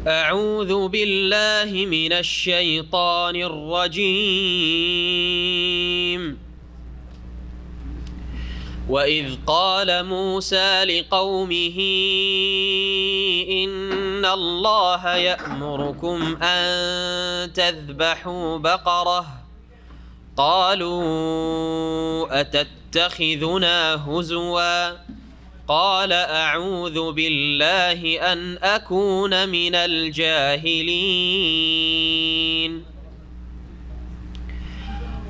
أعوذ بالله من الشيطان الرجيم. وإذ قال موسى لقومه إن الله يأمركم أن تذبحوا بقرة قالوا أتتخذنا هزوا قال أعوذ بالله أن أكون من الجاهلين.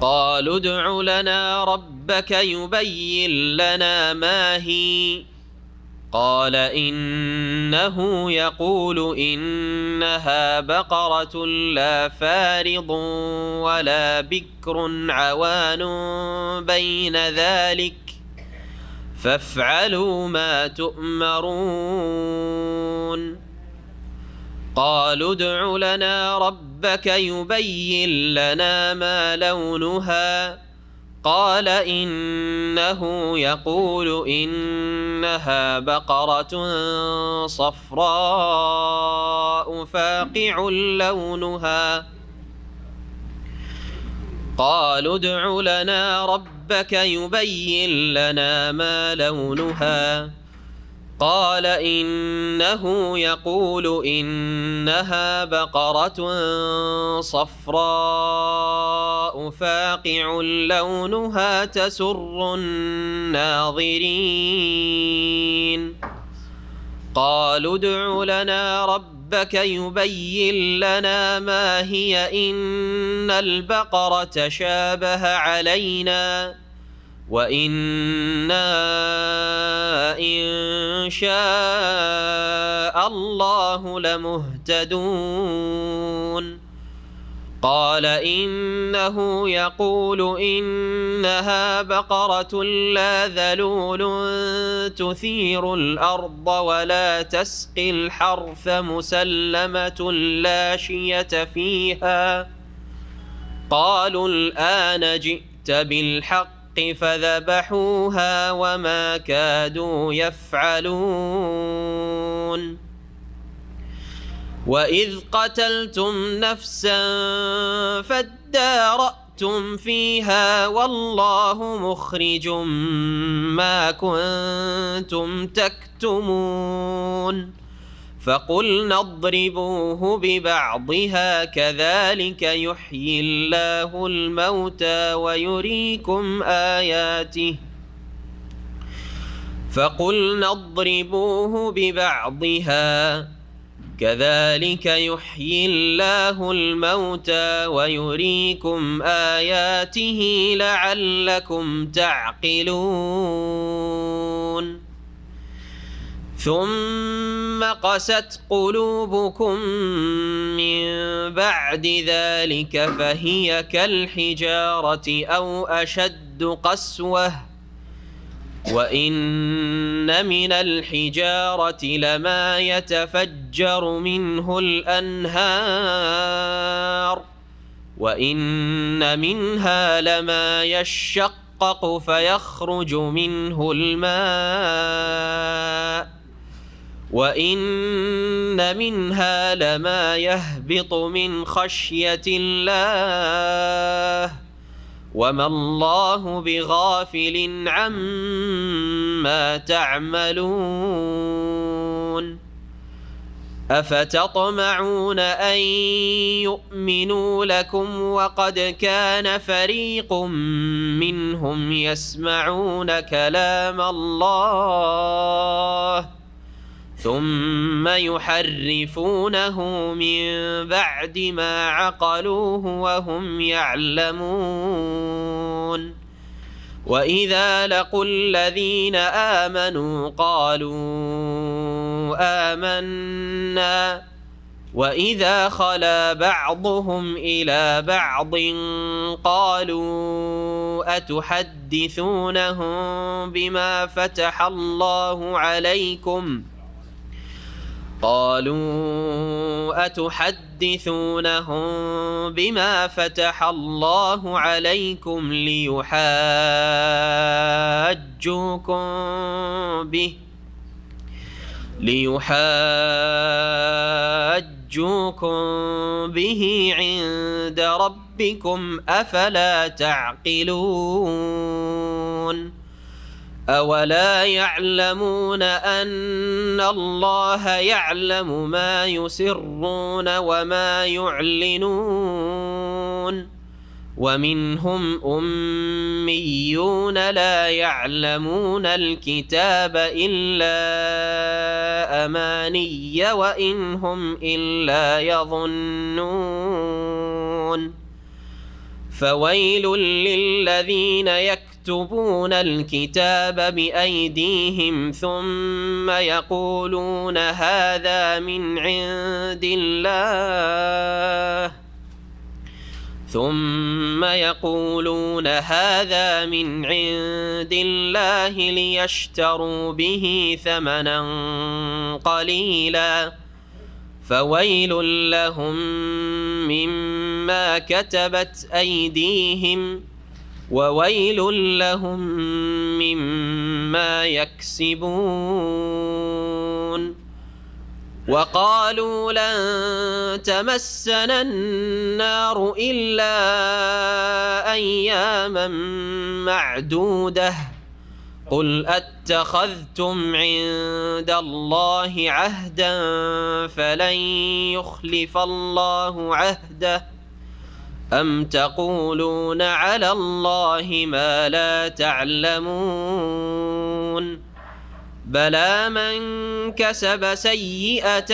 قالوا ادع لنا ربك يبين لنا ما هي قال إنه يقول إنها بقرة لا فارض ولا بكر عوان بين ذلك فافعلوا ما تؤمرون. قالوا ادع لنا ربك يبين لنا ما لونها قال إنه يقول إنها بقرة صفراء فاقع لونها. قالوا ادع لنا ربك يبين لنا ما لونها قال إنه يقول إنها بقرة صفراء فاقع لونها تسر الناظرين. قالوا ادع لنا ربك يبين لنا ما هي إن البقرة شابه علينا وإنا إن شاء الله لمهتدون. قال إنه يقول إنها بقرة لا ذلول تثير الأرض ولا تسقي الحرث مسلمة لا شية فيها. قالوا الآن جئت بالحق فذبحوها وما كادوا يفعلون. وإذ قتلتم نفسا فادارأتم فيها والله مخرج ما كنتم تكتمون. فقلنا اضربوه ببعضها كذلك يحيي الله الموتى ويريكم آياته. فقلنا اضربوه ببعضها كذلك يحيي الله الموتى ويريكم آياته لعلكم تعقلون. ثم قست قلوبكم من بعد ذلك فهي كالحجارة أو أشد قسوة وإن من الحجارة لما يتفجر منه الأنهار وإن منها لما يشقق فيخرج منه الماء وإن منها لما يهبط من خشية الله وما الله بغافل عما تعملون. أفتطمعون أن يؤمنوا لكم وقد كان فريق منهم يسمعون كلام الله ثم يحرفونه من بعد ما عقلوه وهم يعلمون. وإذا لقوا الذين آمنوا قالوا آمنا وإذا خلا بعضهم إلى بعض قالوا أتحدثونهم بما فتح الله عليكم قالوا أتحدثونهم بما فتح الله عليكم ليحاجوكم يحجوكم به عند ربكم أفلا تعقلون أولا يعلمون أن الله يعلم ما يسرون وما يعلنون ومنهم أميون لا يعلمون الكتاب إلا أماني وإن هم إلا يظنون فويل للذين يكتبون الكتاب بأيديهم ثم يقولون هذا من عند الله ليشتروا به ثمنا قليلا فويل لهم مما كتبت أيديهم وويل لهم مما يكسبون وقالوا لن تمسنا النار إلا أياما معدودة قل أتخذتم عند الله عهدا فلن يخلف الله عهده أم تقولون على الله ما لا تعلمون بلى من كسب سيئة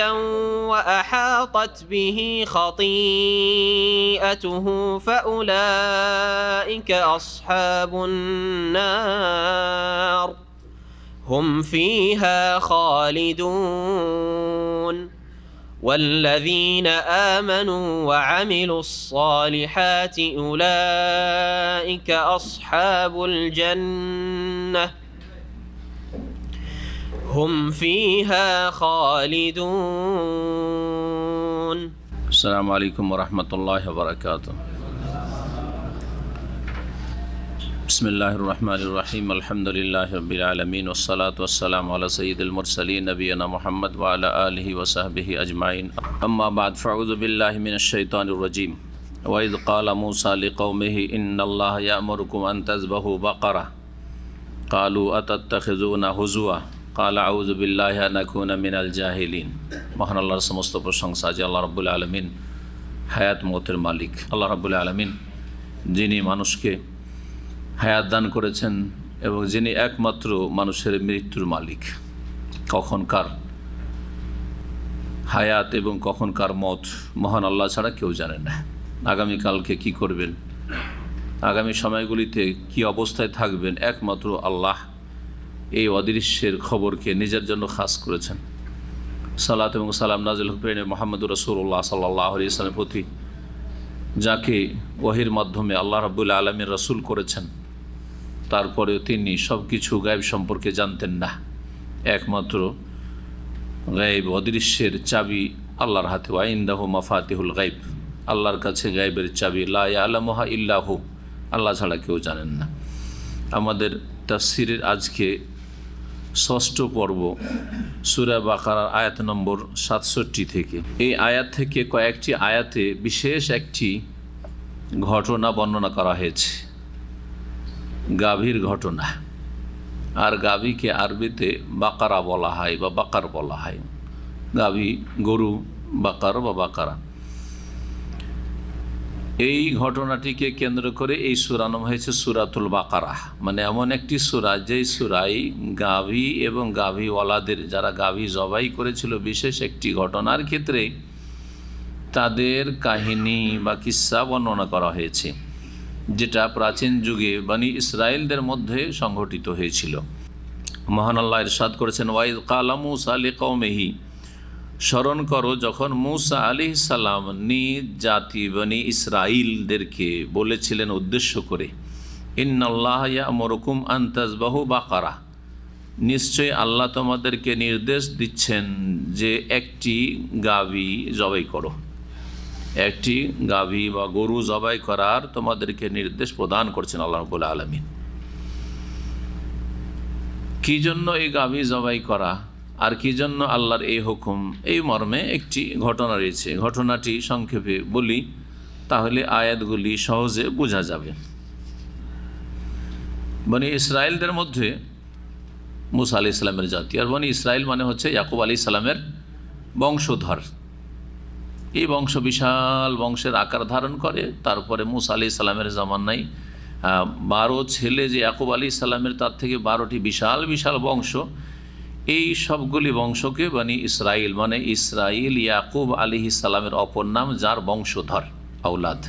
وأحاطت به خطيئته فأولئك أصحاب النار هم فيها خالدون والذين آمنوا وعملوا الصالحات أولئك أصحاب الجنة هم فيها خالدون. السلام عليكم ورحمة الله وبركاته. بسم الله الرحمن الرحيم الحمد لله رب العالمين والصلاة والسلام على سيد المرسلين نبينا محمد وعلى آله وصحبه أجمعين أما بعد فأعوذ بالله من الشيطان الرجيم وإذ قال موسى لقومه إن الله يأمركم أن تذبحوا بقرة قالوا أتتخذون هزوا قال أعوذ بالله أن أكون من الجاهلين মহান আল্লাহর সমস্ত প্রশংসা যে আল্লাহ রাব্বুল আলামিন হায়াত মওতের মালিক। আল্লাহ রাব্বুল আলামিন যিনি মানুষকে হায়াত দান করেছেন এবং যিনি একমাত্র মানুষের মৃত্যুর মালিক। কখনকার হায়াত এবং কখনকার মত মহান আল্লাহ ছাড়া কেউ জানে না। আগামীকালকে কি করবেন, আগামী সময়গুলিতে কি অবস্থায় থাকবেন, একমাত্র আল্লাহ এই অদৃশ্যের খবরকে নিজের জন্য খাস করেছেন। সালাত এবং সালাম নাজিল হুসেন মুহাম্মদুর রাসূলুল্লাহ সাল্লাল্লাহু আলাইহি ওয়াসাল্লামের প্রতি, যাকে ওহীর মাধ্যমে আল্লাহ রাব্বুল আলামিন রাসূল করেছেন, তারপরেও তিনি সব কিছু গায়েব সম্পর্কে জানতেন না। একমাত্র গায়েব অদৃশ্যের চাবি আল্লাহর হাতে। ওয়া ইনদাহু মাফাতিহুল গায়ব, আল্লাহর কাছে গায়েবের চাবি। লা ইয়ালামুহা ইল্লাহু, আল্লাহ ছাড়া কেউ জানেন না। আমাদের তাফসীরের আজকে ষষ্ঠ পর্ব সূরা বাকারার আয়াত নম্বর ৬৭ থেকে। এই আয়াত থেকে কয়েকটি আয়াতে বিশেষ একটি ঘটনা বর্ণনা করা হয়েছে, গাভীর ঘটনা। আর গাভীকে আরবিতে বাকারা বলা হয় বা বাকার বলা হয়। গাভী, গরু, বাকার বা বাকারা। এই ঘটনাটিকে কেন্দ্র করে এই সূরা নাম হয়েছে সূরাতুল বাকারা, মানে এমন একটি সূরা যেই সূরায় গাভী এবং গাভীওয়ালাদের, যারা গাভী জবাই করেছিল বিশেষ একটি ঘটনার ক্ষেত্রে তাদের কাহিনী বা কিস্সা বর্ণনা করা হয়েছে, যেটা প্রাচীন যুগে বনি ইসরায়েলদের মধ্যে সংঘটিত হয়েছিল। মহান আল্লাহ ইরশাদ করেছেন, ওয়াইদ কালা মূসা লিকওমিহি, স্মরণ করো যখন মূসা আলাইহিস সালাম নিজ জাতি বনি ইসরাইলদেরকে বলেছিলেন উদ্দেশ্য করে, ইন্নাল্লাহ ইয়া'মুরুকুম আন তাযবাহু বাকারা, নিশ্চয়ই আল্লাহ তোমাদেরকে নির্দেশ দিচ্ছেন যে একটি গাভী জবাই করো। একটি গাভী বা গরু জবাই করার তোমাদেরকে নির্দেশ প্রদান করছেন আল্লাহ রাব্বুল আলামিন। কি জন্য এই গাভী জবাই করা? আর কি জন্য আল্লাহর এই হুকুম, এই মর্মে একটি ঘটনা রয়েছে। ঘটনাটি সংক্ষেপে বলি, তাহলে আয়াতগুলি সহজে বোঝা যাবে। বনি ইসরায়েলদের মধ্যে মুসা আলাইহিস সালামের জাতি, আর বনি ইসরায়েল মানে হচ্ছে ইয়াকুব আলাইহিস সালামের বংশধর। এই বংশ বিশাল বংশের আকার ধারণ করে। তারপরে মুসা আলাইহিস সালামের জামানায় 12 ছেলে যে ইয়াকুব আলাইহিস সালামের, তার থেকে 12টি বিশাল বিশাল বংশ। এই সবগুলি বংশকে বনি ইসরায়েল মানে ইসরাইল ইয়াকুব আলাইহিস সালামের অপর নাম, যার বংশধর আওলাদ।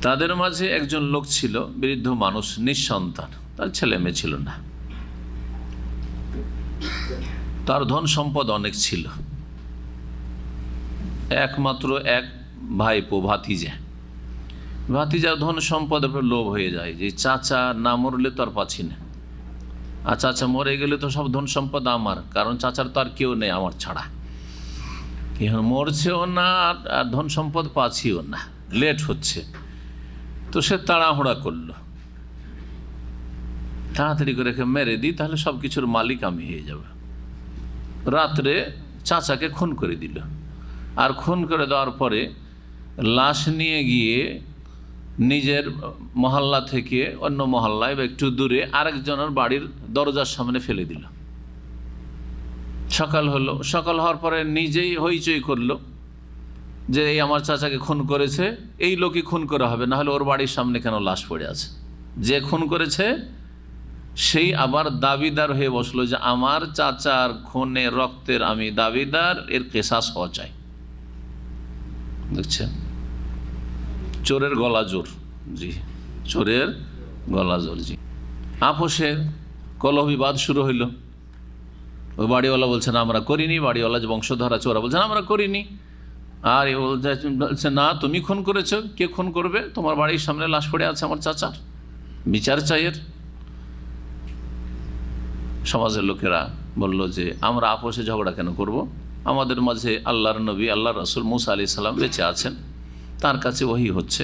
তাদের মাঝে একজন লোক ছিল, বৃদ্ধ মানুষ, নিঃসন্তান, তার ছেলে মেয়ে ছিল না। তার ধন সম্পদ অনেক ছিল। একমাত্র এক ভাইপো, ভাতিজার ধন সম্পদের উপর লোভ হয়ে যায় যে চাচা না মরলে তো আর পাচ্ছি না, আর চাচা মরে গেলে তো সব ধন সম্পদ আমার, কারণ চাচার তো আর কেউ নেই আমার ছাড়া। এখন মরছেও না আর ধন সম্পদ পাচ্ছিও না, লেট হচ্ছে। তো সে তাড়াহুড়া করলো, তাড়াতাড়ি করে মেরে দিই, তাহলে সব কিছুর মালিক আমি হয়ে যাব। রাত্রে চাচাকে খুন করে দিল, আর খুন করে দেওয়ার পরে লাশ নিয়ে গিয়ে নিজের মহল্লা থেকে অন্য মহল্লায় বা একটু দূরে আরেকজনের বাড়ির দরজার সামনে ফেলে দিল। সকাল হলো, সকাল হওয়ার পরে নিজেই হইচই করলো যে এই আমার চাচাকে খুন করেছে, এই লোকই খুন করা হবে, না হলে ওর বাড়ির সামনে কেন লাশ পড়ে আছে। যে খুন করেছে সেই আবার দাবিদার হয়ে বসলো যে আমার চাচার খুনে রক্তের আমি দাবিদার, এর কেসাস হওয়া চাই। দেখছেন, চোরের গলা জোর। জি, চোরের গলা জোর। জি, আপোষে কলহ বিবাদ শুরু হইল। ওই বাড়িওয়ালা বলছেন আমরা করিনি, বাড়িওয়ালা যে বংশধর আছে ওরা বলছেন আমরা করিনি, আর এ বলছে না তুমি খুন করেছো। কে খুন করবে? তোমার বাড়ির সামনে লাশ পড়ে আছে আমার চাচার, বিচার চাইয়ের। সমাজের লোকেরা বলল যে আমরা আপোষে ঝগড়া কেন করব, আমাদের মাঝে আল্লাহর নবী আল্লাহর রাসূল মুসা আলাইহিস সালাম বেঁচে আছেন, তার কাছে ওহী হচ্ছে,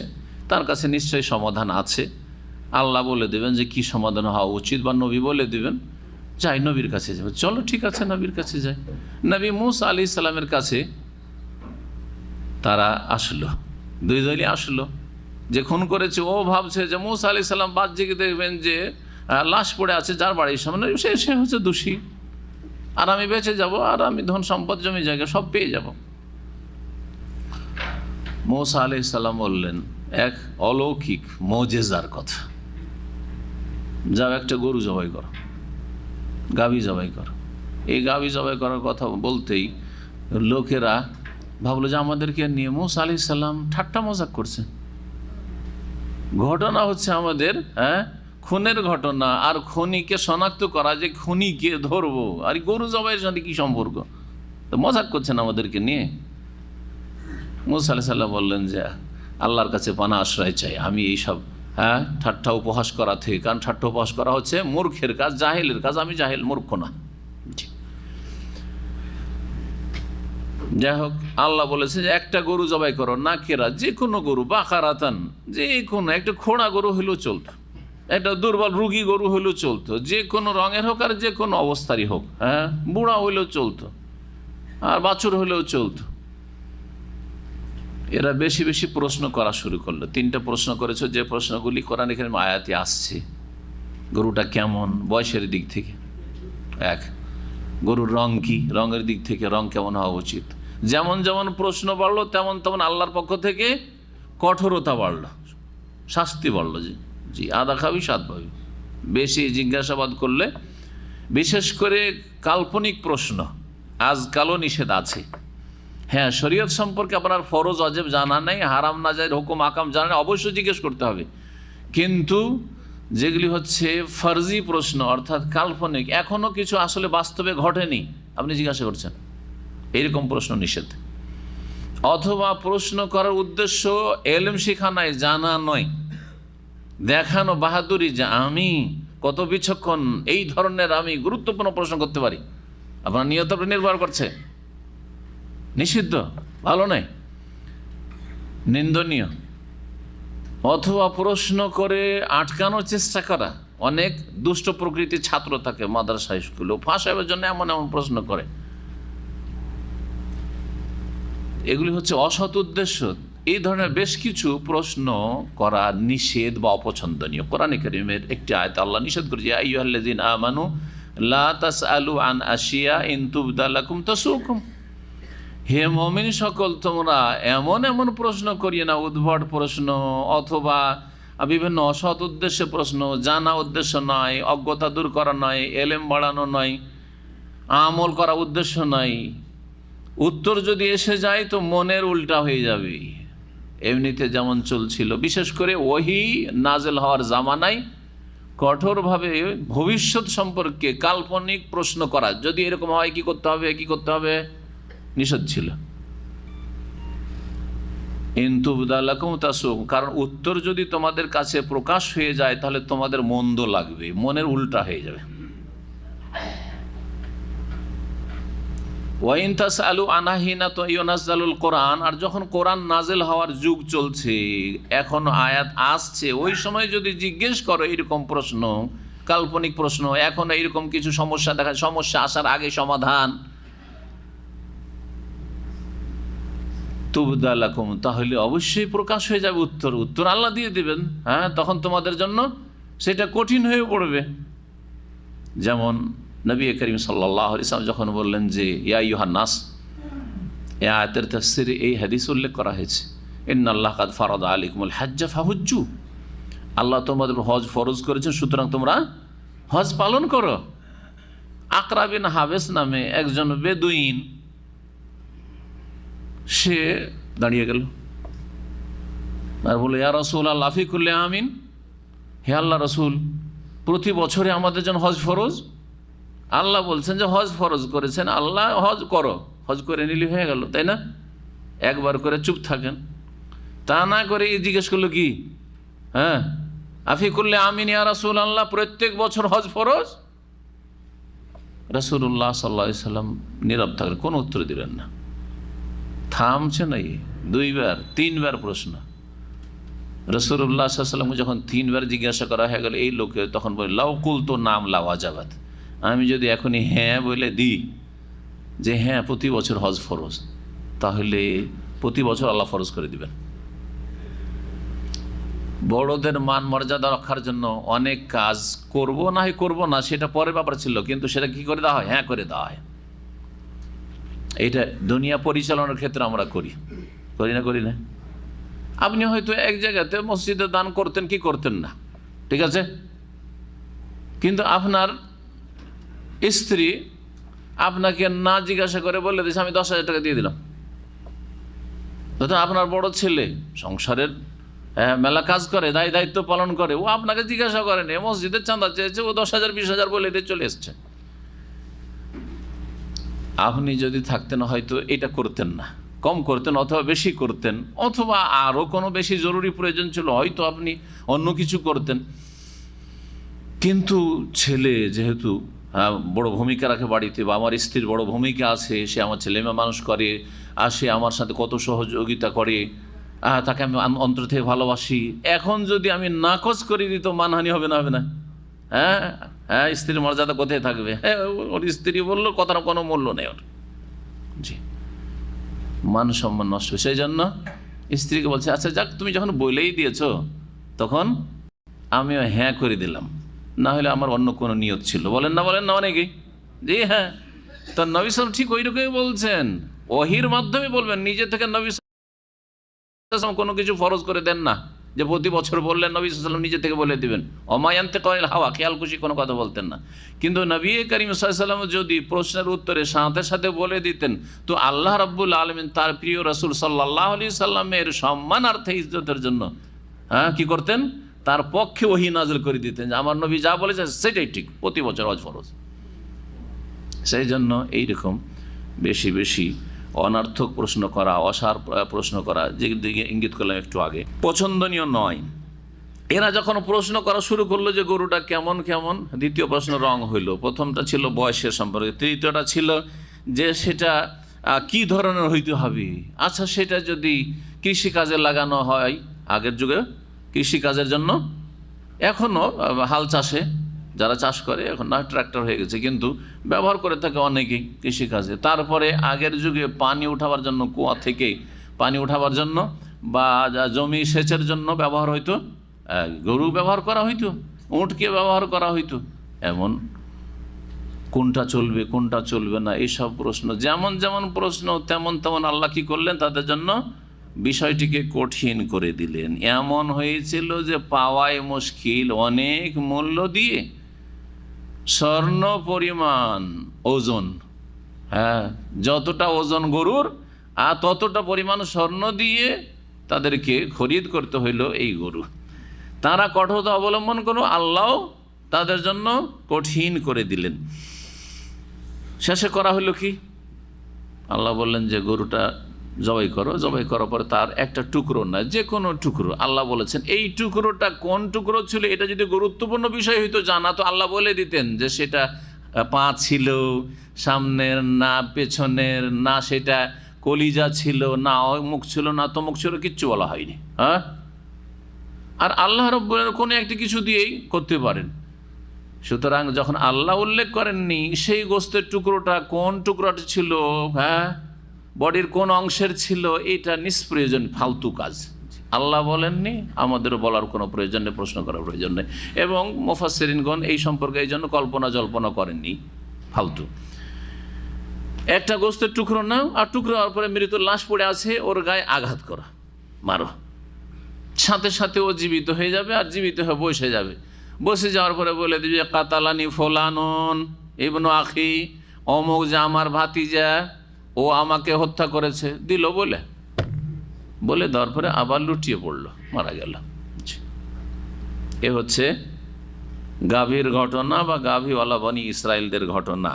তার কাছে নিশ্চয়ই সমাধান আছে। আল্লাহ বলে দেবেন যে কি সমাধান হওয়া উচিত, বা নবী বলে দেবেন, যাই নবীর কাছে যাবে। চলো ঠিক আছে, নবীর কাছে যাই। নবী মুসা আলাইহিস সালামের কাছে তারা আসলো, দুই দলই আসলো। যে খুন করেছে ও ভাবছে যে মুসা আলাইহিস সালাম বাহ্যিক দেখবেন যে লাশ পড়ে আছে যার বাড়ির সামনে, সে হচ্ছে দোষী, আর আমি বেঁচে যাব, আর আমি ধন সম্পদ জমি জায়গা সব পেয়ে যাব। মুসা আলাইহিস সালাম বললেন এক অলৌকিক মুজিজার কথা, যাও একটা গরু জবাই করো, গাভী জবাই করো। এই গাভী জবাই করার কথা বলতেই লোকেরা ভাবলো যে আমাদেরকে নিয়ে মুসা আলাইহিস সালাম ঠাট্টা মজাক করছে। ঘটনা হচ্ছে আমাদের খুনের ঘটনা, আর খুনিকে শনাক্ত করা, যে খুনিকে ধরবো, আর গরু জবাইয়ের সাথে কি সম্পর্ক? তো মজাক করছেন আমাদেরকে নিয়ে। মুসা আলাইহিস সালাম বললেন যে আল্লাহর কাছে পানা আশ্রয় চাই আমি এইসব ঠাট্টা উপহাস করা থেকে, কারণ ঠাট্টা উপহাস করা হচ্ছে মূর্খের কাজ, জাহেলের কাজ। আমি জাহেল, মূর্খ না। যাই হোক, আল্লাহ বলেছে যে একটা গরু জবাই করো, না কেরা, যে কোনো গরু, বাকারাতান, যে কোনো একটা খোড়া গরু হলেও চলতো, একটা দুর্বল রুগী গরু হলেও চলতো, যে কোনো রঙের হোক আর যে কোনো অবস্থারই হোক, বুড়া হইলেও চলতো, আর বাছুর হলেও চলতো। এরা বেশি বেশি প্রশ্ন করা শুরু করলো। 3টা প্রশ্ন করেছে, যে প্রশ্নগুলি কোরআন এখানে আয়াতে আসছে। গরুটা কেমন বয়সের দিক থেকে, এক, গরুর রং কি, রঙের দিক থেকে রং কেমন হওয়া উচিত। যেমন যেমন প্রশ্ন বাড়লো তেমন তেমন আল্লাহর পক্ষ থেকে কঠোরতা বাড়লো, শাস্তি বাড়লো। জি, আদা খাবি সাত পাবি। বেশি জিজ্ঞাসাবাদ করলে, বিশেষ করে কাল্পনিক প্রশ্ন আজকালও নিষেধ আছে। হ্যাঁ, শরীয়ত সম্পর্কে আপনার ফরজ ওয়াজিব জানা নেই, হারাম নাজায়েজ হুকুম আকাম জানা নেই, অবশ্যই জিজ্ঞেস করতে হবে। কিন্তু যেগুলি হচ্ছে ফরজি প্রশ্ন, অর্থাৎ কাল্পনিক, এখনও কিছু আসলে বাস্তবে ঘটেনি, আপনি জিজ্ঞাসা করছেন, এইরকম প্রশ্ন নিষেধ। অথবা প্রশ্ন করার উদ্দেশ্য এলম শিখা নয়, জানা নয়, দেখানো বাহাদুরি যে আমি কত বিচক্ষণ, এই ধরনের আমি গুরুত্বপূর্ণ প্রশ্ন করতে পারি। আপনার নিয়তের উপর নির্ভর করছে, নিষিদ্ধ, ভালো নয়, নিন্দনীয়। অথবা প্রশ্ন করে আটকানোর চেষ্টা করা, অনেক দুষ্ট প্রকৃতির ছাত্র থাকে মাদ্রাসা স্কুলে, ফাঁস হওয়ার জন্য এমন এমন প্রশ্ন করে। এগুলি হচ্ছে অসৎ উদ্দেশ্য। এই ধরনের বেশ কিছু প্রশ্ন করা নিষেধ বা অপছন্দনীয়। কোরআনে কারীমের একটি আয়াত আল্লাহ নিষেধ করেছে, ইয়া আইয়ুহাল্লাযীনা আমানু লা তাসআলু আন আশিয়া ইন তুবদা লাকুম তাসুকুম। হে মুমিন সকল, তোমরা এমন এমন প্রশ্ন করিয়ে না, উদ্ভট প্রশ্ন অথবা বিভিন্ন অসৎ উদ্দেশ্যে প্রশ্ন, জানা উদ্দেশ্য নয়, অজ্ঞতা দূর করা নয়, এলেম বাড়ানো নয়, আমল করা উদ্দেশ্য নয়। উত্তর যদি এসে যায় তো মনের উল্টা হয়ে যাবে। এমনিতে যেমন চলছিল, বিশেষ করে ওহী নাজেল হওয়ার জামানায় কঠোরভাবে ভবিষ্যৎ সম্পর্কে কাল্পনিক প্রশ্ন করা, যদি এরকম হয় কি করতে হবে, কি করতে হবে, নিষেধ ছিল। কারণ উত্তর যদি তোমাদের কাছে প্রকাশ হয়ে যায় তাহলে তোমাদের মন্দ লাগবে, মনের উল্টা হয়ে যাবে। ওয়াইন তাসআলু আনহা ইউনাজ্জালুল কোরআন, আর যখন কোরআন নাজেল হওয়ার যুগ চলছে, এখন আয়াত আসছে, ওই সময় যদি জিজ্ঞেস করো এরকম প্রশ্ন, কাল্পনিক প্রশ্ন, এখন এরকম কিছু সমস্যা দেখা, সমস্যা আসার আগে সমাধান, তুবদা লাকুম, তাহলে অবশ্যই প্রকাশ হয়ে যাবে উত্তর, উত্তর আল্লাহ দিয়ে দিবেন। হ্যাঁ, তখন তোমাদের জন্য সেটা কঠিন হয়ে পড়বে। যেমন নবী করিম সাল্লাল্লাহু আলাইহি ওয়াসাল্লাম যখন বললেন যে ইয়া আইয়ুহান নাস, এই আয়াতের তাফসীরে এই হাদিস উল্লেখ করা হয়েছে, ইন্নাল্লাহ কাদ ফারাদা আলাইকুমুল হাজ্জা ফাহুজ্জু, আল্লাহ তোমাদের হজ ফরজ করেছেন, সুতরাং তোমরা হজ পালন করো। আকরা বিন হাবেস নামে একজন বেদুইন, সে দাঁড়িয়ে গেল আর বলে, ইয়া রাসূলুল্লাহ ফি কুল্লি আমিন, হে আল্লাহ রসুল, প্রতি বছরে আমাদের জন্য হজ ফরজ। আল্লাহ বলছেন যে হজ ফরজ করেছেন, আল্লাহ হজ করো, হজ করে নিলি হয়ে গেল, তাই না? একবার করে চুপ থাকেন, তা না করে জিজ্ঞেস করলো কি, হ্যাঁ আফি কুল্লি আমিন ইয়া রাসূলুল্লাহ, প্রত্যেক বছর হজ ফরজ? রাসূলুল্লাহ সাল্লাল্লাহু আলাইহি সাল্লাম নীরব থাকলেন, কোনো উত্তর দিলেন না। থামছে নাই, দুইবার তিনবার প্রশ্ন। রাসূলুল্লাহ সাল্লাল্লাহু আলাইহি ওয়াসাল্লাম যখন তিনবার জিজ্ঞাসা করা হয়ে গেল, এই লোকে তখন বলে, লাউ কুলতু নাম লা ওয়াজাবাত, আমি যদি এখনই হ্যাঁ বলে দিই যে হ্যাঁ প্রতি বছর হজ ফরজ, তাহলে প্রতি বছর আল্লাহ ফরজ করে দিবেন। বড়দের মান মর্যাদা রক্ষার জন্য অনেক কাজ করব না হয় করব না, সেটা পরের ব্যাপার ছিল, কিন্তু সেটা কি করে দেওয়া হয়? হ্যাঁ করে দেওয়া হয়। এইটা দুনিয়া পরিচালনার ক্ষেত্রে আমরা করি না, করি না? আপনি হয়তো এক জায়গাতে মসজিদে দান করতেন কি করতেন না, ঠিক আছে, কিন্তু আপনার স্ত্রী আপনাকে না জিজ্ঞাসা করে বলে দিয়েছে আমি 10,000 টাকা দিয়ে দিলাম। তো আপনার বড় ছেলে সংসারের মেলা কাজ করে, দায়িত্ব পালন করে, ও আপনাকে জিজ্ঞাসা করেনি, মসজিদের চাঁদা চেয়েছে, ও 10,000 20,000 বলে দিয়ে চলে এসছে। আপনি যদি থাকতেন হয়তো এটা করতেন না, কম করতেন অথবা বেশি করতেন, অথবা আরও কোনো বেশি জরুরি প্রয়োজন ছিল হয়তো আপনি অন্য কিছু করতেন। কিন্তু ছেলে যেহেতু বড় ভূমিকা রাখে বাড়িতে, বা আমার স্ত্রীর বড় ভূমিকা আছে, সে আমার ছেলে মেয়ে মানুষ করে, আর সে আমার সাথে কত সহযোগিতা করে, তাকে আমি অন্তর থেকে ভালোবাসি, এখন যদি আমি নাকচ করে দিই তো মানহানি হবে না? হবে না? হ্যাঁ হ্যাঁ, স্ত্রীর মর্যাদা কোথায় থাকবে? হ্যাঁ, ওর স্ত্রী বললো, কথার কোনো মূল্য নেই ওর, জি, মান সম্মান নষ্ট। সেই জন্য স্ত্রীকে বলছে, আচ্ছা যাক, তুমি যখন বলেই দিয়েছ তখন আমিও হ্যাঁ করে দিলাম, না হলে আমার অন্য কোনো নিয়ত ছিল। বলেন না অনেকেই, জি হ্যাঁ। তো নবী সাল্লাল্লাহু আলাইহি ওয়াসাল্লাম ঠিক ওই রকমই বলছেন, ওহীর মাধ্যমে বলবেন, নিজে থেকে নবী সাল্লাল্লাহু আলাইহি ওয়াসাল্লাম কোনো কিছু ফরজ করে দেন না যে প্রতি বছর বললেন, নবী সাল্লাল্লাহু আলাইহি ওয়াসাল্লাম নিজে থেকে বলে দিবেন, ওমা ইয়ানতিকু আনিল হাওয়া, খেয়াল খুশি কোনো কথা বলতেন না। কিন্তু নবী করিম সাল্লাল্লাহু আলাইহি ওয়াসাল্লাম যদি প্রশ্নের উত্তরে সাথে সাথে বলে দিতেন, তো আল্লাহ রাব্বুল আলামিন তার প্রিয় রাসূল সাল্লাল্লাহু আলাইহি সাল্লামের সম্মানার্থে, ইজ্জতের জন্য কি করতেন? তার পক্ষে ওহী নাযিল করে দিতেন যে আমার নবী যা বলেছেন সেটাই ঠিক, প্রতি বছর হজ ফরজ। সেই জন্য এইরকম বেশি বেশি অনর্থক প্রশ্ন করা, অসার প্রশ্ন করা, যেদিকে ইঙ্গিত করলাম একটু আগে, পছন্দনীয় নয়। এরা যখন প্রশ্ন করা শুরু করলো যে গরুটা কেমন কেমন, দ্বিতীয় প্রশ্ন রং হইল। প্রথমটা ছিল বয়সের সম্পর্কে, তৃতীয়টা ছিল যে সেটা কি ধরনের হইতে হবে। আচ্ছা, সেটা যদি কৃষিকাজে লাগানো হয়, আগের যুগে কৃষিকাজের জন্য এখনও হাল চাষে যারা চাষ করে, এখন না ট্রাক্টর হয়ে গেছে, কিন্তু ব্যবহার করে থাকে অনেকেই কৃষিকাজে। তারপরে আগের যুগে পানি উঠাবার জন্য, কুয়া থেকে পানি উঠাবার জন্য বা জমি সেচের জন্য ব্যবহার হইতো, গরু ব্যবহার করা হইতো, উটকে ব্যবহার করা হইতো। এমন কোনটা চলবে কোনটা চলবে না এইসব প্রশ্ন, যেমন যেমন প্রশ্ন তেমন তেমন আল্লাহ কি করলেন, তাদের জন্য বিষয়টিকে কঠিন করে দিলেন। এমন হয়েছিল যে পাওয়ায় মুশকিল, অনেক মূল্য দিয়ে স্বর্ণ পরিমাণ ওজন, হ্যাঁ যতটা ওজন গরুর আর ততটা পরিমাণ স্বর্ণ দিয়ে তাদেরকে খরিদ করতে হইল এই গরু। তারা কঠোরতা অবলম্বন করল, আল্লাহ তাদের জন্য কঠিন করে দিলেন। শেষে করা হলো কি, আল্লাহ বললেন যে গরুটা জবাই করো, জবাই করার পরে তার একটা টুকরো না, যে কোনো টুকরো, আল্লাহ বলেছেন এই টুকরোটা কোন টুকরো ছিল, এটা যদি গুরুত্বপূর্ণ বিষয় হইতো জানা তো আল্লাহ বলে দিতেন যে সেটা পা ছিল সামনের না পেছনের, না সেটা কলিজা ছিল, না মুখ ছিল, না তমুক ছিল, কিচ্ছু বলা হয়নি। হ্যাঁ, আর আল্লাহ রাব্বুল কোনো একটি কিছু দিয়েই করতে পারেন। সুতরাং যখন আল্লাহ উল্লেখ করেননি সেই গোস্তের টুকরোটা কোন টুকরোটা ছিল, হ্যাঁ বডির কোন অংশের ছিল, এটা নিষ্প্রয়োজন, ফালতু কাজ। আল্লাহ বলেননি, আমাদেরও বলার কোনো প্রয়োজন নেই, প্রশ্ন করার প্রয়োজন নেই। এবং মুফাসসিরিনগণ এই সম্পর্কে এই জন্য কল্পনা জল্পনা করেননি, ফালতু। একটা গোস্তের টুকরো নাও, আর টুকরো হওয়ার পরে মৃত লাশ পড়ে আছে, ওর গায়ে আঘাত করা, মারো, সাথে সাথে ও জীবিত হয়ে যাবে, আর জীবিত হয়ে বসে যাবে। বসে যাওয়ার পরে বলে দিবে কাতালানি ফলানুন ইবনু আখি, অমুক যে আমার ভাতিজা, ও আমাকে হত্যা করেছে, দিল বলে দেওয়ার পরে আবার লুটিয়ে পড়লো, মারা গেল। এ হচ্ছে গাভীর ঘটনা বা গাভীওয়ালা বনি ইসরায়েলদের ঘটনা।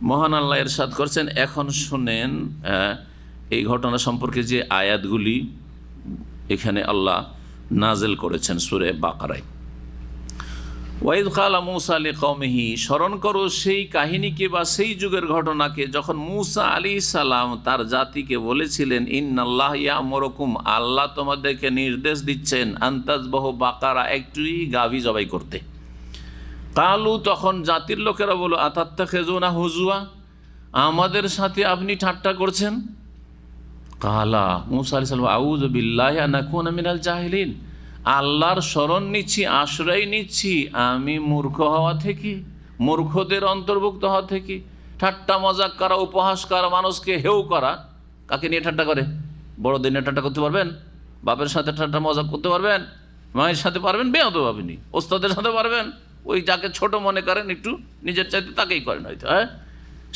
মহান আল্লাহ ইরশাদ করছেন, এখন শুনেন এই ঘটনা সম্পর্কে যে আয়াতগুলি এখানে আল্লাহ নাজেল করেছেন সূরা বাকারায়। ওয়াইদ কালা মূসা লিকওমিহি, স্মরণ করো সেই কাহিনীকে বা সেই যুগের ঘটনাকে যখন মূসা আলাইহিস সালাম তার জাতিকে বলেছিলেন, ইন্নাল্লাহ ইয়ামুরুকুম, আল্লাহ তোমাদেরকে নির্দেশ দিচ্ছেন, আনতাজবাহু বাকারা, একটুই গাভী জবাই করতে। কালু, তখন জাতির লোকেরা বলো, আতাত্তাখিজুনা হুজুয়া, আমাদের সাথে আপনি ঠাট্টা করছেন। কালা, মূসা আলাইহিস সালাম, আউযু বিল্লাহি আন আকুনা মিনাল জাহিলিন, আল্লাহর শরণ নিচ্ছি, আশ্রয় নিচ্ছি আমি মূর্খ হওয়া থেকে, মূর্খদের অন্তর্ভুক্ত হওয়া থেকে। ঠাট্টা মজাক করা, উপহাস করা, মানুষকে হেউ করা, কাকে নিয়ে ঠাট্টা করে? বড়দের নিয়ে ঠাট্টা করতে পারবেন? বাপের সাথে ঠাট্টা মজাক করতে পারবেন? মায়ের সাথে পারবেন? বেয়াদব আপনি। ওস্তাদের সাথে পারবেন? ওই যাকে ছোট মনে করেন একটু নিজের চাইতে তাকেই করেন হয়তো। হ্যাঁ,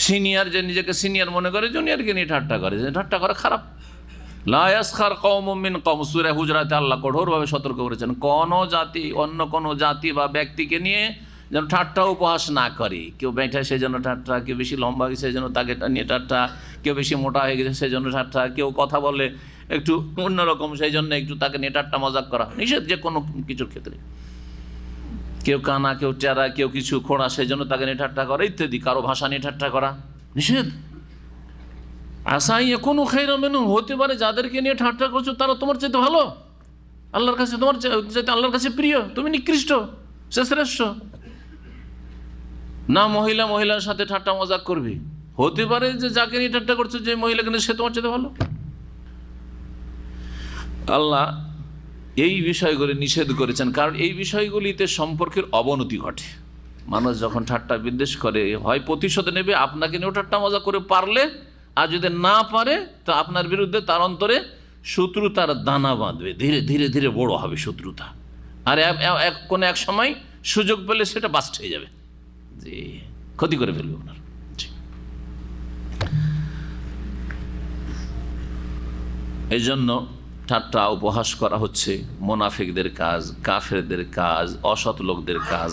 সিনিয়র যে নিজেকে সিনিয়র মনে করে জুনিয়রকে নিয়ে ঠাট্টা করে, ঠাট্টা করা খারাপ। লা ইয়াসখার কওমুম মিন কওম, সূরা হুজরাতে আল্লাহ কঠোরভাবে সতর্ক করেছেন, কোনো জাতি অন্য কোনো জাতি বা ব্যক্তিকে নিয়ে যেন ঠাট্টা উপহাস না করে। কেউ বেঁটা সেই জন্য ঠাট্টা, কেউ বেশি লম্বা হয়ে গেছে সেই জন্য তাকে নিয়ে ঠাট্টা, কেউ বেশি মোটা হয়ে গেছে সেই জন্য ঠাট্টা, কেউ কথা বলে একটু অন্যরকম সেই জন্য একটু তাকে নিয়ে ঠাট্টা মজাক করা নিষেধ যে কোনো কিছুর ক্ষেত্রে। কেউ কানা, কেউ টেরা, কেউ কিছু খোঁড়া সেই জন্য তাকে নিয়ে ঠাট্টা করা ইত্যাদি, কারো ভাষা নিয়ে ঠাট্টা করা নিষেধ। আসাই এখনো খায়রা মিনহুম, হতে পারে যাদেরকে নিয়ে ঠাট্টা করছো তারা তোমার চাইতে ভালো, আল্লাহর কাছে তোমার চাইতে আল্লাহর কাছে প্রিয়, তুমি নিকৃষ্ট, সে শ্রেষ্ঠ না। মহিলা মহিলার সাথে ঠাট্টা মজাক করবে, হতে পারে যে যাকে নিয়ে ঠাট্টা করছো যে মহিলাকে নিয়ে সে তোমার চাইতে ভালো। আল্লাহ এই বিষয়গুলি নিষেধ করেছেন, কারণ এই বিষয়গুলিতে সম্পর্কের অবনতি ঘটে। মানুষ যখন ঠাট্টা বিদ্বেষ করে, হয় প্রতিশোধ নেবে আপনাকে নিয়েও ঠাট্টা মজা করে পারলে, আর যদি না পারে তো আপনার বিরুদ্ধে তার অন্তরে শত্রুতার দানা বাঁধবে, ধীরে ধীরে ধীরে বড় হবে শত্রুতা, আর কোনো এক সময় সুযোগ পেলে সেটা বাস্ট হয়ে যাবে, যে ক্ষতি করে ফেলবে আপনার। এই জন্য ঠাট্টা উপহাস করা হচ্ছে মোনাফিকদের কাজ, কাফেরদের কাজ, অসৎ লোকদের কাজ,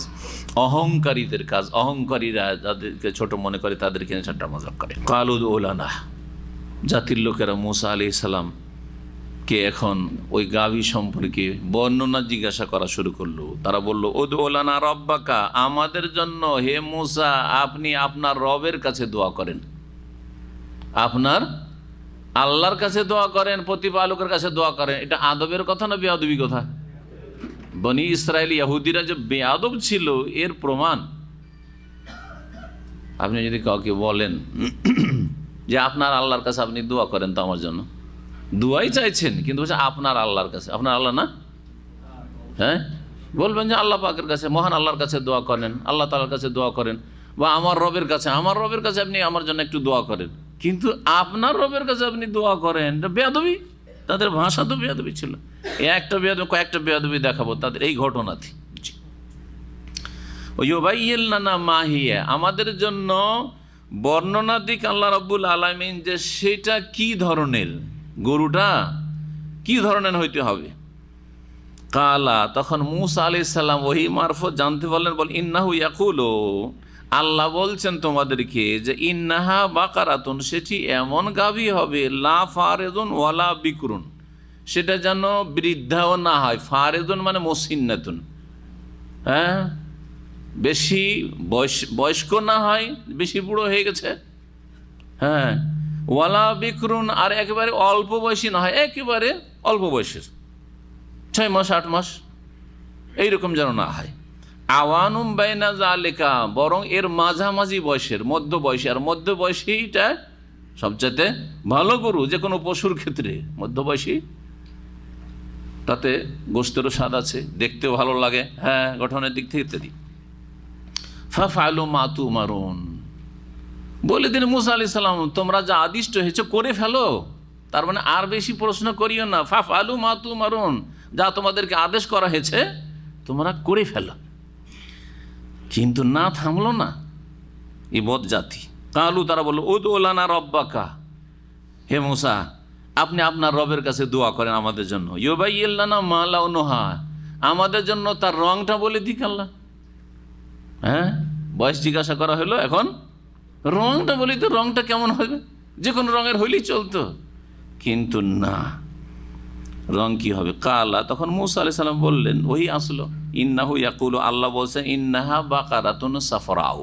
অহংকারীদের কাজ। অহংকারীরা যাদেরকে ছোট মনে করে তাদেরকে নিয়ে ঠাট্টা মজাক করে। কালু ওলানা, জাতির লোকেরা মূসা আলাইহিস সালাম কে এখন ওই গাভী সম্পর্কে বর্ণনা জিজ্ঞাসা করা শুরু করলো। তারা বলল, উদু ওলানা রব্বাকা, আমাদের জন্য হে মূসা আপনি আপনার রবের কাছে দোয়া করেন, আপনার আল্লাহর কাছে দোয়া করেন, প্রতিপালকের কাছে দোয়া করেন। এটা আদবের কথা না বেয়াদবি কথা? বনি ইসরায়েল ইহুদিরা যে বেয়াদব ছিল এর প্রমাণ। আপনি যদি কাউকে বলেন যে আপনার আল্লাহর কাছে আপনি দোয়া করেন তো আমার জন্য, দোয়াই চাইছেন কিন্তু বলছে আপনার আল্লাহর কাছে, আপনার আল্লাহ না, হ্যাঁ বলবেন যে আল্লাহ পাকের কাছে, মহান আল্লাহর কাছে দোয়া করেন, আল্লাহ তাআলার কাছে দোয়া করেন, বা আমার রবের কাছে, আমার রবের কাছে আপনি আমার জন্য একটু দোয়া করেন। কিন্তু আপনার রবের কাছে আপনি দোয়া করেন, এটা বেয়াদবি। তাদের ভাষা তো বেয়াদবি ছিল। একটা বেয়াদবি, কয়েকটা বেয়াদবি দেখাবো তাদের এই ঘটনাতে। ওয়াইয়ুবাইয়িনা মা হিয়া, আমাদের জন্য বর্ণনা দিক আল্লাহ রাব্বুল আলামিন যে সেটা কি ধরনের, গরুটা কি ধরনের হইতে হবে। কালা, তখন মূসা আলাইহিস সালাম ওহী মারফত জানতে পারলেন, বল ইন্নাহু ইয়াকুলু, আল্লাহ বলছেন তোমাদেরকে যে ইন্নাহা বাকারাতুন, সেটি এমন গাভী হবে, লা ফারেদুন ওয়ালা বিকরুন, সেটা যেন বৃদ্ধাও না হয়। ফারেদুন মানে মুসিন্নাতুন, হ্যাঁ বেশি বয়স্ক না হয়, বেশি বুড়ো হয়ে গেছে, হ্যাঁ ওয়ালা বিকরুন, আর একেবারে অল্প বয়সী না হয়, একেবারে অল্প বয়সের, 6 মাস 8 মাস এইরকম যেন না হয়। আওয়ানুম বাইনা যালিকা, বরং এর মাঝামাঝি বয়সের, মধ্য বয়সী, আর মধ্য বয়সীটা সবচেয়ে ভালো গরু, যে কোনো পশুর ক্ষেত্রে মধ্য বয়সী, তাতে গোশতেরও স্বাদ আছে, দেখতেও ভালো লাগে, হ্যাঁ গঠনের দিক থেকে ইত্যাদি। ফাফআলু মা তুমারুন, বলে দিন মূসা আলাইহিস সালাম তোমরা যা আদিষ্ট হয়েছো করে ফেলো, তার মানে আর বেশি প্রশ্ন করিও না। ফাফআলু মা তুমারুন, যা তোমাদেরকে আদেশ করা হয়েছে তোমরা করে ফেলো। কিন্তু না থামলো না এই বদ জাতি। কালু, তারা বললো উদউ লানা রব্বাকা, হে মূসা আপনি আপনার রবের কাছে দোয়া করেন আমাদের জন্য, ইউবাইয়িন লানা মা লাউনুহা, আমাদের জন্য তার রংটা বলে দিক আল্লাহ। হ্যাঁ বয়স জিজ্ঞাসা করা হলো, এখন রংটা বলি তো, রংটা কেমন হবে, যে কোনো রঙের হইলেই চলতো, কিন্তু না, রং কি হবে। কালা, তখন মূসা আলাইহিস সালাম বললেন, ওহি আসলো, ইন্নাহু ইয়াকুলু, আল্লাহ বলছেন ইন্নাহা বাকারাতুন সাফরাউ,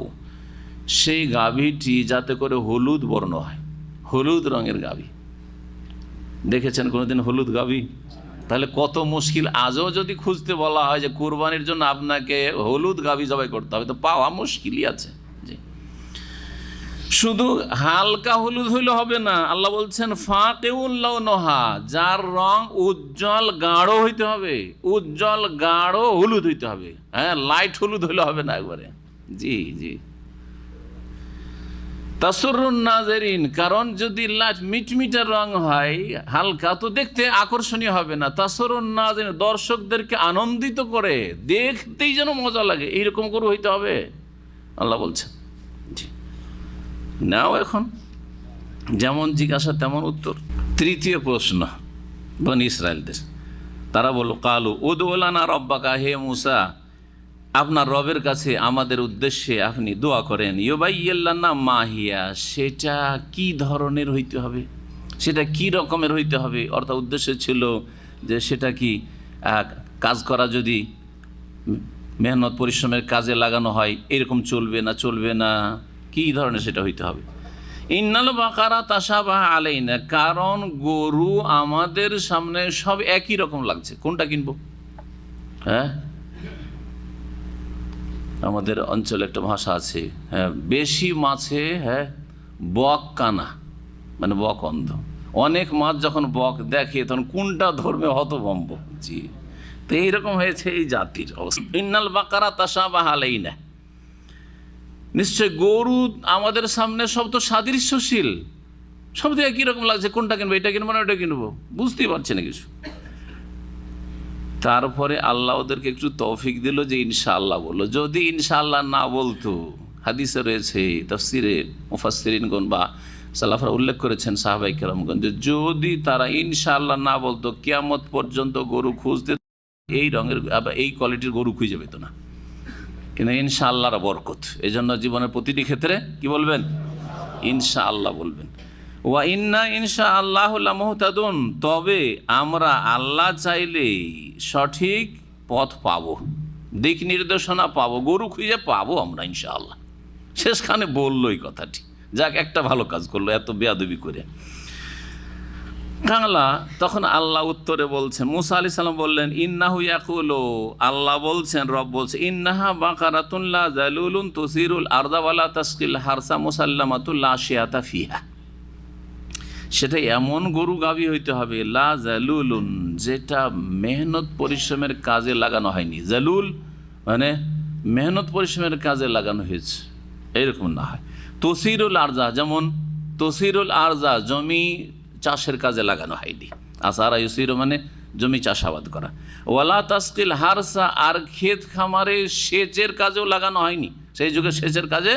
সেই গাভীটি যাতে করে হলুদ বর্ণ হয়, হলুদ রঙের গাভী। দেখেছেন কোনোদিন হলুদ গাভী? তাহলে কত মুশকিল। আজও যদি খুঁজতে বলা হয় যে কুরবানির জন্য আপনাকে হলুদ গাভী জবাই করতে হবে, তো পাওয়া মুশকিলই আছে। জি, শুধু হালকা হলুদ হইলে হবে না, আল্লাহ বলছেন ফাকিউল লাউনুহা, যার রং উজ্জ্বল গাঢ় হইতে হবে, উজ্জ্বল গাঢ় হলুদ হইতে হবে, হ্যাঁ লাইট হলুদ হইলে হবে না একবারে। জি জি, তাসুরুন নাজেরিন, কারণ যদি লাইট মিটমিটার রং হয় হালকা, তো দেখতে আকর্ষণীয় হবে না। তাসুরুন নাজেরিন, দর্শকদেরকে আনন্দিত করে, দেখতেই যেন মজা লাগে, এইরকম করে হইতে হবে আল্লাহ বলছেন। জি, নাও এখন যেমন জিজ্ঞাসা তেমন উত্তর। তৃতীয় প্রশ্ন বনি ইসরায়েলদের, তারা বলল কালু উদউ লানা রব্বাকা, হে মূসা আপনার রবের কাছে আমাদের উদ্দেশ্যে আপনি দোয়া করেন, ইউবাইয়িন লানা মা হিয়া, সেটা কি ধরনের হইতে হবে, সেটা কি রকমের হইতে হবে। অর্থাৎ উদ্দেশ্য ছিল যে সেটা কি কাজ করা, যদি মেহনত পরিশ্রমের কাজে লাগানো হয় এরকম চলবে না, চলবে না, কি ধরনের সেটা হইতে হবে। ইন্নাল বাকারা তাশাবাহা আলাইনা, কারণ গরু আমাদের সামনে সব একই রকম লাগছে, কোনটা কিনবো। হ্যাঁ আমাদের অঞ্চলে একটা ভাষা আছে, হ্যাঁ বেশি মাছে হ্যাঁ বক কানা, মানে বক অন্ধ। অনেক মাছ যখন বক দেখে তখন কোনটা ধর্মে হতভম্ব। জি, তো এইরকম হয়েছে এই জাতির অবস্থা। ইন্নাল বাকারা তাশাবাহা আলাইনা, নিশ্চয় গরু আমাদের সামনে সব তো সাদৃশ্যশীল, সব তো একই রকম লাগছে, কোনটা কিনবো, এটা কিনবো না ওটা কিনবো, বুঝতেই পারছি না কিছু। তারপরে আল্লাহ ওদেরকে একটু তৌফিক দিল যে ইনশাআল্লাহ বললো। যদি ইনশাআল্লাহ না বলতো, হাদিসে রয়েছে, তাফসিরে মুফাসসিরিনগণ বা সালাফরা উল্লেখ করেছেন, সাহাবায়ে কেরামগণ, যে যদি তারা ইনশাআল্লাহ না বলতো, কিয়ামত পর্যন্ত গরু খুঁজতে এই রঙের এই কোয়ালিটির গরু খুঁজে পেত না। কিন্তু ইনশাআল্লাহর বরকত, এই জন্য জীবনের প্রতিটি ক্ষেত্রে কি বলবেন, ইনশাআল্লাহ বলবেন। ওয়া ইন্না ইনশাআল্লাহু লামুহতাদুন, তবে আমরা আল্লাহ চাইলে সঠিক পথ পাবো, দিক নির্দেশনা পাবো, গরু খুঁজে পাবো আমরা ইনশাআল্লাহ। শেষখানে বললো এই কথাটি, যাক একটা ভালো কাজ করলো এত বেয়াদবি করে। কালা, তখন আল্লাহ উত্তরে বলছেন, মুসা আলাইহিস সালাম বললেন, ইন্নাহু ইয়াকুলু, আল্লাহ বলছেন, রব বলছে, ইন্নাহা বাকারাতুন লা যালুলুন তুসিরুল আরদা ওয়ালা তাসকিল হারসা মুসাল্লামাতুল লা শিয়াতা ফিহা। সেটা এমন গরু গাভী হইতে হবে, লা জালুলুন, যেটা মেহনত পরিশ্রমের কাজে লাগানো হয়নি। জালুল মানে মেহনত পরিশ্রমের কাজে লাগানো হয়েছে, এইরকম না হয়। তসিরুল আরজা, যেমন তসিরুল আরজা, জমি চাষের কাজে লাগানো হয়নি। আসারা ইউসির মানে জমি চাষাবাদ করা। ওয়ালা তাসকিল হারসা, আর ক্ষেত খামারে সেচের কাজেও লাগানো হয়নি। সেই যুগে সেচের কাজে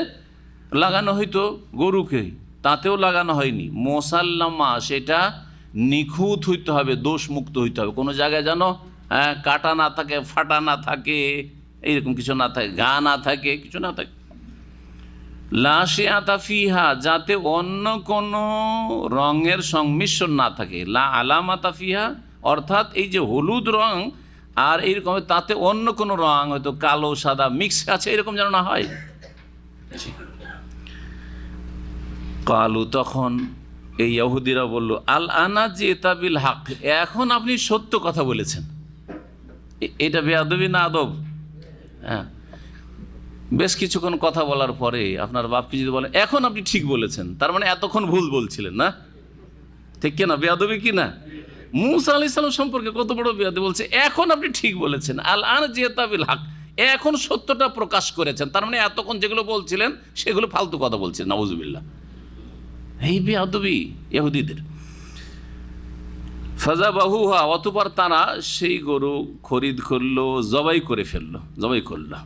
লাগানো হইতো গরুকে, তাতেও লাগানো হয়নি। মোসাল্লামা, সেটা নিখুঁত হইতে হবে, দোষমুক্ত হইতে হবে, কোনো জায়গায় যেন কাটা না থাকে, ফাটা না থাকে, এইরকম কিছু না থাকে, ঘা না থাকে, কিছু না থাকে। লা শিয়াতা ফিহা, যাতে অন্য কোনো রঙের সংমিশ্রণ না থাকে। লা আলামাতা ফিহা, অর্থাৎ এই যে হলুদ রং আর এইরকম, তাতে অন্য কোনো রং, হয়তো কালো সাদা মিক্স আছে, এরকম যেন না হয়। কালু, তখন এই ইহুদিরা বলল, আল আনা জিতা বিল হক, এখন আপনি সত্য কথা বলেছেন। এটা বেয়াদবি না আদব? হ্যাঁ, বেশ কিছুক্ষণ কথা বলার পরে আপনার বাপকে যদি বলেন এখন আপনি ঠিক বলেছেন, তার মানে এতক্ষণ ভুল বলছিলেন না, ঠিক কিনা? বেয়াদবি কি না? মুসা আলাইহিস সালাম সম্পর্কে কত বড় বেয়াদবি, বলছে এখন আপনি ঠিক বলেছেন, আল আনা জিতা বিল হক, এখন সত্যটা প্রকাশ করেছেন, তার মানে এতক্ষণ যেগুলো বলছিলেন সেগুলো ফালতু কথা বলছিলেন। নাউজুবিল্লাহ, এই বেয়াদবি ইহুদিদের। ফাযাবাহুহা, অতঃপর তারা সেই গরু খরিদ করলো, জবাই করে ফেললো, জবাই করলো।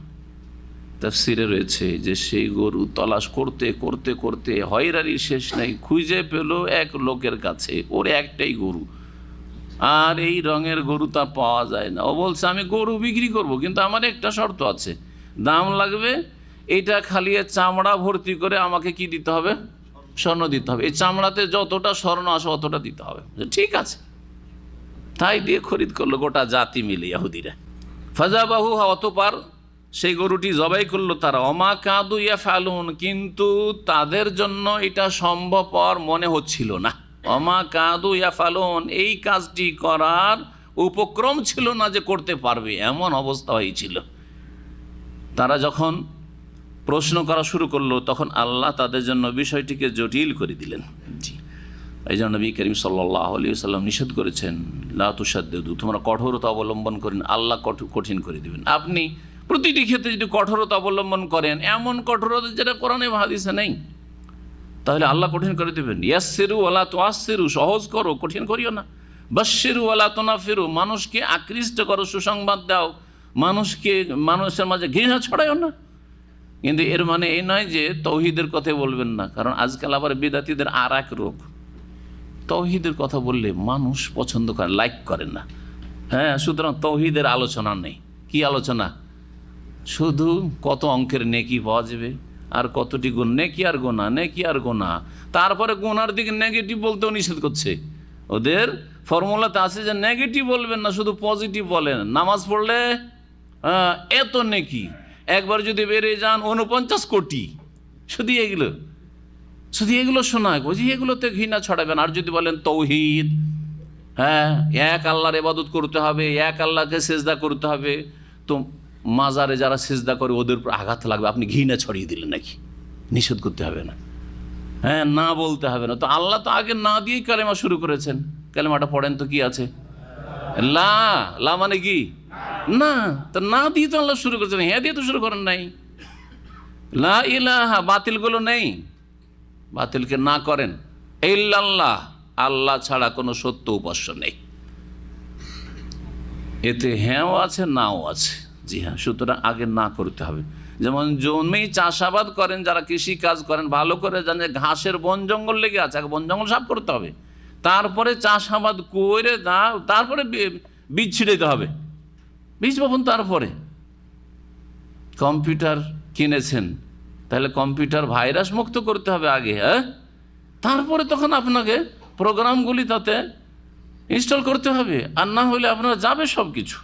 তাফসিরে রয়েছে যে সেই গরু তলাশ করতে করতে করতে হয়রানির শেষ নেই, খুঁজে পেল এক লোকের কাছে, ওর একটাই গরু, আর এই রঙের গরু তা পাওয়া যায় না। ও বলছে আমি গরু বিক্রি করব, কিন্তু আমার একটা শর্ত আছে, দাম লাগবে, এইটা খালি চামড়া ভর্তি করে আমাকে কি দিতে হবে? স্বর্ণ দিতে হবে, এই চামড়াতে যতটা স্বর্ণ আসে অতটা দিতে হবে। ঠিক আছে, তাই দিয়ে খরিদ করলো গোটা জাতি মিলে ইহুদিরা। ফাযাবাহুহা, অতঃপর সেই গরুটি জবাই করলো তারা। অমা কাদু ইয়াফালুন, কিন্তু তাদের জন্য এটা সম্ভবপর মনে হচ্ছিল না। অমা কাদু ইয়াফালুন, এই কাজটি করার উপক্রম ছিল না যে করতে পারবে, এমন অবস্থা হয়েছিল। তারা যখন প্রশ্ন করা শুরু করলো, তখন আল্লাহ তাদের জন্য বিষয়টিকে জটিল করে দিলেন। জি, এই জন্য নবী করিম সাল্লাল্লাহু আলাইহি ওয়াসাল্লাম নিষেধ করেছেন, লা তুশাদ্দিদু, তোমরা কঠোরতা অবলম্বন করেন, আল্লাহ কঠিন করে দিবেন। আপনি প্রতিটি ক্ষেত্রে যদি কঠোরতা অবলম্বন করেন, এমন কঠোরতা যেটা কোরআনে হাদিসে নেই, তাহলে আল্লাহ কঠিন করে দেবেন। ইয়াসসিরু ওয়ালা তুআসসিরু, সহজ করো, কঠিন করিও না। বাশশিরু ওয়ালা তুনাফিরু, মানুষকে আকৃষ্ট করো, সুসংবাদ দাও, মানুষের মাঝে ঘৃণা ছড়ায়ও না। কিন্তু এর মানে এই নয় যে তৌহিদের কথা বলবেন না, কারণ আজকাল আবার বিদাতীদের আর এক রোগ, তৌহিদের কথা বললে মানুষ পছন্দ করে, লাইক করেন না। হ্যাঁ, সুতরাং তৌহিদের আলোচনা নেই। কি আলোচনা? শুধু কত অঙ্কের নেকি পাওয়া যাবে, আর কতটি গুণ, নেকি আর গোনা, নেকি আর গোনা। তারপরে গোনার দিকে নেগেটিভ বলতেও নিষেধ করছে। ওদের ফর্মুলাতে আছে যে নেগেটিভ বলবেন না, শুধু পজিটিভ বলেন। নামাজ পড়লে এত নেকি, একবার যদি বেড়ে যান 49 কোটি। শুধু এগুলো শোনায়, বুঝি এগুলোতে ঘৃণা ছড়াবেন। আর যদি বলেন তৌহিদ, হ্যাঁ, এক আল্লাহর ইবাদত করতে হবে, এক আল্লাহকে সেজদা করতে হবে, তো মাজারে যারা সেজদা করে ওদের উপর আঘাত লাগবে, আপনি ঘৃণা ছড়িয়ে দিলেন নাকি? নিষেধ করতে হবে না, হ্যাঁ, না বলতে হবে না। তো আল্লাহ তো আগে না দিয়েই কালেমা শুরু করেছেন। কালেমাটা পড়েন তো, কি আছে? লা, লা মানে কি? না। তো না দিয়ে তো আল্লাহ শুরু করেছেন, হ্যাঁ দিয়ে তো শুরু করেন নাই। লা ইলাহা, বাতিলগুলো নেই, বাতিলকে না করেন। ইল্লাল্লাহ, আল্লাহ ছাড়া কোনো সত্য উপাস্য নেই। এতে হ্যাঁও আছে, নাও আছে। জি হ্যাঁ, সুতরাং আগে না করতে হবে। যেমন জমি চাষাবাদ করেন, যারা কৃষি কাজ করেন, ভালো করে জানেন ঘাসের বন জঙ্গল লেগে আছে, আগে বন জঙ্গল সাফ করতে হবে, তারপরে চাষাবাদ করে তারপরে বীজ ছিটাইতে হবে, বীজ বপন। তারপরে কম্পিউটার কিনেছেন, তাহলে কম্পিউটার ভাইরাস মুক্ত করতে হবে আগে, হ্যাঁ, তারপরে তখন আপনাকে প্রোগ্রামগুলি তাতে ইনস্টল করতে হবে। আর না হলে আপনার যাবে সব কিছু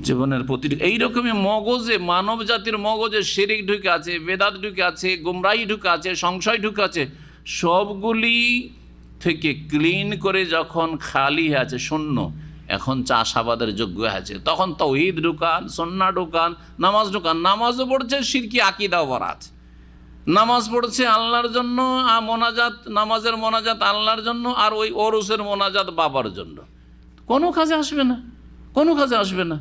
জীবনের প্রতিটি। এইরকমই মগজে, মানব জাতির মগজে শিরিক ঢুকে আছে, বেদাত ঢুকে আছে, গুমরাহি ঢুকে আছে, সংশয় ঢুকে আছে। সবগুলি থেকে ক্লিন করে যখন খালি হয়ে আছে, শূন্য, এখন চাষাবাদের যোগ্য আছে, তখন তাওহীদ ঢুকান, সুন্নাহ ঢুকান, নামাজ ঢুকান। নামাজও পড়ছে, শিরকি আকীদাও ভরা আছে। নামাজ পড়ছে আল্লাহর জন্য, মোনাজাত, নামাজের মোনাজাত আল্লাহর জন্য, আর ওই ওরসের মোনাজাত বাবার জন্য। কোনো কাজে আসবে না, কোনো কাজে আসবে না।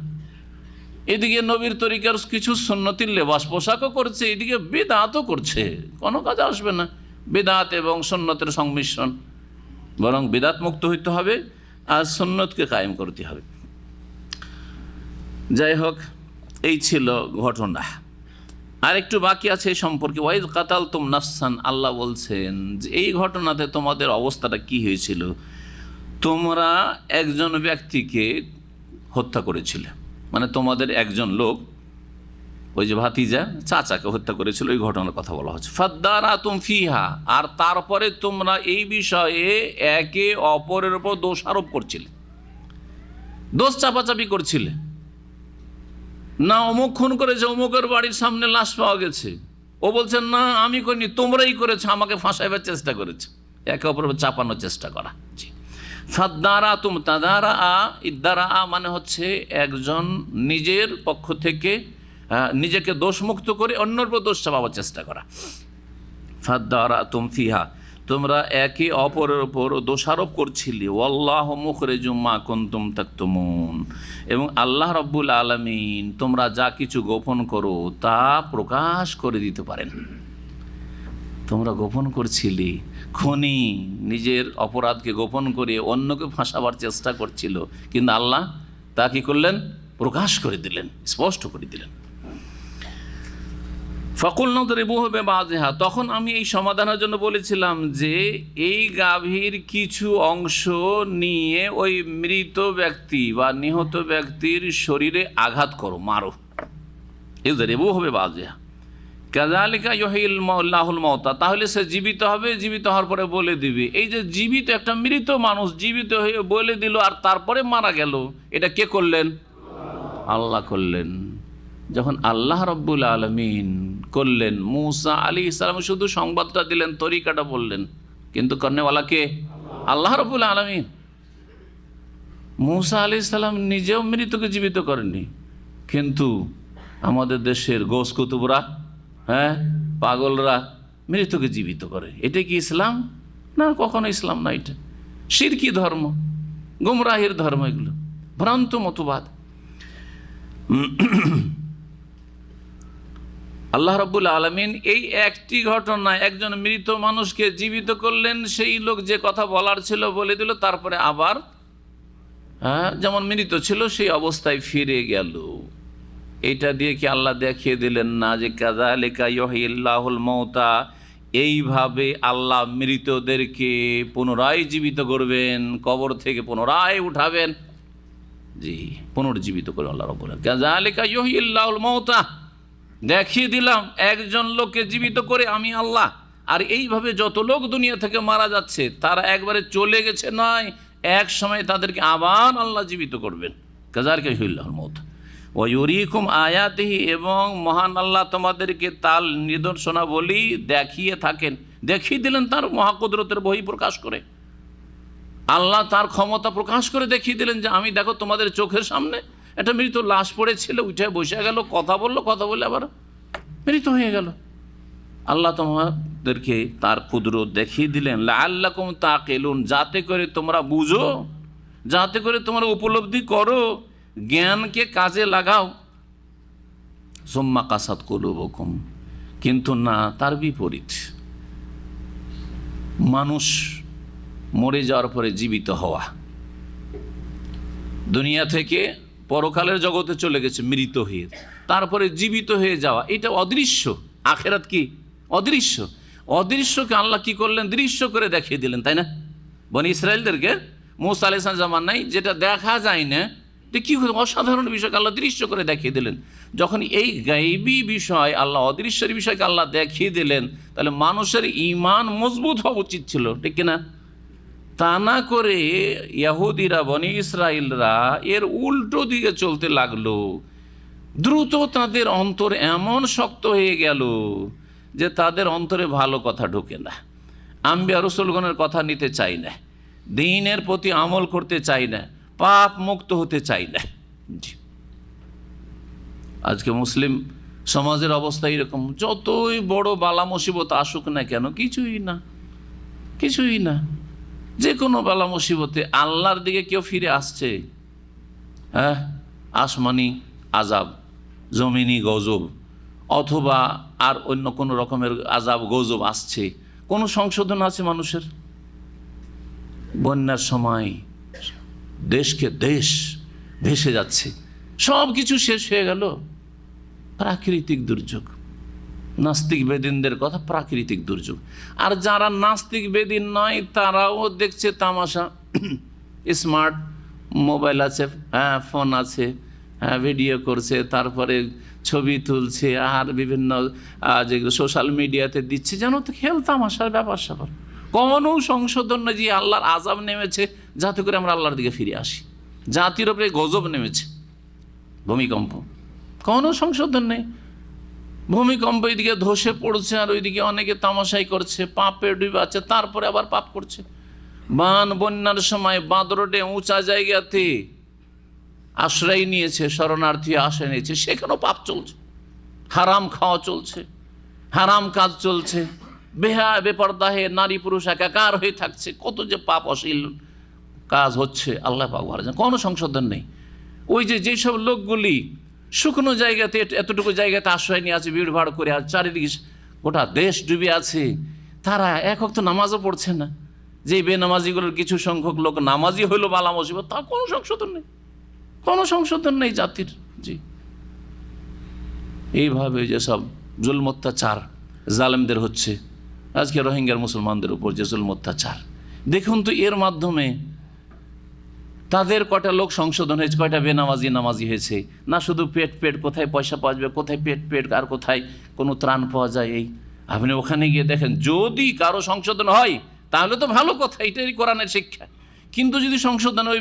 এদিকে নবীর তরিকার কিছু সুন্নতির লেবাস পোশাকও করছে, এদিকে বিদআতও করছে, কোনো কাজে আসবে না। বিদআত এবং সুন্নতের সংমিশ্রণ, বরং বিদআত মুক্ত হইতে হবে আর সুন্নতকে কায়েম করতে হবে। যাই হোক, এই ছিল ঘটনা। আর একটু বাকি আছে এই সম্পর্কে। ওয়াইজ কাতালতুম নাফসান, আল্লাহ বলছেন যে এই ঘটনাতে তোমাদের অবস্থাটা কি হয়েছিল। তোমরা একজন ব্যক্তিকে হত্যা করেছিলে, মানে তোমাদের একজন লোক, ওই যে ভাতিজা, চাচাকে হত্যা করেছিল, ওই ঘটনার কথা বলা হচ্ছে। ফাদ্দারাতুম ফিহা, আর তারপরে তোমরা এই বিষয়ে একে অপরের উপর দোষ আরোপ করছিলে, দোষ চাপাচাপি করছিলে। না অমুক খুন করেছে, অমুকের বাড়ির সামনে লাশ পাওয়া গেছে, ও বলছেন না আমি করিনি, তোমরাই করেছো, আমাকে ফাঁসাইবার চেষ্টা করেছো, একে অপরের চাপানোর চেষ্টা করা। জি, ফাদ্দারাতুম, তাদারা ইদ্দারা মানে হচ্ছে একজন নিজের পক্ষ থেকে নিজেকে দোষমুক্ত করে অন্যর উপর দোষ চাপাবার চেষ্টা করা। ফাদ্দারাতুম ফিহা, তোমরা একে অপরের উপর দোষারোপ করছিলে। ওয়াল্লাহু মুখরিজুম মা কুনতুম তাকতুমুন, এবং আল্লাহ রাব্বুল আলামিন তোমরা যা কিছু গোপন করো তা প্রকাশ করে দিতে পারেন। তোমরা গোপন করছিলে, খুনি নিজের অপরাধকে গোপন করে অন্যকে ফাঁসাবার চেষ্টা করছিল, কিন্তু আল্লাহ তা কি করলেন? প্রকাশ করে দিলেন, স্পষ্ট করে দিলেন। ফাকুলনা দরিবুহু বিবাযিহা, তখন আমি এই সমাধানের জন্য বলেছিলাম যে এই গাভীর কিছু অংশ নিয়ে ওই মৃত ব্যক্তি বা নিহত ব্যক্তির শরীরে আঘাত করো, মারো। ইযরিবুহু বিবাযিহা কাযালিকা ইউহয়িল্লাহুল মাউতা, তাহলে সে জীবিত হবে, জীবিত হওয়ার পরে বলে দিবে। এই যে জীবিত একটা মৃত মানুষ জীবিত হয়ে বলে দিল আর তারপরে মারা গেল, এটা কে করলেন? আল্লাহ করলেন। যখন আল্লাহ রাব্বুল আলামিন করলেন, মূসা আলাইহিস সালাম শুধু সংবাদটা দিলেন, তরিকাটা বললেন, কিন্তু কর্নেওয়ালা কে? আল্লাহ রাব্বুল আলামিন। মূসা আলাইহিস সালাম নিজেও মৃতকে জীবিত করেননি, কিন্তু আমাদের দেশের গোস কুতুবরা, পাগলরা মৃতকে জীবিত করে। এটা কি ইসলাম? না, কখনো ইসলাম না। এটা শিরকি ধর্ম, গুমরাহির ধর্ম, এগুলো ভ্রান্ত মতবাদ। আল্লাহ রাব্বুল আলামিন এই একটি ঘটনায় একজন মৃত মানুষকে জীবিত করলেন। সেই লোক যে কথা বলার ছিল বলে দিল, তারপরে আবার যেমন মৃত ছিল সেই অবস্থায় ফিরে গেল। এটা দিয়ে কি আল্লাহ দেখিয়ে দিলেন না যে কাযালিকা ইউহয়িল্লাহুল মাউতা, এইভাবে আল্লাহ মৃতদেরকে পুনরায় জীবিত করবেন, কবর থেকে পুনরায় উঠাবেন? জি, পুনর্জীবিত করে আল্লাহ রাব্বুল আলামিন। কাযালিকা ইউহয়িল্লাহুল মাউতা, দেখিয়ে দিলাম একজন লোককে জীবিত করে আমি আল্লাহ। আর এইভাবে যত লোক দুনিয়া থেকে মারা যাচ্ছে তারা একবারে চলে গেছে নয়, এক সময় তাদেরকে আবার আল্লাহ জীবিত করবেন। কাযালিকা ইউহয়িল্লাহুল মাউতা ওয়া ইউরিকুম আয়াতিহি, এবং মহান আল্লাহ তোমাদেরকে তার নিদর্শনাবলী দেখিয়ে থাকেন। দেখিয়ে দিলেন তার মহাকুদরতের বহি প্রকাশ করে। আল্লাহ তার ক্ষমতা প্রকাশ করে দেখিয়ে দিলেন যে আমি দেখো তোমাদের চোখের সামনে একটা মৃত লাশ পড়েছিল, উঠে বসে গেল, কথা বললো, কথা বলে আবার মৃত হয়ে গেল। আল্লাহ তোমাদেরকে তার কুদরত দেখিয়ে দিলেন। লাআল্লাকুম তাকিলুন, যাতে করে তোমরা বুঝো, যাতে করে তোমরা উপলব্ধি করো, জ্ঞানকে কাজে লাগাও। সুম্মা কাসাত কুলুবুকুম, কিন্তু না, তার বিপরীত। মানুষ মরে যাওয়ার পরে জীবিত হওয়া, দুনিয়া থেকে পরকালের জগতে চলে গেছে মৃত হয়ে, তারপরে জীবিত হয়ে যাওয়া, এটা অদৃশ্য। আখেরাত কি অদৃশ্য? অদৃশ্যকে আল্লাহ কি করলেন? দৃশ্য করে দেখিয়ে দিলেন, তাই না? বনি ইসরায়েলদেরকে মূসা আলাইহিস সালাম জামানায় যেটা দেখা যায় না, এটা কি অসাধারণ বিষয়কে আল্লাহ দৃশ্য করে দেখিয়ে দিলেন। যখন এই গায়বী বিষয় আল্লাহ অদৃশ্যের বিষয়কে আল্লাহ দেখিয়ে দিলেন, তাহলে মানুষের ঈমান মজবুত হওয়া উচিত ছিল, ঠিক কিনা? তা না করে ইহুদিরা, বনি ইসরায়েলরা এর উল্টো দিকে চলতে লাগলো। দ্রুত তাদের অন্তর এমন শক্ত হয়ে গেল যে তাদের অন্তরে ভালো কথা ঢোকে না। আম্বিয়া রসুলগণের কথা নিতে চাই না, দ্বীনের প্রতি আমল করতে চাই না, পাপ মুক্ত হতে চাই না। জি, আজকে মুসলিম সমাজের অবস্থা এরকম। যতই বড় বালা মুসিবত আসুক না কেন, কিছুই না। যে কোনো বালা মুসিবতে আল্লাহর দিকে কেউ ফিরে আসছে? হ্যাঁ, আসমানি আজাব, জমিনি গজব, অথবা আর অন্য কোনো রকমের আজাব গজব আসছে, কোনো সংশোধন আছে মানুষের? বন্যার সময় দেশকে দেশ ভেসে যাচ্ছে, সব কিছু শেষ হয়ে গেল। প্রাকৃতিক দুর্যোগ, নাস্তিক বেদিনদের কথা, প্রাকৃতিক দুর্যোগ। আর যারা নাস্তিক বেদিন নয় তারাও দেখছে তামাশা। স্মার্ট মোবাইল আছে, হ্যাঁ, ফোন আছে, হ্যাঁ, ভিডিও করছে, তারপরে ছবি তুলছে, আর বিভিন্ন যেগুলো সোশ্যাল মিডিয়াতে দিচ্ছে, যেন তো খেল তামাশার ব্যাপার স্যাপার। কোনো সংশোধন নেই যে আল্লাহর আযাব নেমেছে যাতে করে আমরা আল্লাহর দিকে ফিরে আসি। জাতির ওপরে গজব নেমেছে, ভূমিকম্প, কোনো সংশোধন নেই। ভূমিকম্প এইদিকে ধসে পড়ছে, আর ওইদিকে অনেকে তামাশাই করছে, পাপে ডুবে আছে, তারপরে আবার পাপ করছে। বান বন্যার সময় বাঁধ রোডে উঁচা জায়গাতে আশ্রয় নিয়েছে, শরণার্থী আশ্রয় নিয়েছে, সেখানেও পাপ চলছে, হারাম খাওয়া চলছে, হারাম কাজ চলছে, বেপরদাহে নারী পুরুষ একাকার হয়ে থাকছে, কত যে পাপ অশ্লীল কাজ হচ্ছে আল্লাহ পাক ভালো জানেন। কোনো সংশোধন নেই। ওই যেসব লোকগুলি শুকনো জায়গাতে, এতটুকু জায়গাতে আশ্রয় নিয়ে আছে, ভিড় ভাড় করে, আর চারিদিকে গোটা দেশ ডুবে আছে, তারা এক ওয়াক্ত নামাজও পড়ছে না। যে বেনামাজিগুলোর কিছু সংখ্যক লোক নামাজি হইল বালা মুসিবত, তা কোনো সংশোধন নেই, কোনো সংশোধন নেই জাতির। জি, এইভাবে যেসব জুলম অত্যাচার জালেমদের হচ্ছে, আজকে রোহিঙ্গার মুসলমানদের উপর যে জুলম অত্যাচার, দেখুন তো এর মাধ্যমে তাদের কয়টা লোক সংশোধন হয়েছে, কয়টা নামাজি হয়েছে না? শুধু পেট, কোথায় পয়সা পাওয়া যাবে, কোথায় পেট, আর কোথায় কোনো ত্রাণ পাওয়া যায়। এই আপনি ওখানে গিয়ে দেখেন, যদি কারো সংশোধন হয় তাহলে তো ভালো কথা, এটাই কোরআনের শিক্ষা। কিন্তু যদি সংশোধন ওই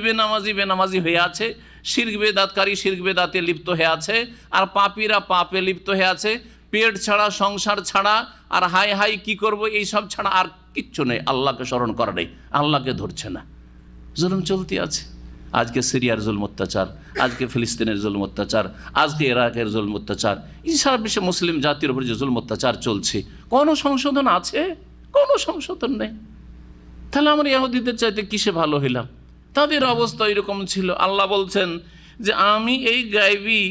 বেনামাজি হয়ে আছে, শিরক বেদাতকারী শিরক বেদাতে লিপ্ত হয়ে আছে, আর পাপীরা পাপে লিপ্ত হয়ে আছে, পেট ছাড়া, সংসার ছাড়া, আর হাই কি করব এইসব ছাড়া আর কিচ্ছু নেই, আল্লাহকে স্মরণ করা নেই, আল্লাহকে ধরছে না, জুলুম চলতে আছে। আজকে সিরিয়ার জুলম অত্যাচার, আজকে ফিলিস্তিনের জুলম অত্যাচার, আজকে ইরাকের জুলম অত্যাচার, এই সারা বিশ্বে মুসলিম জাতির উপর যে জুলম অত্যাচার চলছে, কোনো সংশোধন আছে? কোনো সংশোধন নেই। তাহলে আমরা ইহুদিদের চাইতে কিসে ভালো হইলাম? তাদের অবস্থা এরকম ছিল। আল্লাহ বলছেন যে আমি এই গায়বী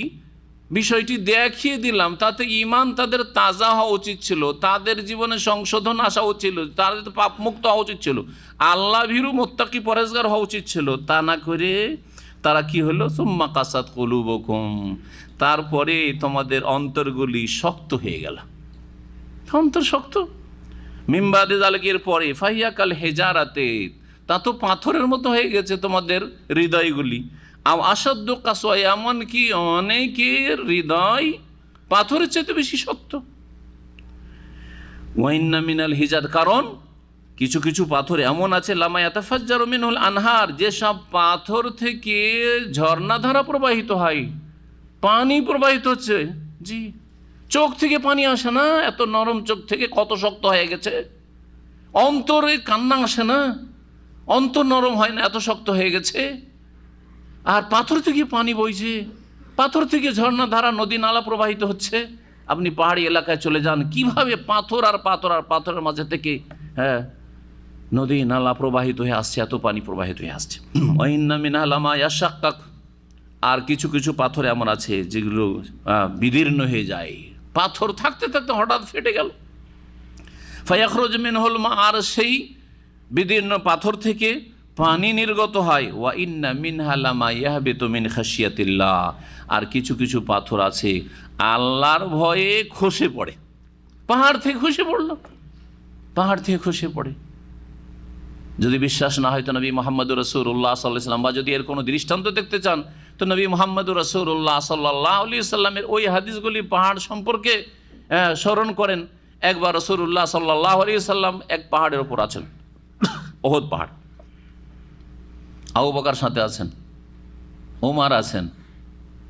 বিষয়টি দেখিয়ে দিলাম, তাতে ঈমান তাদের তাজা হওয়া উচিত ছিল, তাদের জীবনে সংশোধন আসা উচিত ছিল, তাদের পাপ মুক্ত হওয়া উচিত ছিল, আল্লাহ ভীরু মুত্তাকি পরেজগার হওয়া উচিত ছিল। তা না করে তারা কি হলো? সুম্মা কাসাত কুলুবুকুম, তারপরে তোমাদের অন্তরগুলি শক্ত হয়ে গেল। অন্তর শক্ত, মিম্বাদে জালিকের পরে ফাহিয়া কাল হেজারাতে, তা তো পাথরের মতো হয়ে গেছে তোমাদের হৃদয়গুলি। আসাধ্য কাসওয়া, এমন কি অনেকের হৃদয় পাথরের চাইতে বেশি শক্ত। ওয়াইন্না মিনাল হিজার, কারণ কিছু কিছু পাথর এমন আছে, লামা ইয়াতাফাজ্জারু মিনহুল আনহার, যেসব পাথর থেকে ঝর্ণাধারা প্রবাহিত হয়, পানি প্রবাহিত হচ্ছে। জি, চোখ থেকে পানি আসে না, এত নরম চোখ থেকে কত শক্ত হয়ে গেছে। অন্তরে কান্না আসে না, অন্তর নরম হয় না, এত শক্ত হয়ে গেছে। আর পাথর থেকে পানি বইছে, পাথর থেকে ঝর্ণাধারা, নদী নালা প্রবাহিত হচ্ছে। আপনি পাহাড়ি এলাকায় চলে যান, কিভাবে পাথর আর পাথরের মাঝে থেকে, হ্যাঁ, নদী নালা প্রবাহিত হয়ে আসছে, এত পানি প্রবাহিত হয়ে আসছে। ওয়াইন্না মিনহা লামা ইয়াশাক্কাক, আর কিছু কিছু পাথর এমন আছে যেগুলো বিদীর্ণ হয়ে যায়, পাথর থাকতে থাকতে হঠাৎ ফেটে গেল। ফায়াখরুজ মিনহুল মা, আর সেই বিদীর্ণ পাথর থেকে পানি নির্গত হয়। ওয়া ইন্না মিনহা লামা ইয়াহবিতু মিন খাশিয়াতিল্লাহ, আর কিছু কিছু পাথর আছে আল্লাহর ভয়ে খসে পড়ে। পাহাড় থেকে খসে পড়ল, পাহাড় থেকে খসে পড়ে। যদি বিশ্বাস না হয় তো নবী মুহাম্মদুর রাসূলুল্লাহ সাল্লাল্লাহু আলাইহি ওয়াসাল্লাম, বা যদি এর কোনো দৃষ্টান্ত দেখতে চান তো নবী মুহাম্মদুর রাসূলুল্লাহ সাল্লাল্লাহু আলাইহি ওয়াসাল্লামের ওই হাদিসগুলি পাহাড় সম্পর্কে স্মরণ করেন। একবার রাসূলুল্লাহ সাল্লাল্লাহু আলাইহি ওয়াসাল্লাম এক পাহাড়ের ওপর আছেন, ওহদ পাহাড়। আবু বকর সাথে আছেন, ওমর আছেন,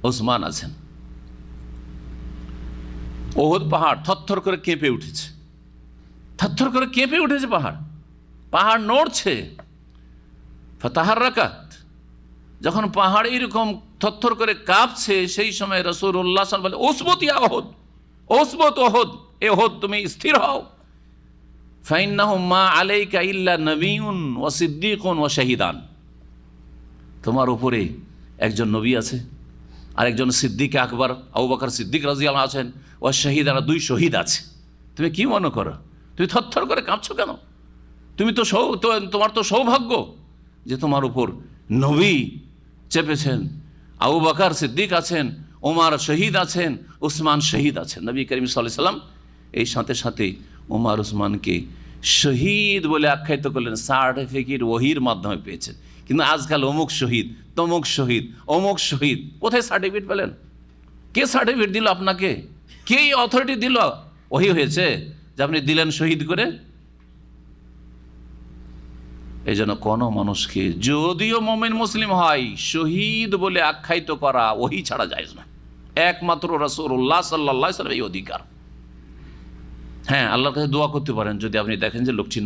ওসমান আছেন। ওহদ পাহাড় থরথর করে কেঁপে উঠেছে, থরথর করে কেঁপে উঠেছে পাহাড়। পাহাড় নড়ছে, ফাতাহাররাকাত, যখন পাহাড় এরকম থরথর করে কাঁপছে, সেই সময় রাসূলুল্লাহ সাল্লাল্লাহু আলাইহি ওয়াসাল্লাম বলে উসবুত ইয়া উহুদ, উসবুত উহুদ, এ উহুদ তুমি স্থির হও। ফাইন্নাহু মা আলাইকা ইল্লা নবিয়্যুন ওয়া সিদ্দীকুন ওয়া শাহীদান, তোমার উপরে একজন নবী আছে আর একজন সিদ্দিক আকবর আবু বকর সিদ্দিক রাদিয়াল্লাহু আনহু আছেন, ওয়া শাহীদান, দুই শহীদ আছে। তুমি কি মনে করো? তুমি থরথর করে কাঁপছো কেন? তুমি তো তোমার তো সৌভাগ্য যে তোমার উপর নবী চেপেছেন, আবু বকর সিদ্দিক আছেন, ওমর শহীদ আছেন, উসমান শহীদ আছেন। নবী করিম সাল্লাল্লাহু আলাইহি ওয়াসাল্লাম এই সাথে সাথে ওমর উসমানকে শহীদ বলে আখ্যায়িত করলেন, সার্টিফিকেট ওহির মাধ্যমে পেয়েছেন। কিন্তু আজকাল অমুক শহীদ, তমুক শহীদ, অমুক শহীদ, কোথায় সার্টিফিকেট পেলেন? কে সার্টিফিকেট দিল আপনাকে? কে অথরিটি দিল? ওহি হয়েছে যে আপনি দিলেন শহীদ করে? এই জন্য কোনো মানুষকে যদিও মুমিন মুসলিম হয়, শহীদ বলে আখ্যায়িত করা ওহি ছাড়া যায় না। একমাত্র রাসূলুল্লাহ সাল্লাল্লাহু আলাইহি ওয়াসাল্লাম এই অধিকার। হ্যাঁ, আল্লাহর কাছে দোয়া করতে পারেন যদি আপনি দেখেন যে লোকটি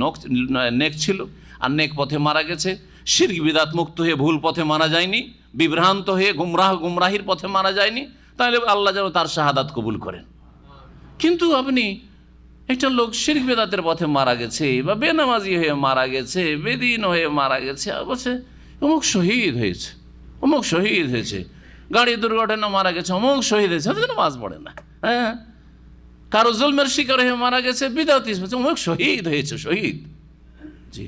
নেক ছিল আর নেক পথে মারা গেছে, শিরক বিদআত মুক্ত হয়ে ভুল পথে মারা যায়নি, বিভ্রান্ত হয়ে গুমরাহির পথে মারা যায়নি, তাহলে আল্লাহ যেন তার শাহাদাত কবুল করেন। কিন্তু আপনি একটা লোক শিরক বিদআতের পথে মারা গেছে বা বেনামাজি হয়ে মারা গেছে, বেদিন হয়ে মারা গেছে, বলছে অমুক শহীদ হয়েছে, অমুক শহীদ হয়েছে, গাড়ি দুর্ঘটনা মারা গেছে, অমুক শহীদ হয়েছে, নামাজ পড়ে না। হ্যাঁ, কারো জুলমের শিকার হয়ে মারা গেছে, বিদআতি, অমুক শহীদ হয়েছে, শহীদ। জি,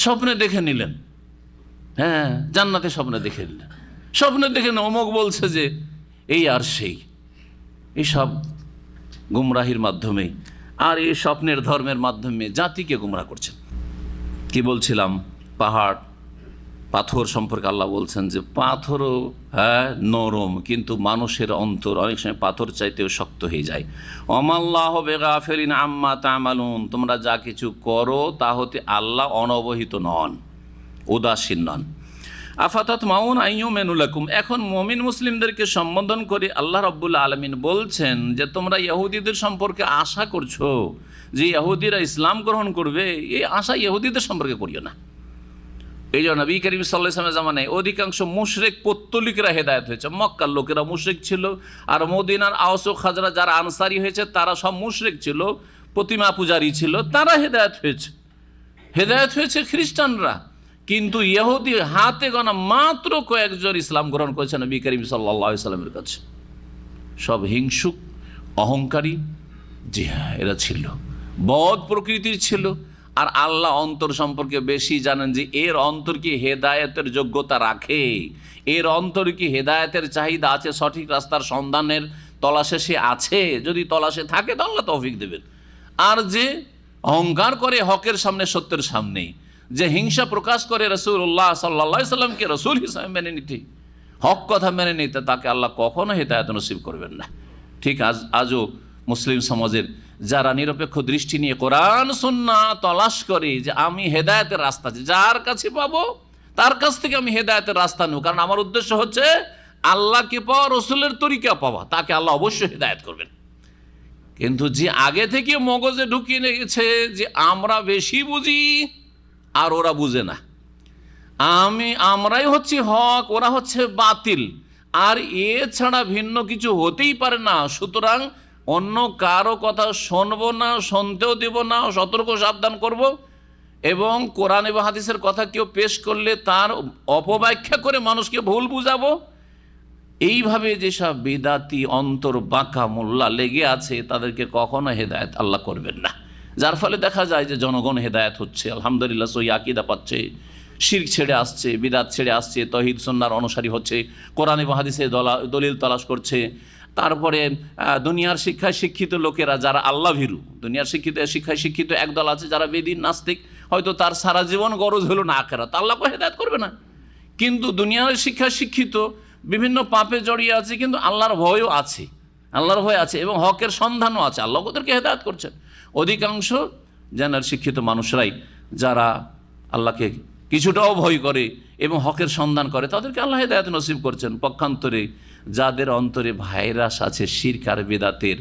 স্বপ্নে দেখে নিলেন, হ্যাঁ, জান্নাতে স্বপ্নে দেখে নিলেন, স্বপ্নে দেখে অমুক বলছে যে এই আর সেই। এইসব গুমরাহির মাধ্যমে আর এই স্বপ্নের ধর্মের মাধ্যমে জাতিকে গুমরাহ করছেন। কি বলছিলাম? পাহাড় পাথর সম্পর্কে আল্লাহ বলছেন যে পাথরও হ্যাঁ নরম, কিন্তু মানুষের অন্তর অনেক সময় পাথর চাইতেও শক্ত হয়ে যায়। অমাল্লাহ বেগাফিলিন আম্মা তা'মালুন, তোমরা যা কিছু করো তা হতে আল্লাহ অনবহিত নন, উদাসীন নন। আফাতাত মাউন আইয়ুমিনু লাকুম, এখন মুমিন মুসলিমদেরকে সম্বোধন করে আল্লাহ রাব্বুল আলামিন বলছেন যে তোমরা ইহুদিদের সম্পর্কে আশা করছো যে ইহুদিরা ইসলাম গ্রহণ করবে, এই আশা ইহুদিদের সম্পর্কে করিও না। এই জন্য নবী করিম সাল্লাল্লাহু আলাইহি ওয়াসাল্লামের জামানায় অধিকাংশ মুশরিক পত্তলিকরা হেদায়েত হয়েছে। মক্কার লোকেরা মুশরিক ছিল, আর মদিনার আওস ও খাজরা যারা আনসারী হয়েছে তারা সব মুশরিক ছিল, প্রতিমা পূজারী ছিল, তারা হেদায়েত হয়েছে। হেদায়েত হয়েছে খ্রিস্টানরা, কিন্তু ইহুদি হাতে গোনা মাত্র কয়েকজন ইসলাম গ্রহণ করেছে নবী করিম সাল্লাল্লাহু আলাইহি ওয়াসাল্লামের কাছে। সব হিংসুক, অহংকারী, জি হ্যাঁ, এরা ছিল, বদ প্রকৃতির ছিল। আর আল্লাহ অন্তর সম্পর্কে বেশি জানেন, যে এর অন্তর কি হেদায়েতের যোগ্যতা রাখে, এর অন্তর কি হেদায়েতের চাহিদা আছে, সঠিক রাস্তার সন্ধানের তলাশে সে আছে। যদি তলাশে থাকে তো আল্লাহ তৌফিক দেবেন। আর যে অহংকার করে হকের সামনে, সত্যের সামনে, যে হিংসা প্রকাশ করে রাসূলুল্লাহ সাল্লাল্লাহু আলাইহি সাল্লামকে রাসূল হিসেবে মেনে নিতে, হক কথা মেনে নিতে, তাকে আল্লাহ কখনো হেদায়েত নসিব করবেন না। ঠিক আজও মুসলিম সমাজের যারা নিরপেক্ষ দৃষ্টি নিয়ে কোরআন সুন্নাহ তালাশ করে যে আমি হেদায়েতের রাস্তা যার কাছে পাবো তার কাছ থেকে আমি হেদায়েতের রাস্তা নেব, কারণ আমার উদ্দেশ্য হচ্ছে আল্লাহকে পাওয়া, রসুলের তরিকা পাওয়া, তাকে আল্লাহ অবশ্যই হেদায়েত করবেন। কিন্তু যে আগে থেকে মগজে ঢুকিয়ে নিয়েছে যে আমরা বেশি বুঝি আর ওরা বুঝে না, আমরাই হচ্ছে হক, ওরা হচ্ছে বাতিল, আর এছাড়া ভিন্ন কিছু হতেই পারে না, সুতরাং অন্য কারো কথা শুনবো না, শুনতেও দেব না, সতর্ক সাবধান করব। এবং কোরআন এবং হাদিসের কথা কেউ পেশ করলে তার অপব্যাখ্যা করে মানুষকে ভুল বুঝাবো। এইভাবে যেসব বিদাতি অন্তর বাঁকা মোল্লা লেগে আছে, তাদেরকে কখনো হেদায়েত আল্লাহ করবেন না। যার ফলে দেখা যায় যে জনগণ হেদায়েত হচ্ছে, আলহামদুলিল্লাহ, সহি আকীদা পাচ্ছে, শিরক ছেড়ে আসছে, বিদাত ছেড়ে আসছে, তৌহিদ সুন্নাহর অনুসারী হচ্ছে, কোরআন এবং হাদিসে দলিল তালাশ করছে। তারপরে দুনিয়ার শিক্ষায় শিক্ষিত লোকেরা যারা আল্লাহ ভীরু, দুনিয়ার শিক্ষায় শিক্ষিত একদল আছে যারা বেদিন নাস্তিক, হয়তো তার সারা জীবন গরজ হলো না আখিরাত, আল্লাহকে হেদায়েত করবে না। কিন্তু দুনিয়ার শিক্ষায় শিক্ষিত বিভিন্ন পাপে জড়িয়ে আছে, কিন্তু আল্লাহর ভয়ও আছে, আল্লাহর ভয় আছে এবং হকের সন্ধানও আছে, আল্লাহ ওদেরকে হেদায়েত করছেন। অধিকাংশ জেনার শিক্ষিত মানুষরাই যারা আল্লাহকে কিছুটাও ভয় করে এবং হকের সন্ধান করে, তাদেরকে আল্লাহ হেদায়েত নসিব করছেন। পক্ষান্তরে যাদের অন্তরে ভাইরাস আছে শিরক আর বিদআতের,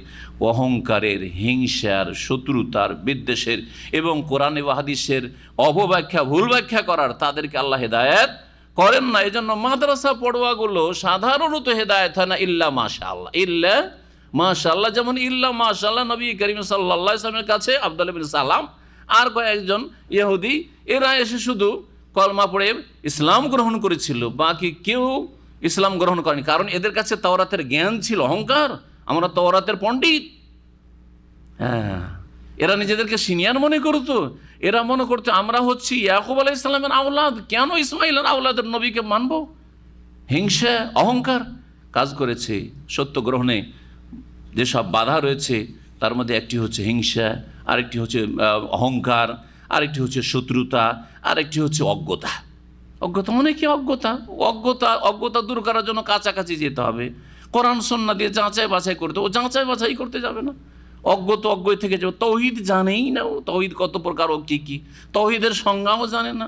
অহংকারের, হিংসার, শত্রুতার, বিদ্বেষের এবং কোরআন ও হাদিসের অপব্যাখ্যা, ভুল ব্যাখ্যা করার, তাদেরকে আল্লাহ হেদায়েত করেন না। এই জন্য মাদ্রাসা পড়ুয়াগুলো সাধারণত হেদায়েত হয় না ইল্লা মাশাআল্লাহ, ইল্লা মাশাআল্লাহ। যেমন ইল্লা মাশাআল্লাহ নবী করিম সাল্লাল্লাহু আলাইহি ওয়াসাল্লামের কাছে আব্দুল্লাহ বিন সালাম আর কয়েকজন ইহুদি, এরা এসে শুধু কলমা পড়ে ইসলাম গ্রহণ করেছিল, বাকি কেউ ইসলাম গ্রহণ করেনি। কারণ এদের কাছে তাওরাতের জ্ঞান ছিল, অহংকার, আমরা তাওরাতের পণ্ডিত। হ্যাঁ, এরা নিজেদেরকে সিনিয়র মনে করতো। এরা মনে করতো আমরা হচ্ছি ইয়াকুব আলাইহিস সালামের আওলাদ, কেন ইসমাইলের আওলাদের নবীকে মানব? হিংসা, অহংকার কাজ করেছে। সত্য গ্রহণে যেসব বাধা রয়েছে তার মধ্যে একটি হচ্ছে হিংসা, আরেকটি হচ্ছে অহংকার, আরেকটি হচ্ছে শত্রুতা, আরেকটি হচ্ছে অজ্ঞতা। অজ্ঞতা মানে কি? অজ্ঞতা দূর করার জন্য কাছাকাছি যেতে হবে, কোরআন সুন্নাহ দিয়ে যাচাই বাছাই করতে। ও যাচাই বাছাই করতে যাবে না, অজ্ঞ থেকে যাবে। তৌহিদ জানেই না, ও তৌহিদ কত প্রকার, ও কি কি তৌহিদের সংজ্ঞাও জানে না।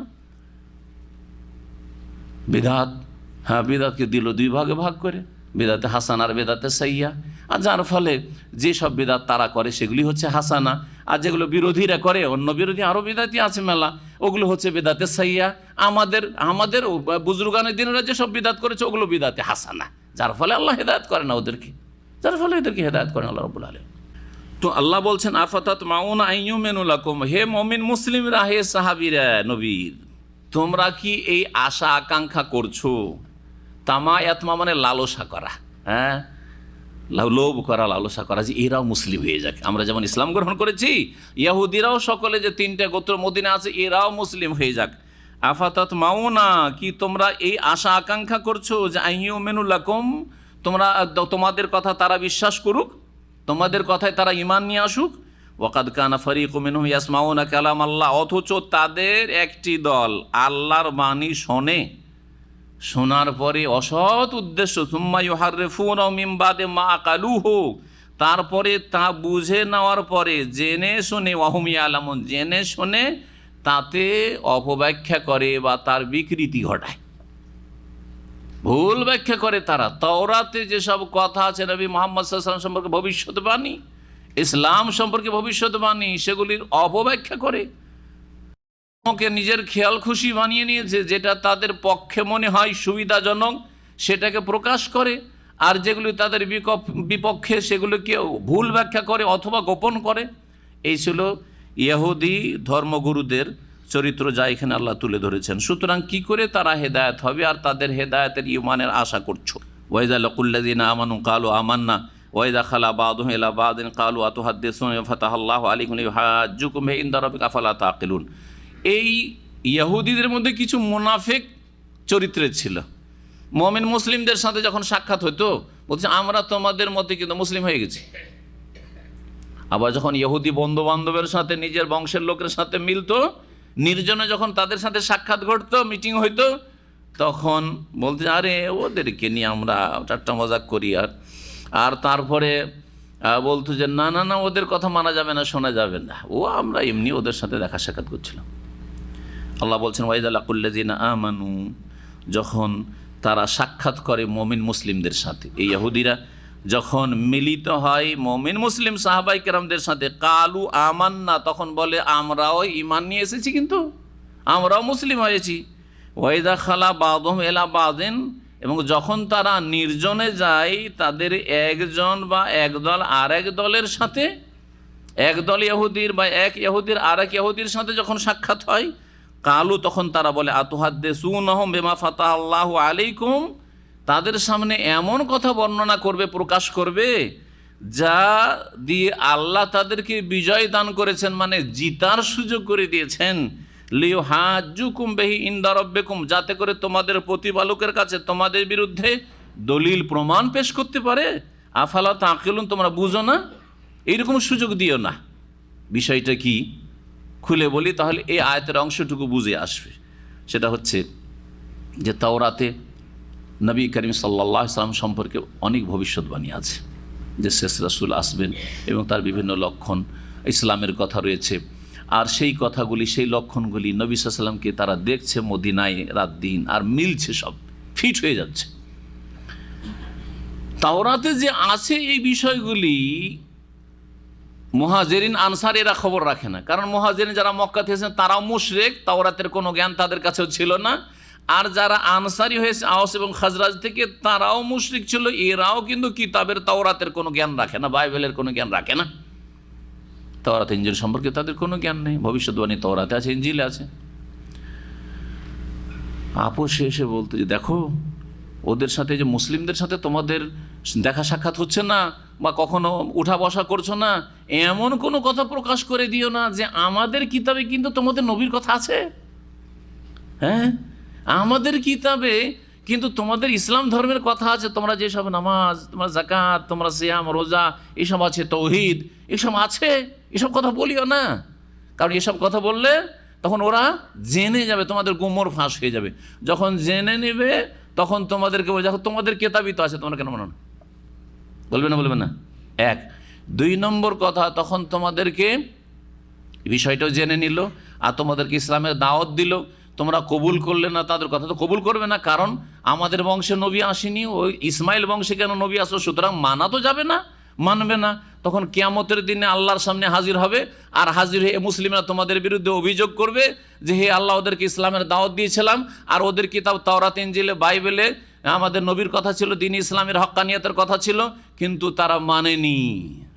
বিদআত, হ্যাঁ, বিদআতকে দিল দুই ভাগে ভাগ করে, বিদআতে হাসানা আর বিদআতে সাইয়্যা। আর যার ফলে যেসব বিদআত তারা করে সেগুলি হচ্ছে হাসানা, আর যেগুলো বিরোধীরা করে, অন্য বিরোধী আরও বিদআতি আছে মেলা, ওগুলো হচ্ছে বিদআতে সাইয়্যা। আমাদের বুজুর্গানের দিনেরা যেসব বিদআত করেছে ওগুলো বিদআতে হাসানা, যার ফলে আল্লাহ হেদায়েত করে না ওদেরকে, যার ফলে এদেরকে হেদায়েত করেন আল্লাহ রাব্বুল আলামিন। তো আল্লাহ বলছেন আফাতাতমাউনা আইয়ুমিনু লাকুম, হে মুমিন মুসলিমরা, হে সাহাবীরা নবীর, তোমরা কি এই আশা আকাঙ্ক্ষা করছো? তামা ইয়াতমা মানে লালসা করা, হ্যাঁ, লোভ করা, লালসা করা, যে এরাও মুসলিম হয়ে যাক। আমরা যেমন ইসলাম গ্রহণ করেছি, ইহুদিরাও সকলে যে 3টে গোত্র মদিনা আছে এরাও মুসলিম হয়ে যাক। আফাতাতমাউনা, কি তোমরা এই আশা আকাঙ্ক্ষা করছো যে আইয়ুমিনু লাকুম, তোমাদের কথা তারা বিশ্বাস করুক, তোমাদের কথায় তারা ঈমান নিয়ে আসুক। ওয়াকাদ কানা ফারিকুম মিনহুম ইয়াসমাউনা কালাম আল্লাহ, অথচ তাদের একটি দল আল্লাহর বাণী শোনে, শোনার পরে অসৎ উদ্দেশ্য, সুম্মা ইউহাররিফুনাহু মিন বাদি মা আকালুহু, তারপরে তা বুঝে নেওয়ার পরে জেনে শুনে, ওয়াহুম ইয়ালামুন, জেনে শুনে তাতে অপব্যাখ্যা করে বা তার বিকৃতি ঘটায়, ভুল ব্যাখ্যা করে। তারা তাওরাতে যেসব কথা আছে নবী মুহাম্মদ সাল্লাল্লাহু আলাইহি ওয়াসাল্লাম সম্পর্কে ভবিষ্যৎবাণী, ইসলাম সম্পর্কে ভবিষ্যৎবাণী, সেগুলির অপব্যাখ্যা করে, ওকে নিজের খেয়াল খুশি বানিয়ে নিয়েছে, যেটা তাদের পক্ষে মনে হয় সুবিধাজনক সেটাকে প্রকাশ করে, আর যেগুলি তাদের বিপক্ষে সেগুলোকে ভুল ব্যাখ্যা করে অথবা গোপন করে। এই ছিল ইহুদি ধর্মগুরুদের চরিত্র, যা এখানে আল্লাহ তুলে ধরেছেন। সুতরাং কি করে তারা হেদায়েত হবে আর তাদের হেদায়েতের ঈমানের আশা করছো? ওয়াইযা লাকুল্লাযিনা আমানু ক্বালু আমান্না ওয়াইযা খালা বাযুহুম ইলা বাযিন ক্বালু আতুহাদ্দিসুনা ফাতাহাল্লাহু আলাইকুম লিইউহাজ্জুকুম ইনদা রাব্বিকা আফালা তাকিলুন। এই ইহুদিদের মধ্যে কিছু মুনাফিক চরিত্রের ছিল। মুমিন মুসলিমদের সাথে যখন সাক্ষাৎ হতো বলছে আমরা তোমাদের মতে কিন্তু মুসলিম হয়ে গেছি। আবার যখন ইহুদি বন্ধু বান্ধবের সাথে, নিজের বংশের লোকের সাথে মিলতো, নির্জনে যখন তাদের সাথে সাক্ষাৎ ঘটতো, মিটিং হইতো, তখন বলতে আরে ওদেরকে নিয়ে আমরা ঠাট্টা মজাক করি। আর তারপরে বলতো যে না না না, ওদের কথা মানা যাবে না, শোনা যাবে না, ও আমরা এমনি ওদের সাথে দেখা সাক্ষাৎ করছিলাম। আল্লাহ বলছেন ওয়াইযা লাকুল্লাযিনা আমানু, যখন তারা সাক্ষাৎ করে মুমিন মুসলিমদের সাথে, এই ইহুদিরা যখন মিলিত হয় মুমিন মুসলিম সাহাবায়ে কেরামদের সাথে, কালু আমান্না, তখন বলে আমরাও ঈমান নিয়ে এসেছি, কিন্তু আমরাও মুসলিম হয়েছি। ওয়াইদা খালা বাযুহুম ইলা বাযিন, এবং যখন তারা নির্জনে যায় তাদের একজন বা একদল আরেক দলের সাথে, একদল ইহুদির বা এক ইহুদির আরেক ইহুদির সাথে যখন সাক্ষাৎ হয়, কালু, তখন তারা বলে আতুহাদ্দিসুনাহুম বিমা ফাতাহাল্লাহু আলাইকুম, তাদের সামনে এমন কথা বর্ণনা করবে, প্রকাশ করবে, যা দিয়ে আল্লাহ তাদেরকে বিজয় দান করেছেন, মানে জিতার সুযোগ করে দিয়েছেন। লিইউহাজ্জুকুম বিহি ইনদা রাব্বিকুম, যাতে করে তোমাদের প্রতিপালকের কাছে তোমাদের বিরুদ্ধে দলিল প্রমাণ পেশ করতে পারে। আফালা তাকিলুন, তোমরা বুঝো না? এইরকম সুযোগ দিও না। বিষয়টা কি খুলে বলি, তাহলে এই আয়াতের অংশটুকু বুঝে আসবে। সেটা হচ্ছে যে তাওরাতে নবী করিম সাল্লাল্লাহু আলাইহি ওয়াসাল্লাম সম্পর্কে অনেক ভবিষ্যৎবাণী আছে, যে শেষ রাসূল আসবেন এবং তার বিভিন্ন লক্ষণ, ইসলামের কথা রয়েছে। আর সেই কথাগুলি, সেই লক্ষণগুলি নবী সাল্লাল্লাহু আলাইহি ওয়াসাল্লামকে তারা দেখছে মদিনায় রাত দিন, আর মিলছে, সব ফিট হয়ে যাচ্ছে। তাওরাতে যে আছে এই বিষয়গুলি মুহাজিরিন আনসার এরা খবর রাখে না, কারণ মুহাজিরিন যারা মক্কা থেকে এসেছেন তারাও মুশরিক, তাওরাতের কোনো জ্ঞান তাদের কাছেও ছিল না। আর যারা আনসারি হয়েছে আওস এবং খাজরাজ থেকে তারাও মুশরিক ছিল, এরাও কিন্তু কিতাবের তাওরাতের কোনো জ্ঞান রাখে না, বাইবেলের কোনো জ্ঞান রাখে না। তাওরাত ইনজিল সম্পর্কে তাদের কোনো জ্ঞান নেই, ভবিষ্যৎবাণী তাওরাতে আছে, ইনজিলে আছে। আপোষে এসে বলতে যে দেখো ওদের সাথে যে মুসলিমদের সাথে তোমাদের দেখা সাক্ষাৎ হচ্ছে না বা কখনো উঠা বসা করছো না, এমন কোনো কথা প্রকাশ করে দিও না যে আমাদের কিতাবে কিন্তু তোমাদের নবীর কথা আছে। হ্যাঁ, আমাদের কিতাবে কিন্তু তোমাদের ইসলাম ধর্মের কথা আছে, তোমরা যেসব নামাজ, তোমরা যাকাত, তোমরা সিয়াম রোজা এসব আছে, তৌহিদ এসব আছে, এসব কথা বলিও না। কারণ এসব কথা বললে তখন ওরা জেনে যাবে, তোমাদের গোমর ফাঁস হয়ে যাবে। যখন জেনে নেবে তখন তোমাদেরকে বলে দেখো তোমাদের কেতাবই তো আছে, তোমরা কেন মানো না? বলবে না? বলবে না? এক। 2 নম্বর কথা, তখন তোমাদেরকে বিষয়টাও জেনে নিল আর তোমাদেরকে ইসলামের দাওয়াত দিল, তোমরা কবুল করলে না, তাদের কথা তো কবুল করবে না, কারণ আমাদের বংশে নবী আসেনি, ওই ইসমাইল বংশে কেন নবী আসলো, সুতরাং মানা তো যাবে না, মানবে না। তখন কিয়ামতের দিনে আল্লাহর সামনে হাজির হবে, আর হাজির হয়ে মুসলিমরা তোমাদের বিরুদ্ধে অভিযোগ করবে যে হে আল্লাহ, ওদেরকে ইসলামের দাওয়াত দিয়েছিলাম আর ওদের কিতাব তাওরাত ইনজিলে বাইবেলে আমাদের নবীর কথা ছিল, দ্বীন ইসলামের হক্কানিয়তের কথা ছিল, কিন্তু তারা মানেনি।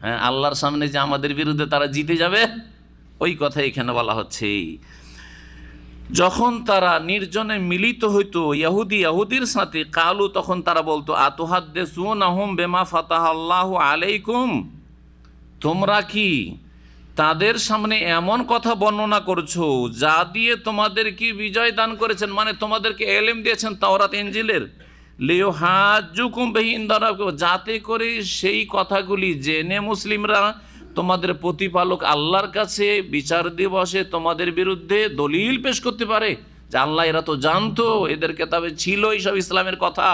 হ্যাঁ, আল্লাহর সামনে যে আমাদের বিরুদ্ধে তারা জিতে যাবে, ওই কথা এখানে বলা হচ্ছে। যখন তারা নির্জনে মিলিত হইতো ইহুদির সাথে, কালু তখন তারা বলতো আতুহাদ্দিসুনাহুম বিমা ফাতাহাল্লাহু আলাইকুম, তোমরা কি তাদের সামনে এমন কথা বর্ণনা করছো যা দিয়ে তোমাদেরকে বিজয় দান করেছেন, মানে তোমাদেরকে এলেম দিয়েছেন তাওরাত ইনজিলের, লিয়ুহাজ্জুকুম বিহি ইনদা রাব্বিকুম, যাতে করে সেই কথাগুলি জেনে মুসলিমরা তোমাদের প্রতিপালক আল্লাহর কাছে বিচার দিবসে তোমাদের বিরুদ্ধে দলিল পেশ করতে পারে যে আল্লাহ এরা তো জানতো, এদের কেতাবে ছিল এইসব ইসলামের কথা,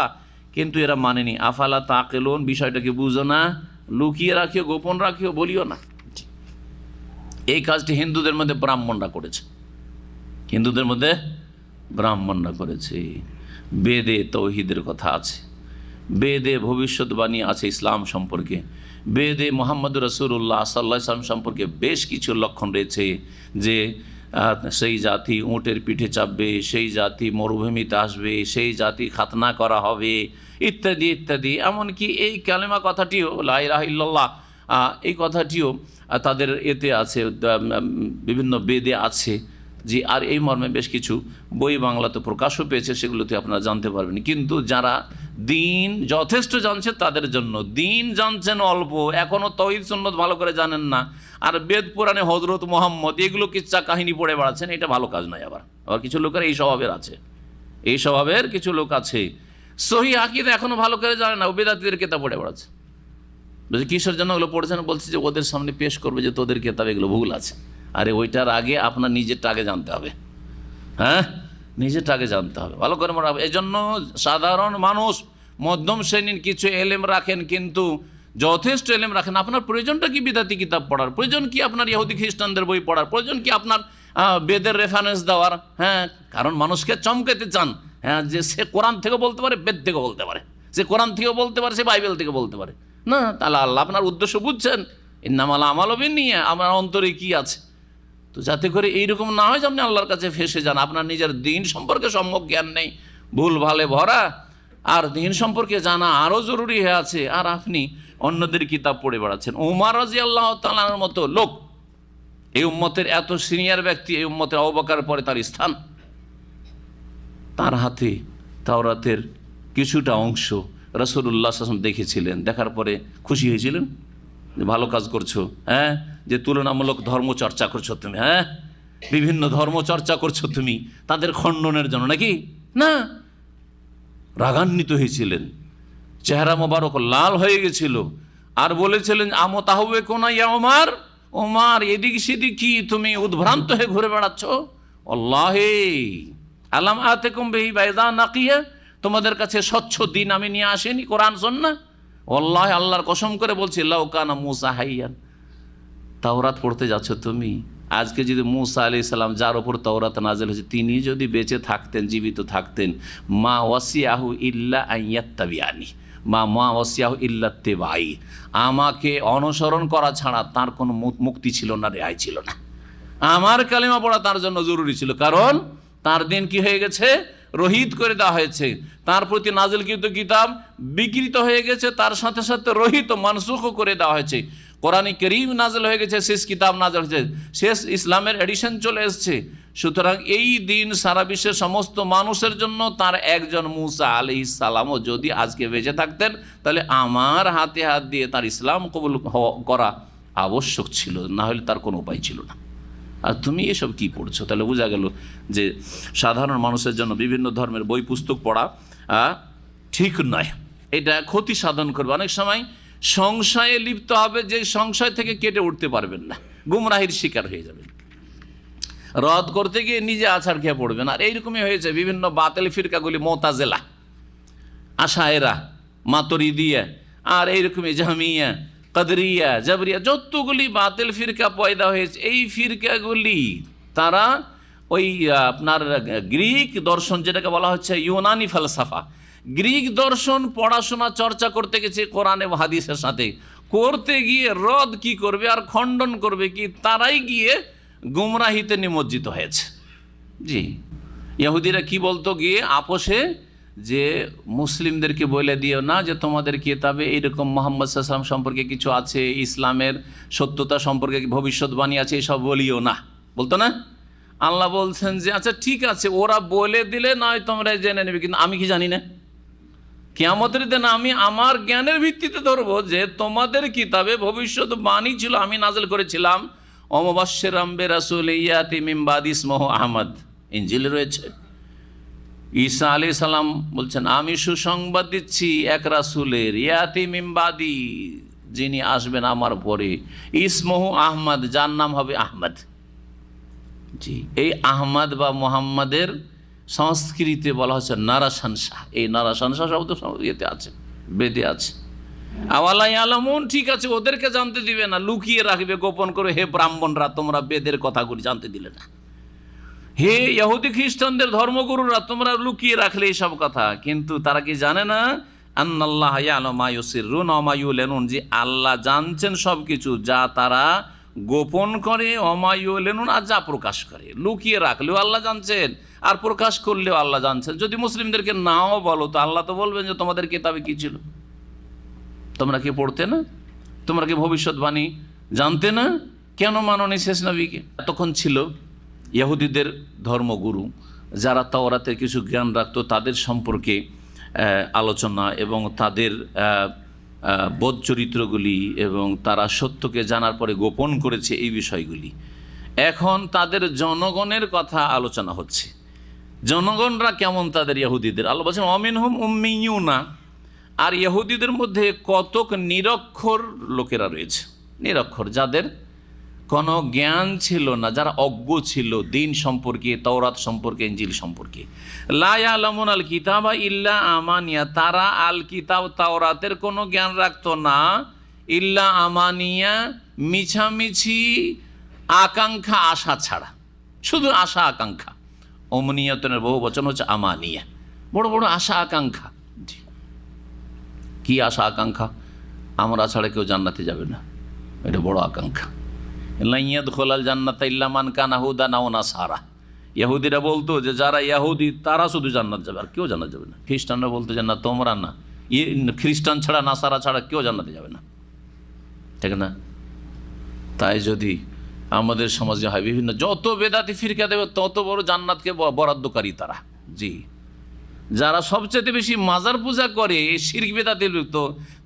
কিন্তু এরা মানেনি। আফালা তাকিলুন, বিষয়টাকে বুঝো না, লুকিয়ে রাখিও, গোপন রাখিও, বলিও না। এই কাজটি হিন্দুদের মধ্যে ব্রাহ্মণরা করেছে, হিন্দুদের মধ্যে ব্রাহ্মণরা করেছে। বেদে তৌহিদের কথা আছে, বেদে ভবিষ্যৎবাণী আছে ইসলাম সম্পর্কে, বেদে মোহাম্মদ রাসূলুল্লাহ সাল্লাল্লাহু আলাইহি ওয়াসাল্লাম সম্পর্কে বেশ কিছু লক্ষণ রয়েছে যে সেই জাতি উটের পিঠে চাপবে, সেই জাতি মরুভূমিতে আসবে, সেই জাতি খাতনা করা হবে, ইত্যাদি ইত্যাদি। এমনকি এই কালেমা কথাটিও, লা ইলাহা ইল্লাল্লাহ, এই কথাটিও তাদের এতে আছে, বিভিন্ন বেদে আছে। জি, আর এই মর্মে বেশ কিছু বই বাংলাতে প্রকাশও পেয়েছে, সেগুলোতে আপনারা জানতে পারবেন। কিন্তু যারা দিন যথেষ্ট জানছে তাদের জন্য, দিন জানছেন অল্প, এখনও তৌহিদ সুন্নত ভালো করে জানেন না, আর বেদ পুরাণে হজরত মোহাম্মদ এগুলো কিচ্ছা কাহিনী পড়ে বেড়াচ্ছেন, এটা ভালো কাজ নয়। আবার কিছু লোকের এই স্বভাবের আছে, এই স্বভাবের কিছু লোক আছে, সহিহ আকীদা এখনও ভালো করে জানে না, ও বেদাতীদের কিতাব পড়ে বেড়াচ্ছে। বলছে কিসের জন্য ওগুলো পড়েছেন? বলছে যে ওদের সামনে পেশ করবে যে তোদের কিতাবে এগুলো ভুল আছে। আরে ওইটার আগে আপনার নিজেরটা আগে জানতে হবে। হ্যাঁ, নিজেরটা আগে জানতে হবে, ভালো করে মনে হবে। এই জন্য সাধারণ মানুষ, মধ্যম শ্রেণীর কিছু এলেম রাখেন, কিন্তু যথেষ্ট এলেম রাখেন। আপনার প্রয়োজনটা কি বিদাতি কিতাব পড়ার? প্রয়োজন কি আপনার ইহুদি খ্রিস্টানদের বই পড়ার? প্রয়োজন কি আপনার বেদের রেফারেন্স দেওয়ার? হ্যাঁ, কারণ মানুষকে চমকাতে চান, হ্যাঁ, যে সে কোরআন থেকে বলতে পারে, বেদ থেকে বলতে পারে, সে কোরআন থেকেও বলতে পারে, সে বাইবেল থেকে বলতে পারে না। তাহলে আল্লাহ আপনার উদ্দেশ্য বুঝছেন, ইন্নামাল আমালু বিন্নিয়াত, আমার অন্তরে কি আছে। তো যাতে করে এইরকম না হয় যে আপনি আল্লাহর কাছে ফেসে যান, আপনার নিজের দিন সম্পর্কে সম্যক জ্ঞান নেই, ভুল ভালে ভরা, আর দিন সম্পর্কে জানা আরও জরুরি হয়ে আছে, আর আপনি অন্যদের কিতাব পড়ে বেড়াচ্ছেন। উমর রাদিয়াল্লাহু তাআলার মতো লোক, এই উম্মতের এত সিনিয়র ব্যক্তি, এই উম্মতের আবু বকরের পরে তার স্থান, তার হাতে তাওরাতের কিছুটা অংশ রাসূলুল্লাহ সাল্লাল্লাহু আলাইহি ওয়াসাল্লাম দেখেছিলেন, দেখার পরে খুশি হয়েছিলেন যে ভালো কাজ করছো, হ্যাঁ, যে তুলনামূলক ধর্ম চর্চা করছো তুমি, হ্যাঁ, বিভিন্ন ধর্ম চর্চা করছো তুমি তাদের খণ্ডনের জন্য, নাকি না? রাগান্বিত হয়েছিলেন, চেহারা মোবারক লাল হয়ে গেছিল, আর বলেছিলেন আমতাহবে কোনা ইয়া ওমর, ওমর এদিক সেদিক কি তুমি উদ্ভ্রান্ত হয়ে ঘুরে বেড়াচ্ছ? আল্লাহে আলাম আতেকুম বিহি বাইদা নাকিয়া, তোমাদের কাছে স্বচ্ছ দিন আমি নিয়ে আসেনি, কোরআন সুন্নাহ। আল্লাহ, আল্লাহর কসম করে বলছি, লাউ কানা মূসা হাইয়ান, তাওরাত পড়তে যাচ্ছ তুমি, আজকে যদি মূসা আলাইহিস সালাম, যার ওপর তাওরাত নাযিল হয়েছে, তিনি যদি বেঁচে থাকতেন, জীবিত থাকতেন, মা ওয়াসিয়াহু ইল্লা আন ইয়াত্তাবিআনি, মা ওয়াসিয়াহু ইল্লা ইত্তিবাই, আমাকে অনুসরণ করা ছাড়া তার কোনো মুক্তি ছিল না, রেহাই ছিল না। আমার কালিমা পড়া তার জন্য জরুরি ছিল, কারণ তার দিন কি হয়ে গেছে, রহিত করে দেওয়া হয়েছে, তার প্রতি নাজিলকৃত কিতাব বিকৃত হয়ে গেছে, তার সাথে সাথে রহিত মানসুখও করে দেওয়া হয়েছে। কোরআনে কারীম নাজিল হয়ে গেছে, শেষ কিতাব নাজিল হয়েছে, শেষ ইসলামের এডিশন চলে এসছে। সুতরাং এই দিন সারা বিশ্বের সমস্ত মানুষের জন্য, তার একজন মুসা আলাইহিস সালামও যদি আজকে বেঁচে থাকতেন, তাহলে আমার হাতে হাত দিয়ে তার ইসলাম কবুল করা আবশ্যক ছিল, না হলে তার কোনো উপায় ছিল না। আর তুমি এসব কি পড়ছো? তাহলে বোঝা গেল যে সাধারণ মানুষের জন্য বিভিন্ন ধর্মের বই পুস্তক পড়া ঠিক নয়, এটা ক্ষতি সাধন করবে। অনেক সময় সংশয়ে লিপ্ত হবে, যে সংশয় থেকে কেটে উঠতে পারবেন না, গুমরাহির শিকার হয়ে যাবেন, রদ করতে গিয়ে নিজে আছাড় খেয়ে পড়বেন। আর এইরকমই হয়েছে বিভিন্ন বাতিল ফিরকাগুলি, মুতাজিলা, আশায়েরা, মাতুরিদিয়া, আর এইরকমই জাহমিয়া, কদরিয়া, জাবরিয়া, যতগুলি বাতিল ফিরকা পয়দা হয়েছে, এই ফিরকাগুলি তারা ওই আপনার গ্রিক দর্শন, যেটাকে বলা হচ্ছে ইউনানি ফালসাফা, গ্রিক দর্শন পড়াশোনা চর্চা করতে গেছে কোরআন এবং হাদিসের সাথে, করতে গিয়ে রদ কি করবে আর খণ্ডন করবে কি, তারাই গিয়ে গুমরাহিতে নিমজ্জিত হয়েছে। জি, ইহুদিরা কি বলতো গিয়ে আপোষে, যে মুসলিমদেরকে বলে দিও না যে তোমাদের কিতাবে এইরকম মুহাম্মদ সাল্লাল্লাহু আলাইহি ওয়াসাল্লাম সম্পর্কে কিছু আছে, ইসলামের সত্যতা সম্পর্কে ভবিষ্যৎবাণী আছে, এসব বলিও না, বলতো না। আল্লাহ বলছেন যে আচ্ছা ঠিক আছে, ওরা বলে দিলে নয় তোমরা জেনে নেবে, কিন্তু আমি কি জানি না? কিয়ামতের দিন আমি আমার জ্ঞানের ভিত্তিতে ধরবো যে তোমাদের কিতাবে ভবিষ্যৎবাণী ছিল, আমি নাজিল করেছিলাম, ওয়ামুবাশশিরাম বিরাসূলিন ইয়াতি মিন বাদি ইসমুহু আহমদ, ইনজিলে রয়েছে। ঈসা আলাইহিস সালাম বলছেন আমি সুসংবাদ দিচ্ছি এক রাসূলের, ইয়াতি মিন বাদি, যিনি আসবেন আমার পরে, ইসমুহু আহমদ, যার নাম হবে আহমদ। জি, এই আহমদ বা মুহাম্মাদের সংস্কৃতে বলা হচ্ছে নারাশানশাহ। এই নারাশানশাহ শব্দ ইয়েতে আছে, বেদে আছে। আওয়ালা ইয়ালামুন, ঠিক আছে, ওদেরকে জানতে দিবে না, লুকিয়ে রাখবে, গোপন করে, হে ব্রাহ্মণরা তোমরা বেদের কথাগুলি জানতে দিলে না, হে ইহুদি খ্রিস্টানদের ধর্মগুরুরা তোমরা লুকিয়ে রাখলে এইসব কথা। কিন্তু তারা কি জানে না, আন্নাল্লাহ ইয়ালামু মা ইউসিররুনা ওয়া মা ইউলিনুন, যে আল্লাহ জানছেন সব কিছু, যা তারা গোপন করে, ওয়া মা ইউলিনুন, আর যা প্রকাশ করে। লুকিয়ে রাখলেও আল্লাহ জানছেন, আর প্রকাশ করলেও আল্লাহ জানছেন। যদি মুসলিমদেরকে নাও বলো, তো আল্লাহ তো বলবেন যে তোমাদের কিতাবে কি ছিল, তোমরা কি পড়তে না, তোমরা কি ভবিষ্যৎবাণী জানতে না, কেন মানোনি শেষ নবীকে? তখন ছিল ইহুদিদের ধর্মগুরু, যারা তাওরাতের কিছু জ্ঞান রাখতো, তাদের সম্পর্কে আলোচনা এবং তাদের বোধ চরিত্রগুলি, এবং তারা সত্যকে জানার পরে গোপন করেছে, এই বিষয়গুলি। এখন তাদের জনগণের কথা আলোচনা হচ্ছে, জনগণরা কেমন তাদের ইহুদিদের। আল্লাহ বলছেন অমিনহুম উম্মিয়ুনা, আর ইহুদিদের মধ্যে কতক নিরক্ষর লোকেরা রয়েছে, নিরক্ষর, যাদের কোনো জ্ঞান ছিল না, যারা অজ্ঞ ছিল দিন সম্পর্কে, তাওরাত সম্পর্কে, ইনজিল সম্পর্কে। লা ইয়ালামুন আল কিতাবা ইল্লা আমানিয়া, তারা আল কিতাব তাওরাতের কোনো জ্ঞান রাখতো না, ইল্লা আমানিয়া, মিছামিছি আকাঙ্ক্ষা আশা ছাড়া, শুধু আশা আকাঙ্ক্ষা। অমনিয়তনের বহু বচন হচ্ছে আমানিয়া, বড় বড় আশা আকাঙ্ক্ষা। কি আশা আকাঙ্ক্ষা? আমরা ছাড়া কেউ জান্নাতে যাবে না, এটা বড় আকাঙ্ক্ষা। লাইয়াদখুলাল জান্নাতা ইল্লা মান কানা হুদান আও নাসারা, ইহুদিরা বলতো যে যারা ইহুদি তারা শুধু জান্নাত যাবে, আর কেউ জান্নাত যাবে না। খ্রিস্টানরা বলতো যে না, তোমরা না, খ্রিস্টান ছাড়া, নাসারা ছাড়া কেউ জান্নাতে যাবে না, ঠিক না? তাই যদি আমাদের সমাজে হয়, বিভিন্ন যত বেদাতি ফিরকা দেবে তত বড় জান্নাতকে বরাদ্দকারী তারা। জি, যারা সবচেয়ে বেশি মাজার পূজা করে, শিরক বেদাতে লিপ্ত,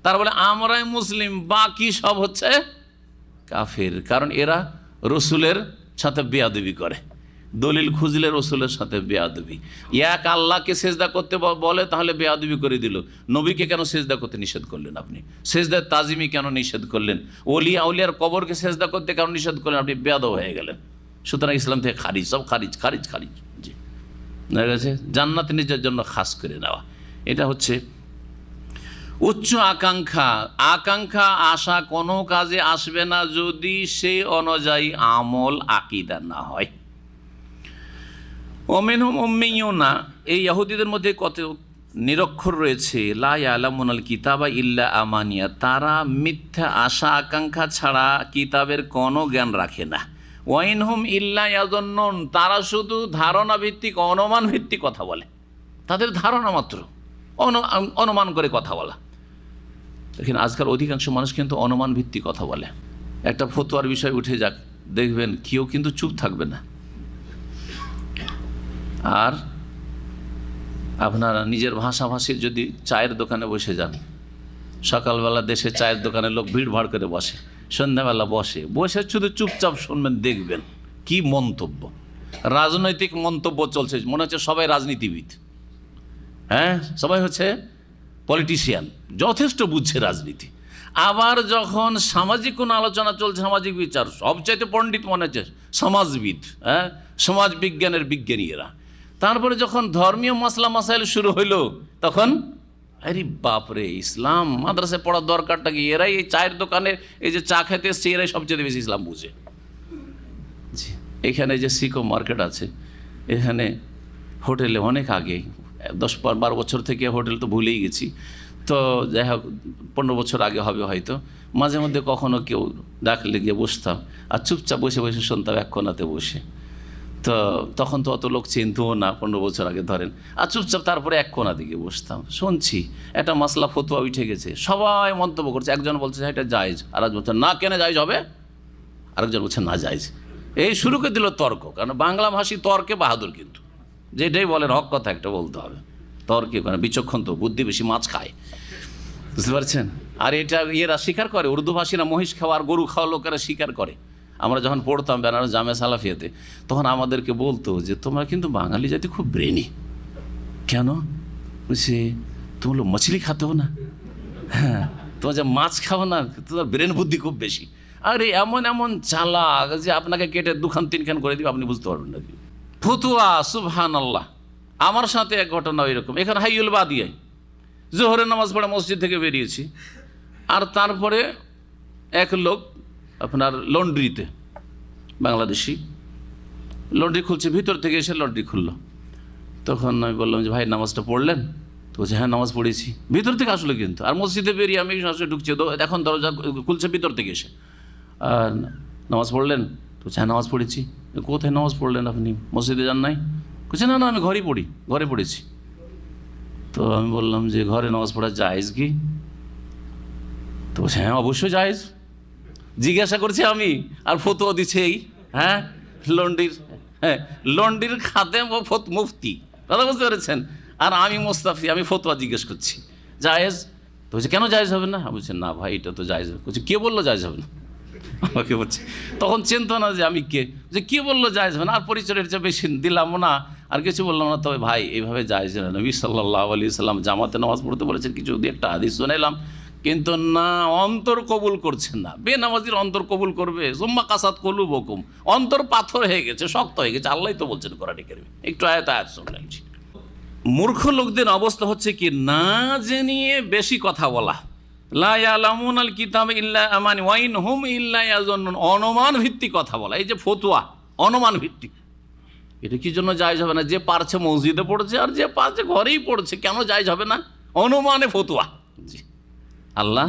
তারা বলে আমরাই মুসলিম, বাকি সব হচ্ছে কাফের। কারণ এরা রসুলের সাথে বেয়াদবি করে, দলিল খুঁজলে রসুলের সাথে বেয়াদবি। এক আল্লাহকে সেজদা করতে বলে, তাহলে বেয়াদবি করে দিল। নবীকে কেন সেজদা করতে নিষেধ করলেন আপনি? সেজদার তাজিমি কেন নিষেধ করলেন? ওলিয়া আউলিয়ার কবরকে সেজদা করতে কেন নিষেধ করলেন? আপনি বেয়াদব হয়ে গেলেন। সুতরাং ইসলাম থেকে খারিজ, সব খারিজ, খারিজ, খারিজ। জি, দেখা গেছে জান্নাত নিজের জন্য খাস করে নেওয়া, এটা হচ্ছে উচ্চ আকাঙ্ক্ষা। আকাঙ্ক্ষা আশা কোনো কাজে আসবে না যদি সে অনুযায়ী আমল আকীদা না হয়। ওমিনহুম উম্মিয়ুনা, এই ইহুদিদের মধ্যে কত নিরক্ষর রয়েছে, লা ইয়ালামুনাল কিতাবা ইল্লা আমানিয়া, তারা মিথ্যা আশা আকাঙ্ক্ষা ছাড়া কিতাবের কোনো জ্ঞান রাখে না। ওয়াইনহুম ইল্লা ইয়াযুন্নুন, তারা শুধু ধারণা ভিত্তিক অনুমান ভিত্তিক কথা বলে, তাদের ধারণা মাত্র, অনুমান করে কথা বলা। দেখেন আজকাল অধিকাংশ মানুষ কিন্তু অনুমান ভিত্তিক কথা বলে। একটা ফতোয়ার বিষয় উঠে যাক, দেখবেন কেউ কিন্তু চুপ থাকবে না। আর আপনারা নিজের ভাষাভাষীর যদি চায়ের দোকানে বসে যান, সকালবেলা দেশে চায়ের দোকানে লোক ভিড় ভাড় করে বসে, সন্ধ্যাবেলা বসে শুধু চুপচাপ শুনবেন, দেখবেন কি মন্তব্য, রাজনৈতিক মন্তব্য চলছে, মনে হচ্ছে সবাই রাজনীতিবিদ। হ্যাঁ, সবাই হচ্ছে পলিটিশিয়ান, যথেষ্ট বুঝছে রাজনীতি। আবার যখন সামাজিক কোনো আলোচনা চলছে, সামাজিক বিচার, সবচাইতে পণ্ডিত মনে হচ্ছে সমাজবিদ, হ্যাঁ, সমাজ বিজ্ঞানের বিজ্ঞানী এরা। তারপরে যখন ধর্মীয় মাসলা মাসাইল শুরু হইলো, তখন আরে বাপরে, ইসলাম মাদ্রাসায় পড়ার দরকারটা কি? এরাই এই চায়ের দোকানে এই যে চা খেতে এসছে, এরাই সবচেয়ে বেশি ইসলাম বুঝে। এখানে যে সিকো মার্কেট আছে, এখানে হোটেলে অনেক আগে 10-12 বছর থেকে হোটেল তো ভুলেই গেছি, তো যাই হোক 15 বছর আগে হবে হয়তো, মাঝে মধ্যে কখনো কেউ ডাকলে গিয়ে বসতাম আর চুপচাপ বসে বসে শুনতাম এক কোণাতে বসে। তো তখন তো অত লোক চিনতও না, 15 বছর আগে ধরেন, আর চুপচাপ তারপরে এক কোণা দিকে বসতাম, শুনছি একটা মাসলা ফতোয়া উঠে গেছে, সবাই মন্তব্য করছে। একজন বলছে এটা জায়েজ, আর একজন বলছে না, কেন জায়েজ হবে, আরেকজন বলছে না জায়েজ। এই শুরু করে দিল তর্ক, কারণ বাংলা ভাষী তর্কে বাহাদুর, কিন্তু যেটাই বলেন হক কথা একটা বলতে হবে। তর্কে কারণ বিচক্ষণ তো, বুদ্ধি বেশি, মাছ খায়, বুঝতে পারছেন। আর এটা এরা স্বীকার করে, উর্দু ভাষীরা মহিষ খাওয়া আর গরু খাওয়া লোকেরা স্বীকার করে। আমরা যখন পড়তাম বেনারস জামে সালাফিয়াতে, তখন আমাদেরকে বলতো যে তোমরা কিন্তু বাঙালি জাতি খুব ব্রেনি। কেন? বলছে তোমরা মাছলি খাতে हो না, হ্যাঁ, তোমার যে মাছ খাও না, তোমার ব্রেন বুদ্ধি খুব বেশি। আরে এমন এমন চালাক যে আপনাকে কেটে 2-3 করে দিবে, আপনি বুঝতে পারবেন না। ফতুয়া, সুবহানাল্লাহ। আমার সাথে এক ঘটনা এরকম, এখানে হাইউল বাদিয়ায় জোহরের নামাজ পড়ে মসজিদ থেকে বেরিয়েছি, আর তারপরে এক লোক আপনার লন্ড্রিতে, বাংলাদেশি, লন্ড্রি খুলছে, ভিতর থেকে এসে লন্ড্রি খুললো। তখন আমি বললাম যে ভাই নামাজটা পড়লেন? তো বলছে হ্যাঁ নামাজ পড়েছি। ভিতর থেকে আসলো কিন্তু, আর মসজিদে বেরিয়ে আমি আসলে ঢুকছি, এখন দরজা খুলছে ভিতর থেকে এসে, আর নামাজ পড়লেন? তো বলছে হ্যাঁ নামাজ পড়েছি। কোথায় নামাজ পড়লেন আপনি? মসজিদে যান নাই? বলছে না না, আমি ঘরেই পড়ি, ঘরে পড়েছি। তো আমি বললাম যে ঘরে নামাজ পড়া জায়েজ কি? তো বলছে হ্যাঁ অবশ্যই জায়েজ। জিজ্ঞাসা করছি আমি, আর ফতোয়া দিচ্ছে এই, হ্যাঁ, লন্ডির, হ্যাঁ, লন্ডির খাদেম ও মুফতি, কথা বুঝতে পেরেছেন, আর আমি মোস্তাফি, আমি ফতোয়া জিজ্ঞেস করছি জায়েজ। তো বলছে কেন জায়েজ হবে না? বলছে না ভাই এটা তো জায়েজ। বলছে কে বললো জায়েজ হবে না? আমাকে বলছে, তখন চিন্তা না যে আমি কে, যে কে বললো জায়েজ হবে না, আর পরিচয়ের চেয়ে বেশি দিলাম না, আর কিছু বললাম না। তবে ভাই এইভাবে জায়েজ না, নবী সাল্লাল্লাহু আলাইহি সাল্লাম জামাতে নামাজ পড়তে বলেছেন, কিছু যদি একটা হাদিস শুনাইলাম, কিন্তু না, অন্তর কবুল করছে না। বেনামাজির অন্তর কবুল করবে? সুম্মা কাসাত কুলুবুকুম, অন্তর পাথর হয়ে গেছে, শক্ত হয়ে গেছে। আল্লাহই তো বলছেন কোরআনে কারিমে, একটু আয়াত শুনলেন। মূর্খ লোকদের অবস্থা হচ্ছে কি, না জেনে বেশি কথা বলা। লা ইয়ালামুনাল কিতাবা ইল্লা আমানি ওয়া ইন হুম ইল্লা ইয়াজুন্নুন, অনুমান ভিত্তিক কথা বলা। এই যে ফতোয়া অনুমান ভিত্তিক, এটা কি জন্য জায়েজ হবে না? যে পারছে মসজিদে পড়ছে, আর যে পারছে ঘরেই পড়ছে, কেন জায়েজ হবে না? অনুমানে ফতোয়া। জি, আল্লাহ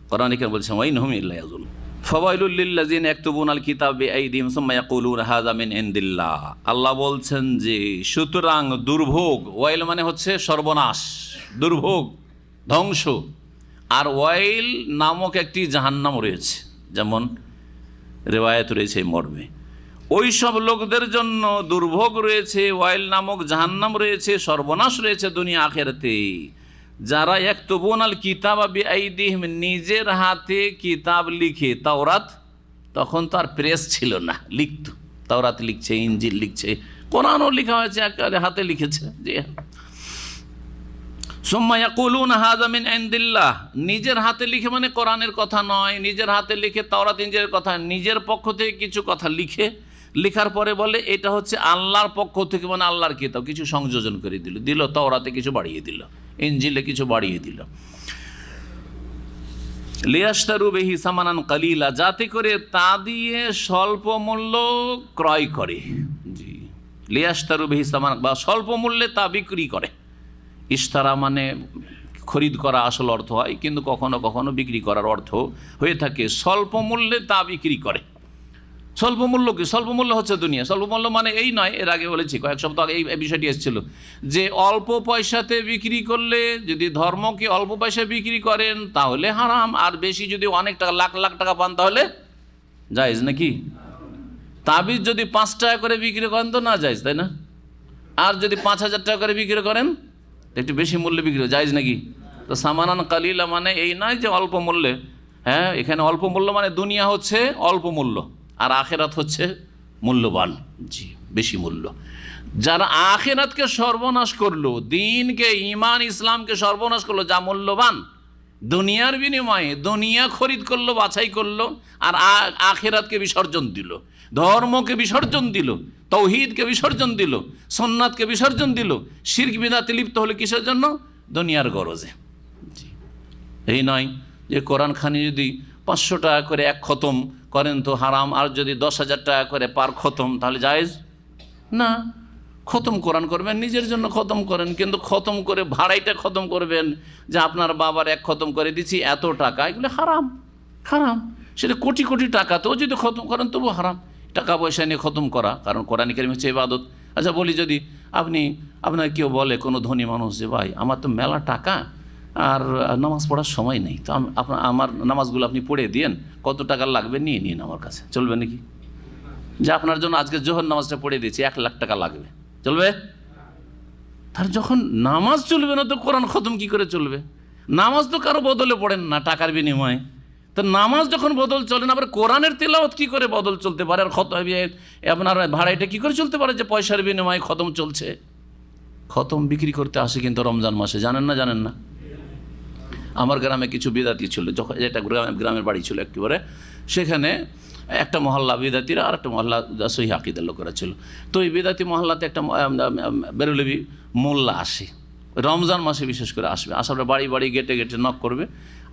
কোরআনে কারিমে বলছেন ওয়া ইন হুম ইল্লা ইয়াজুন্নুন, ফাওয়াইলুল লিল্লাযিনা ইয়াকতুবুনাল কিতাবা বিআইদিহিম সুম্মা ইয়াকুলুনা হাযা মিন ইনদিল্লাহ। আল্লাহ বলছেন যে সুতরাং দুর্ভোগ, ওয়াইল মানে হচ্ছে সর্বনাশ, দুর্ভোগ, ধ্বংস। আর ওয়াইল নামক একটি জাহান্নাম রয়েছে, যেমন রিওয়ায়াত রয়েছে এই মর্মে। ওই সব লোকদের জন্য দুর্ভোগ রয়েছে, ওয়াইল নামক জাহান্নাম রয়েছে, সর্বনাশ রয়েছে দুনিয়া আখিরাতে, যারা ইয়াকতুবুনাল কিতাবা বিআইদিহিম, নিজের হাতে কিতাব লিখে। তাওরাত তখন তো আর প্রেস ছিল না, লিখত, তাওরাত লিখছে, ইনজিল লিখছে, কোরআনও লেখা হয়েছে, একেবারে হাতে লিখেছে। জি, সুম্মা ইয়াকুলুনা হাযা মিন ইনদিল্লাহ, নিজের হাতে লিখে মানে কোরআনের কথা নয়, নিজের হাতে লিখে তাওরাত ইনজিলের কথা, নিজের পক্ষ থেকে কিছু কথা লিখে, লেখার পরে বলে এটা হচ্ছে আল্লাহর পক্ষ থেকে, মানে আল্লাহর কিতাব, কিছু সংযোজন করে দিল, তাওরাতে কিছু বাড়িয়ে দিল, ইনজিলে কিছু বাড়িয়ে দিল। লিয়াশতারু বিহি সামানান কালিলা, যাতে করে তা দিয়ে স্বল্প মূল্য ক্রয় করে। জি, লিয়াশতারু বিহি সামানান, বা স্বল্প মূল্যে তা বিক্রি করে। ইশতারা মানে খরিদ করা আসল অর্থ হয়, কিন্তু কখনো কখনো বিক্রি করার অর্থ হয়ে থাকে। স্বল্প মূল্যে তা বিক্রি করে। স্বল্প মূল্য কি? স্বল্প মূল্য হচ্ছে দুনিয়া। স্বল্প মূল্য মানে এই নয়, এর আগে বলেছি, কয়েক সপ্তাহ আগে এই বিষয়টি এসেছিল, যে অল্প পয়সাতে বিক্রি করলে, যদি ধর্মকে অল্প পয়সায় বিক্রি করেন তাহলে হারাম, আর বেশি যদি অনেক টাকা, লাখ লাখ টাকা পান তাহলে জায়েজ নাকি? তাবিজ যদি 5 টাকা করে বিক্রি করেন তো না জায়েজ, তাই না? আর যদি 5,000 টাকা করে বিক্রি করেন একটু বেশি মূল্যে বিক্রি জায়েজ নাকি? তো সামানান কালিলা মানে এই নয় যে অল্প মূল্যে। হ্যাঁ, এখানে অল্প মূল্য মানে দুনিয়া হচ্ছে অল্প মূল্য, আর আখেরাত হচ্ছে মূল্যবান, জি বেশি মূল্য। যারা আখেরাতকে সর্বনাশ করলো, দিনকে, ঈমান ইসলামকে সর্বনাশ করলো, যা মূল্যবান, দুনিয়ার বিনিময়ে দুনিয়া খরিদ করলো, বাছাই করলো, আর আখেরাতকে বিসর্জন দিল, ধর্মকে বিসর্জন দিল, তৌহিদকে বিসর্জন দিল, সুন্নাতকে বিসর্জন দিল, শিরক বিদআতে লিপ্ত হলো কিসের জন্য? দুনিয়ার গরজে। এই নয় যে কোরআন খানি যদি 500 টাকা করে এক খতম করেন তো হারাম, আর যদি 10,000 টাকা করে পার খতম তাহলে জায়েজ না। খতম কোরআন করবেন, নিজের জন্য খতম করেন, কিন্তু খতম করে ভাড়াইটা খতম করবেন, যে আপনার বাবার এক খতম করে দিচ্ছি এত টাকা, এগুলো হারাম। হারাম, সেটা কোটি কোটি টাকা তো যদি খতম করেন তবু হারাম। টাকা পয়সা নিয়ে খতম করা, কারণ কোরআন কারীম হচ্ছে ইবাদত। আচ্ছা বলি, যদি আপনার কেউ বলে, কোনো ধনী মানুষ, যে ভাই আমার তো মেলা টাকা আর নামাজ পড়ার সময় নেই, তো আমার নামাজগুলো আপনি পড়ে দিয়েন, কত টাকা লাগবে নিয়ে নিন আমার কাছে, চলবে নাকি? যে আপনার জন্য আজকে জোহর নামাজটা পড়ে দিয়েছি, 1 লাখ টাকা লাগবে, চলবে? তার যখন নামাজ চলবে না তো কোরআন খতম কি করে চলবে? নামাজ তো কারো বদলে পড়েন না টাকার বিনিময়ে, তো নামাজ যখন বদল চলে না, আবার কোরআনের তেলাওয়াত কি করে বদল চলতে পারে? আর আপনার ভাড়াইটা কি করে চলতে পারে যে পয়সার বিনিময়ে খতম চলছে? খতম বিক্রি করতে আসে কিন্তু রমজান মাসে, জানেন না? জানেন না? আমার গ্রামে কিছু বিদাতি ছিল, যখন যেটা গ্রামের বাড়ি ছিল একেবারে, সেখানে একটা মহল্লা বিদাতিরা আর একটা মহল্লা সহি আকিদার লোকেরা ছিল। তো এই বিদাতি মহল্লাতে একটা বেরুলেবি মোল্লা আসে, রমজান মাসে বিশেষ করে আসবে, আসার বাড়ি বাড়ি গেটে গেটে নক করবে,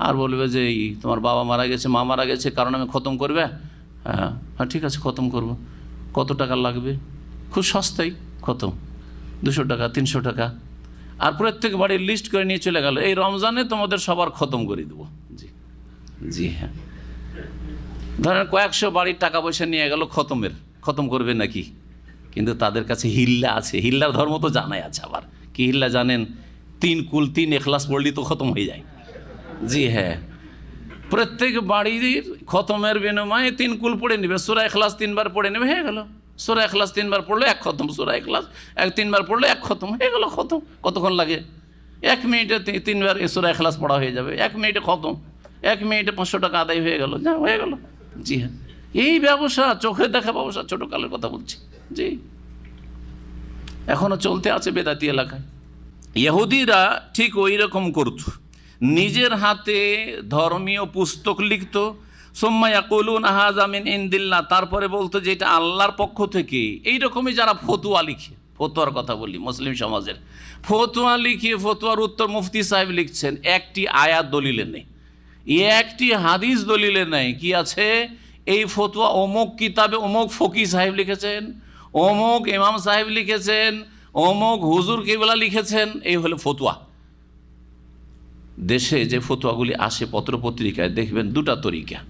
আর বলবে যে এই তোমার বাবা মারা গেছে, মা মারা গেছে, কারণ আমি খতম করবে। হ্যাঁ হ্যাঁ ঠিক আছে, খতম করব। কত টাকা লাগবে? খুব সস্তাই খতম, 200 টাকা, 300 টাকা। আর প্রত্যেক বাড়ির লিস্ট করে নিয়ে চলে গেল, এই রমজানে তোমাদের সবার খতম করে দেবো। জি জি হ্যাঁ, ধরেন কয়েকশো বাড়ির টাকা পয়সা নিয়ে গেল খতম করবে নাকি? কিন্তু তাদের কাছে হিল্লা আছে, হিল্লার ধর্ম তো জানাই আছে। আবার কি হিল্লা জানেন? 3 কুল 3 ইখলাস পড়লেই তো খতম হয়ে যায়। জি হ্যাঁ, প্রত্যেক বাড়ির খতমের বিনিময়ে 3 কুল পড়ে নেবে, সূরা ইখলাস 3 বার পড়ে নেবে, হয়ে গেল। সূরা ইখলাস 3 বার পড়লে 1 খতম, সূরা ইখলাস 3 বার পড়লে 1 খতম, হয়ে গেল খতম। কতক্ষণ লাগে? 1 মিনিটে 3 বার সূরা ইখলাস পড়া হয়ে যাবে, 1 মিনিটে খতম, 1 মিনিটে 500 টাকা আদায় হয়ে গেল, যা হয়ে গেল। জি হ্যাঁ, এই ব্যবসা, চোখে দেখা ব্যবসা, ছোটকালের কথা বলছি। জি, এখনো চলতে আছে বেদাতি এলাকায়। ইহুদিরা ঠিক ওই রকম করত, নিজের হাতে ধর্মীয় পুস্তক লিখত, সুম্মা ইয়াকুলুনা হাযা মিন ইনদিল্লাহ, তারপরে বলতো যে এটা আল্লাহর পক্ষ থেকে। এই রকমই যারা ফতোয়া লিখে, ফতোয়ার কথা বলি, মুসলিম সমাজের ফতোয়া লিখিয়ে, ফতোয়ার উত্তর মুফতি সাহেব লিখছেন, একটি আয়াত দলিলে নেই, একটি হাদিস দলিলে নেই। কি আছে? এই ফতোয়া অমুক কিতাবে অমুক ফকি সাহেব লিখেছেন, অমুক ইমাম সাহেব লিখেছেন, অমুক হুজুর কেবলা লিখেছেন, এই হলো ফতোয়া। দেশে যে ফতোয়াগুলি আসে পত্রপত্রিকায়, দেখবেন 2টা তরিকা।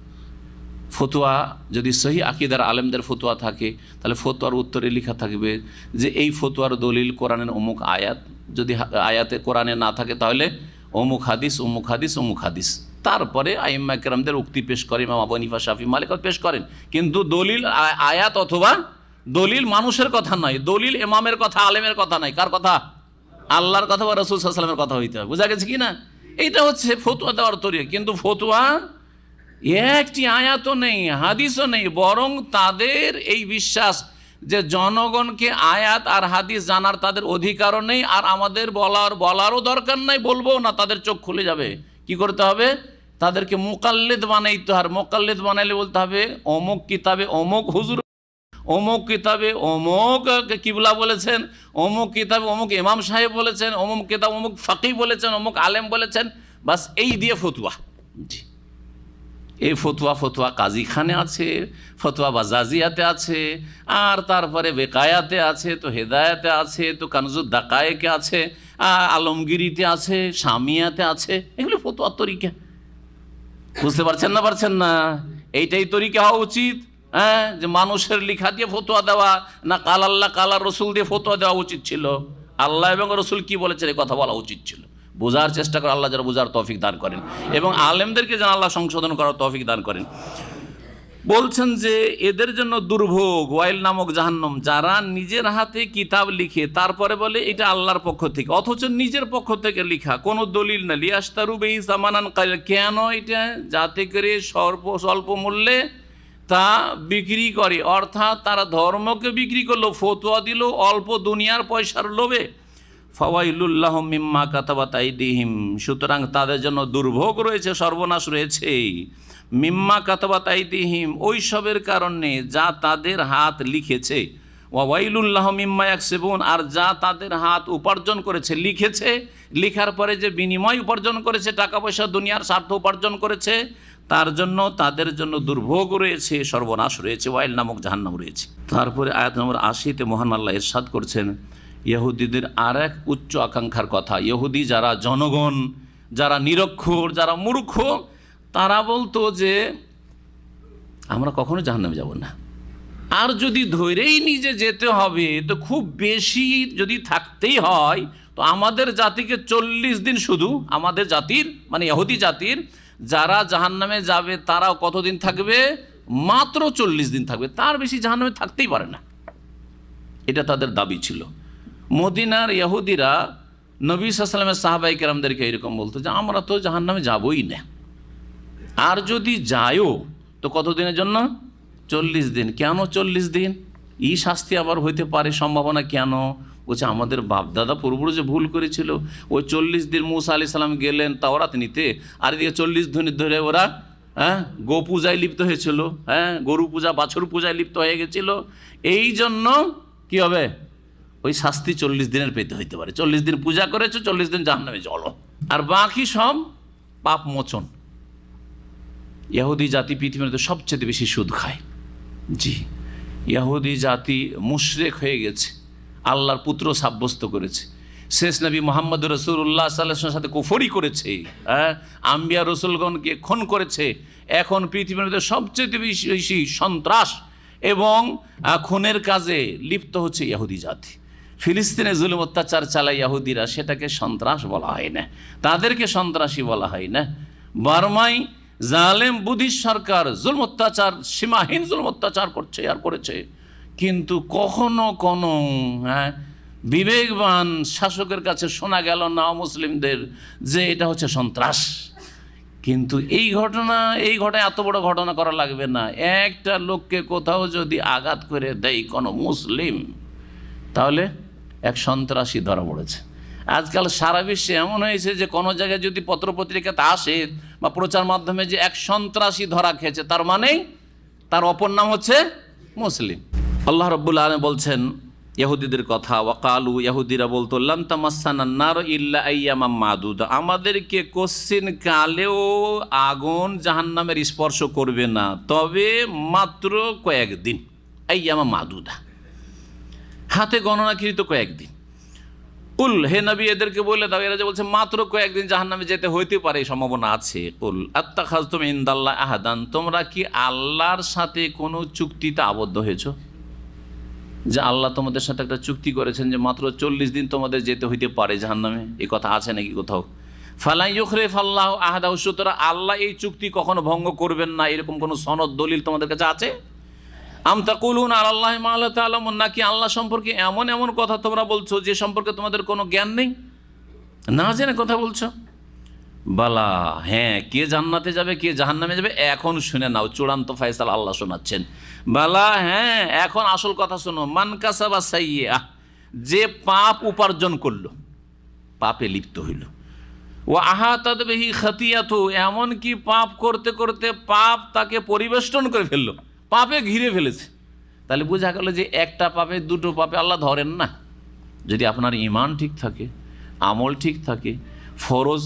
ফতোয়া যদি সহি আকিদার আলেমদের ফতোয়া থাকে, তাহলে ফতোয়ার উত্তরে লেখা থাকবে যে এই ফতোয়ার দলিল কোরআনের অমুক আয়াত, যদি আয়াতে কোরআনে না থাকে তাহলে অমুক হাদিস, অমুক হাদিস, অমুক হাদিস। তারপরে আইম্মা কেরামদের উক্তি পেশ করে, ইমাম আবু হানিফা, শাফি, মালিক পেশ করেন। কিন্তু দলিল আয়াত অথবা দলিল মানুষের কথা নয়, দলিল ইমামের কথা, আলেমের কথা নয়, কার কথা? আল্লাহর কথা বা রাসূল সাল্লাল্লাহু আলাইহি ওয়াসাল্লামের কথা হইতে হবে। বোঝা গেছে কি না? এইটা হচ্ছে ফতোয়া দেওয়ার তরিকা। কিন্তু ফতোয়া একটি আয়াতও নেই, হাদিসও নেই, বরং তাদের এই বিশ্বাস যে জনগণকে আয়াত আর হাদিস জানার তাদের অধিকারও নেই, আর আমাদের বলারও দরকার নাই, বলবো না, তাদের চোখ খুলে যাবে। কি করতে হবে? তাদেরকে মুকাল্লিদ বানাইতে হবে। মুকাল্লিদ বানাইলে বলতে হবে অমুক কিতাবে অমুক হুজুর, অমুক কিতাবে অমুক কিবলা বলেছেন, অমুক কিতাবে অমুক ইমাম সাহেব বলেছেন, অমুক কিতাব অমুক ফাকি বলেছেন, অমুক আলেম বলেছেন, বাস এই দিয়ে ফতোয়া। জি, এই ফতোয়া কাজীখানে আছে, ফতোয়া বাজাজিয়াতে আছে, আর তারপরে বেকায়াতে আছে, তো হেদায়াতে আছে, তো কানজুদ দাকায়েকে আছে, আলমগিরিতে আছে, সামিয়াতে আছে, এগুলি ফতোয়ার তরিকা। বুঝতে পারছেন না? এইটাই তরিকা হওয়া উচিত, হ্যাঁ, যে মানুষের লেখা দিয়ে ফতোয়া দেওয়া, না কাল আল্লাহ কালার রসুল দিয়ে ফতোয়া দেওয়া উচিত ছিল? আল্লাহ এবং রসুল কি বলেছেন এই কথা বলা উচিত ছিল। বোঝার চেষ্টা করে আল্লাহ যারা বোঝার তৌফিক দান করেন, এবং আলেমদেরকে যেন আল্লাহ সংশোধন করার তৌফিক দান করেন। বলছেন যে এদের জন্য দুর্ভোগ, ওয়াইল নামক জাহান্নাম, যারা নিজের হাতে কিতাব লিখে তারপরে বলে এটা আল্লাহর পক্ষ থেকে, অথচ নিজের পক্ষ থেকে লিখা, কোনো দলিল না। লিয়াশতারু বিহি সামানান কালিলা, কেন এটা? যাতে করে স্বল্প মূল্যে তা বিক্রি করে, অর্থাৎ তারা ধর্মকে বিক্রি করলো, ফতোয়া দিল অল্প দুনিয়ার পয়সার লোভে। ফাওয়াইলুল লাহুম মিম্মা কাতাবাত আইদিহিম, সুতরাং তাদের জন্য দুর্ভোগ রয়েছে, সর্বনাশ রয়েছে। মিম্মা কাতাবাত আইদিহিম, ওই সবের কারণে যা তাদের হাত লিখেছে। ওয়াইলুল লাহুম মিম্মা ইয়াকসিবুন, আর যা তাদের হাত উপার্জন করেছে, লিখেছে, লিখার পরে যে বিনিময় উপার্জন করেছে, টাকা পয়সা দুনিয়ার স্বার্থ উপার্জন করেছে, তার জন্য তাদের জন্য দুর্ভোগ রয়েছে, সর্বনাশ রয়েছে, ওয়াইল নামক জাহান্নাম রয়েছে। তারপরে আয়াত নম্বর ৮০-তে মহান আল্লাহ ইরশাদ করছেন ইহুদিদের আর এক উচ্চ আকাঙ্ক্ষার কথা। ইহুদি যারা জনগণ, যারা নিরক্ষর, যারা মূর্খ, তারা বলতো যে আমরা কখনো জাহান্নামে যাব না, আর যদি ধরেই নিজে যেতে হবে তো খুব বেশি যদি থাকতেই হয় তো আমাদের জাতিকে 40 দিন, শুধু আমাদের জাতির মানে ইহুদি জাতির যারা জাহান্নামে যাবে তারাও কতদিন থাকবে? মাত্র 40 দিন থাকবে, তার বেশি জাহান্নামে থাকতেই পারে না। এটা তাদের দাবি ছিল। মদিনার ইহুদিরা নবী সাল্লাল্লাহু আলাইহি ওয়াসাল্লামের সাহাবায়ে কেরামদেরকে এরকম বলতো যে আমরা তো জাহান্নামে যাবই না, আর যদি যায়ও তো কতদিনের জন্য? 40 দিন। কেন 40 দিন? এই শাস্তি আবার হইতে পারে সম্ভাবনা কেন? বলছে আমাদের বাপদাদা পূর্বপুরুষ যে ভুল করেছিল, ওই 40 দিন মুসা আলাইহিস সালাম গেলেন তাওরাত নিতে, আর এদিকে 40 দিন ধরে ওরা গো পূজায় লিপ্ত হয়েছিল, গরু পূজা বাছুর পূজায় লিপ্ত হয়ে গেছিল। এই জন্য কি হবে? ওই শাস্তি 40 দিনের পেতে হইতে পারে। 40 দিন পূজা করেছো, 40 দিন জাহান্নামে চলো, আর বাকি সব পাপ মোচন। ইহুদি জাতি পৃথিবীতে সবচেয়ে বেশি সুদ খায়। জি, ইহুদি জাতি মুশরিক হয়ে গেছে, আল্লাহর পুত্র সাব্যস্ত করেছে, শেষ নবী মুহাম্মদ রাসূলুল্লাহ সাল্লাল্লাহু আলাইহি ওয়াসাল্লামের সাথে কুফরি করেছে, আম্বিয়া রসুলগণকে খুন করেছে। এখন পৃথিবীর মধ্যে সবচেয়ে বেশি সন্ত্রাস এবং খুনের কাজে লিপ্ত হচ্ছে ইহুদি জাতি। ফিলিস্তিনে জুলুম অত্যাচার চালায় ইহুদিরা, সেটাকে সন্ত্রাস বলা হয় না, তাদেরকে সন্ত্রাসী বলা হয় না। বার্মায় জালেম বুদ্ধিস্ট সরকার জুলুম অত্যাচার, সীমাহীন জুলুম অত্যাচার করছে আর করেছে, কিন্তু কখনো কোনো বিবেকবান শাসকের কাছে শোনা গেল না মুসলিমদের যে এটা হচ্ছে সন্ত্রাস। কিন্তু এই ঘটনায় এত বড় ঘটনা করা লাগবে না। একটা লোককে কোথাও যদি আঘাত করে দেয় কোনো মুসলিম, তাহলে এক সন্ত্রাসী ধরা পড়েছে। আজকাল সারা বিশ্বে এমন হয়েছে যে কোনো জায়গায় যদি পত্রপত্রিকাতে আসে বা প্রচার মাধ্যমে যে এক সন্ত্রাসী ধরা খেয়েছে, তার মানে তার অপর নাম হচ্ছে মুসলিম। আল্লাহ রাব্বুল আলামিন বলছেন ইহুদিদের কথা, ওয়াকালু, ইহুদিরা বলতো লান তামাসসানান নার ইল্লা আইয়ামাম মাদুদা, আমাদেরকে কোশ্চিন কালেও আগুন জাহান্নামের স্পর্শ করবে না, তবে মাত্র কয়েকদিন। আইয়ামাম মাদুদা, হাতে গণনাকৃত কয়েকদিন। কুল, হে নবী এদেরকে বলে দাও, এরা যে বলছে মাত্র কয়েকদিন জাহান্নামে যেতে হইতে পারে, এই সম্ভাবনা আছে। কুল আত্তাখাযতুম ইনদাল্লাহি আহাদান, তোমরা কি আল্লাহর সাথে কোনো চুক্তিতে আবদ্ধ হয়েছো? যে আল্লাহ তোমাদের সাথে একটা চুক্তি করেছেন যে মাত্র 40 দিন তোমাদের যেতে হইতে পারে জাহান্নামে, এই কথা আছে নাকি কোথাও? ফালা ইউখরিফাল্লাহু আহাদাহু, সুতরাং আল্লাহ এই চুক্তি কখনো ভঙ্গ করবেন না, এরকম কোনো সনদ দলিল তোমাদের কাছে আছে? আম তাকুলুনা আলাল্লাহি মা লা তা'লামুন, নাকি আল্লাহ সম্পর্কে এমন এমন কথা তোমরা বলছো যে সম্পর্কে তোমাদের কোনো জ্ঞান নেই, না জেনে কথা বলছো? বালা, হ্যাঁ, কে জান্নাতে যাবে কে জাহান্নামে যাবে এখন শুনে নাও, চূড়ান্ত ফয়সালা আল্লাহ শোনাচ্ছেন। বালা, হ্যাঁ, এখন আসল কথা শোনো। মান কাসাবা সাইয়্যা, যে পাপ উপার্জন করলো, পাপে লিপ্ত হইল, ও আহাতাত বিহি খাতিয়াতু, এমন কি পাপ করতে করতে পাপ তাকে পরিবেষ্টন করে ফেললো, পাপে ঘিরে ফেলেছে। তাহলে বোঝা গেল যে একটা পাপে দুটো পাপে আল্লাহ ধরেন না। যদি আপনার ঈমান ঠিক থাকে, আমল ঠিক থাকে, ফরজ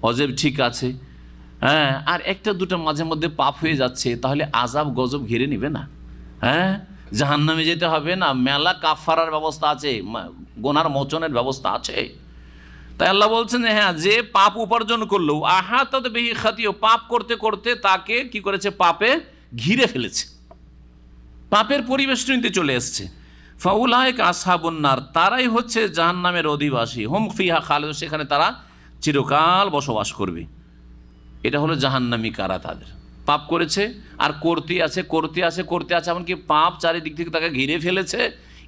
অজেব ঠিক আছে, আর একটা দুটো মাঝে মধ্যে পাপ হয়ে যাচ্ছে, তাহলে আযাব গজব ঘিরে নিবে না? জাহান্নামে যেতে হবে না, মেলা কাফারার ব্যবস্থা আছে, গুনার মোচনের ব্যবস্থা আছে। তাই আল্লাহ বলছেন যে হ্যাঁ, যে পাপ উপার্জন করলো আহাতাত বিহি খাতিও, পাপ করতে করতে তাকে কি করেছে, পাপে ঘিরে ফেলেছে, পাপের পরিবেষ্টনীতে চলে এসছে। ফাউলাইকা আসহাবুন নার, তারাই হচ্ছে জাহান্নামের অধিবাসী। হুম ফিহা খালিদুন, সেখানে তারা চিরকাল বসবাস করবে। এটা হলো জাহান্নামী কারা, তাদের পাপ করেছে আর করতে আছে করতে আছে করতে আছে, এমনকি পাপ চারিদিক থেকে তাকে ঘিরে ফেলেছে।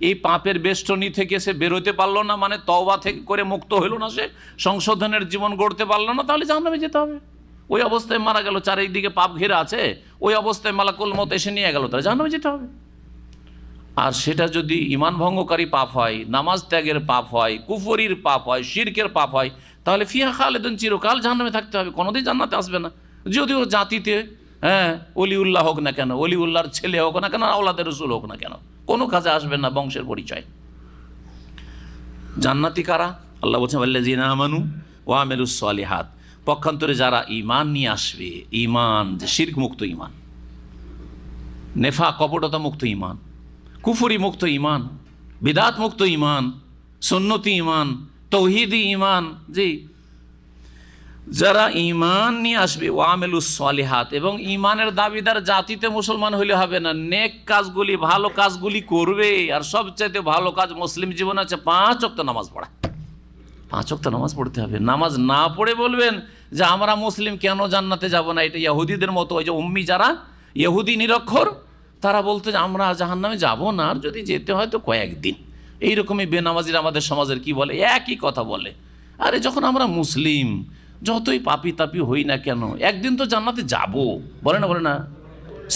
এই পাপের বেষ্টনী থেকে সে বেরোতে পারলো না, মানে তওবা থেকে করে মুক্ত হইল না, সে সংশোধনের জীবন গড়তে পারলো না, তাহলে জাহান্নামে যেতে হবে। ওই অবস্থায় মারা গেল, চারিদিকে পাপ ঘিরে আছে, ওই অবস্থায় মালাকুল মউত এসে নিয়ে গেল, তাহলে জাহান্নামে যেতে হবে। আর সেটা যদি ঈমান ভঙ্গকারী পাপ হয়, নামাজ ত্যাগের পাপ হয়, কুফরির পাপ হয়, শিরকের পাপ হয়, তাহলে ফিহা খালিদুন, চিরকাল জাহান্নামে থাকতে হবে, কোনোদিন জান্নাতে আসবে না। যদিও জাতিতে অলিউল্লাহ হোক না কেন, অলিউল্লাহর ছেলে হোক না কেন, আওলাদের রসুল হোক না কেন, কোনো কাজে আসবে না বংশের পরিচয়। জান্নাতি কারা? আল্লাহ বলছেন আল্লাযীনা আমানু ওয়া আমিলুস সালিহাত, পক্ষান্তরে যারা ঈমান নিয়ে আসবে, ঈমান যে শিরক মুক্ত ঈমান, নেফাক কপটতা মুক্ত ঈমান, কুফরি মুক্ত ঈমান, বিদআত মুক্ত ঈমান, সুন্নতি ঈমান, তৌহিদি ঈমান, জি, যারা ঈমান নিয়ে আসবে ওয়া আমিলুস সালিহাত, এবং ঈমানের দাবিদার জাতিতে মুসলমান হইলে হবে না, নেক কাজগুলি, ভালো কাজগুলি করবে। আর সবচাইতে ভালো কাজ মুসলিম জীবনে আছে 5 ওয়াক্ত নামাজ পড়া। 5 ওয়াক্ত নামাজ পড়তে হবে। নামাজ না পড়ে বলবেন যে আমরা মুসলিম, কেন জান্নাতে যাব না? এটা ইহুদিদের মতো, ওই যে উম্মি যারা ইহুদি নিরক্ষর, তারা বলতে যে আমরা জাহান্নামে যাব না, আর যদি যেতে হয় তো কয়েকদিন। এইরকমই বেনামাজির আমাদের সমাজের কি বলে, একই কথা বলে, আরে যখন আমরা মুসলিম, যতই পাপি তাপি হই না কেন, একদিন তো জান্নাতে যাব, বলে না বলে না?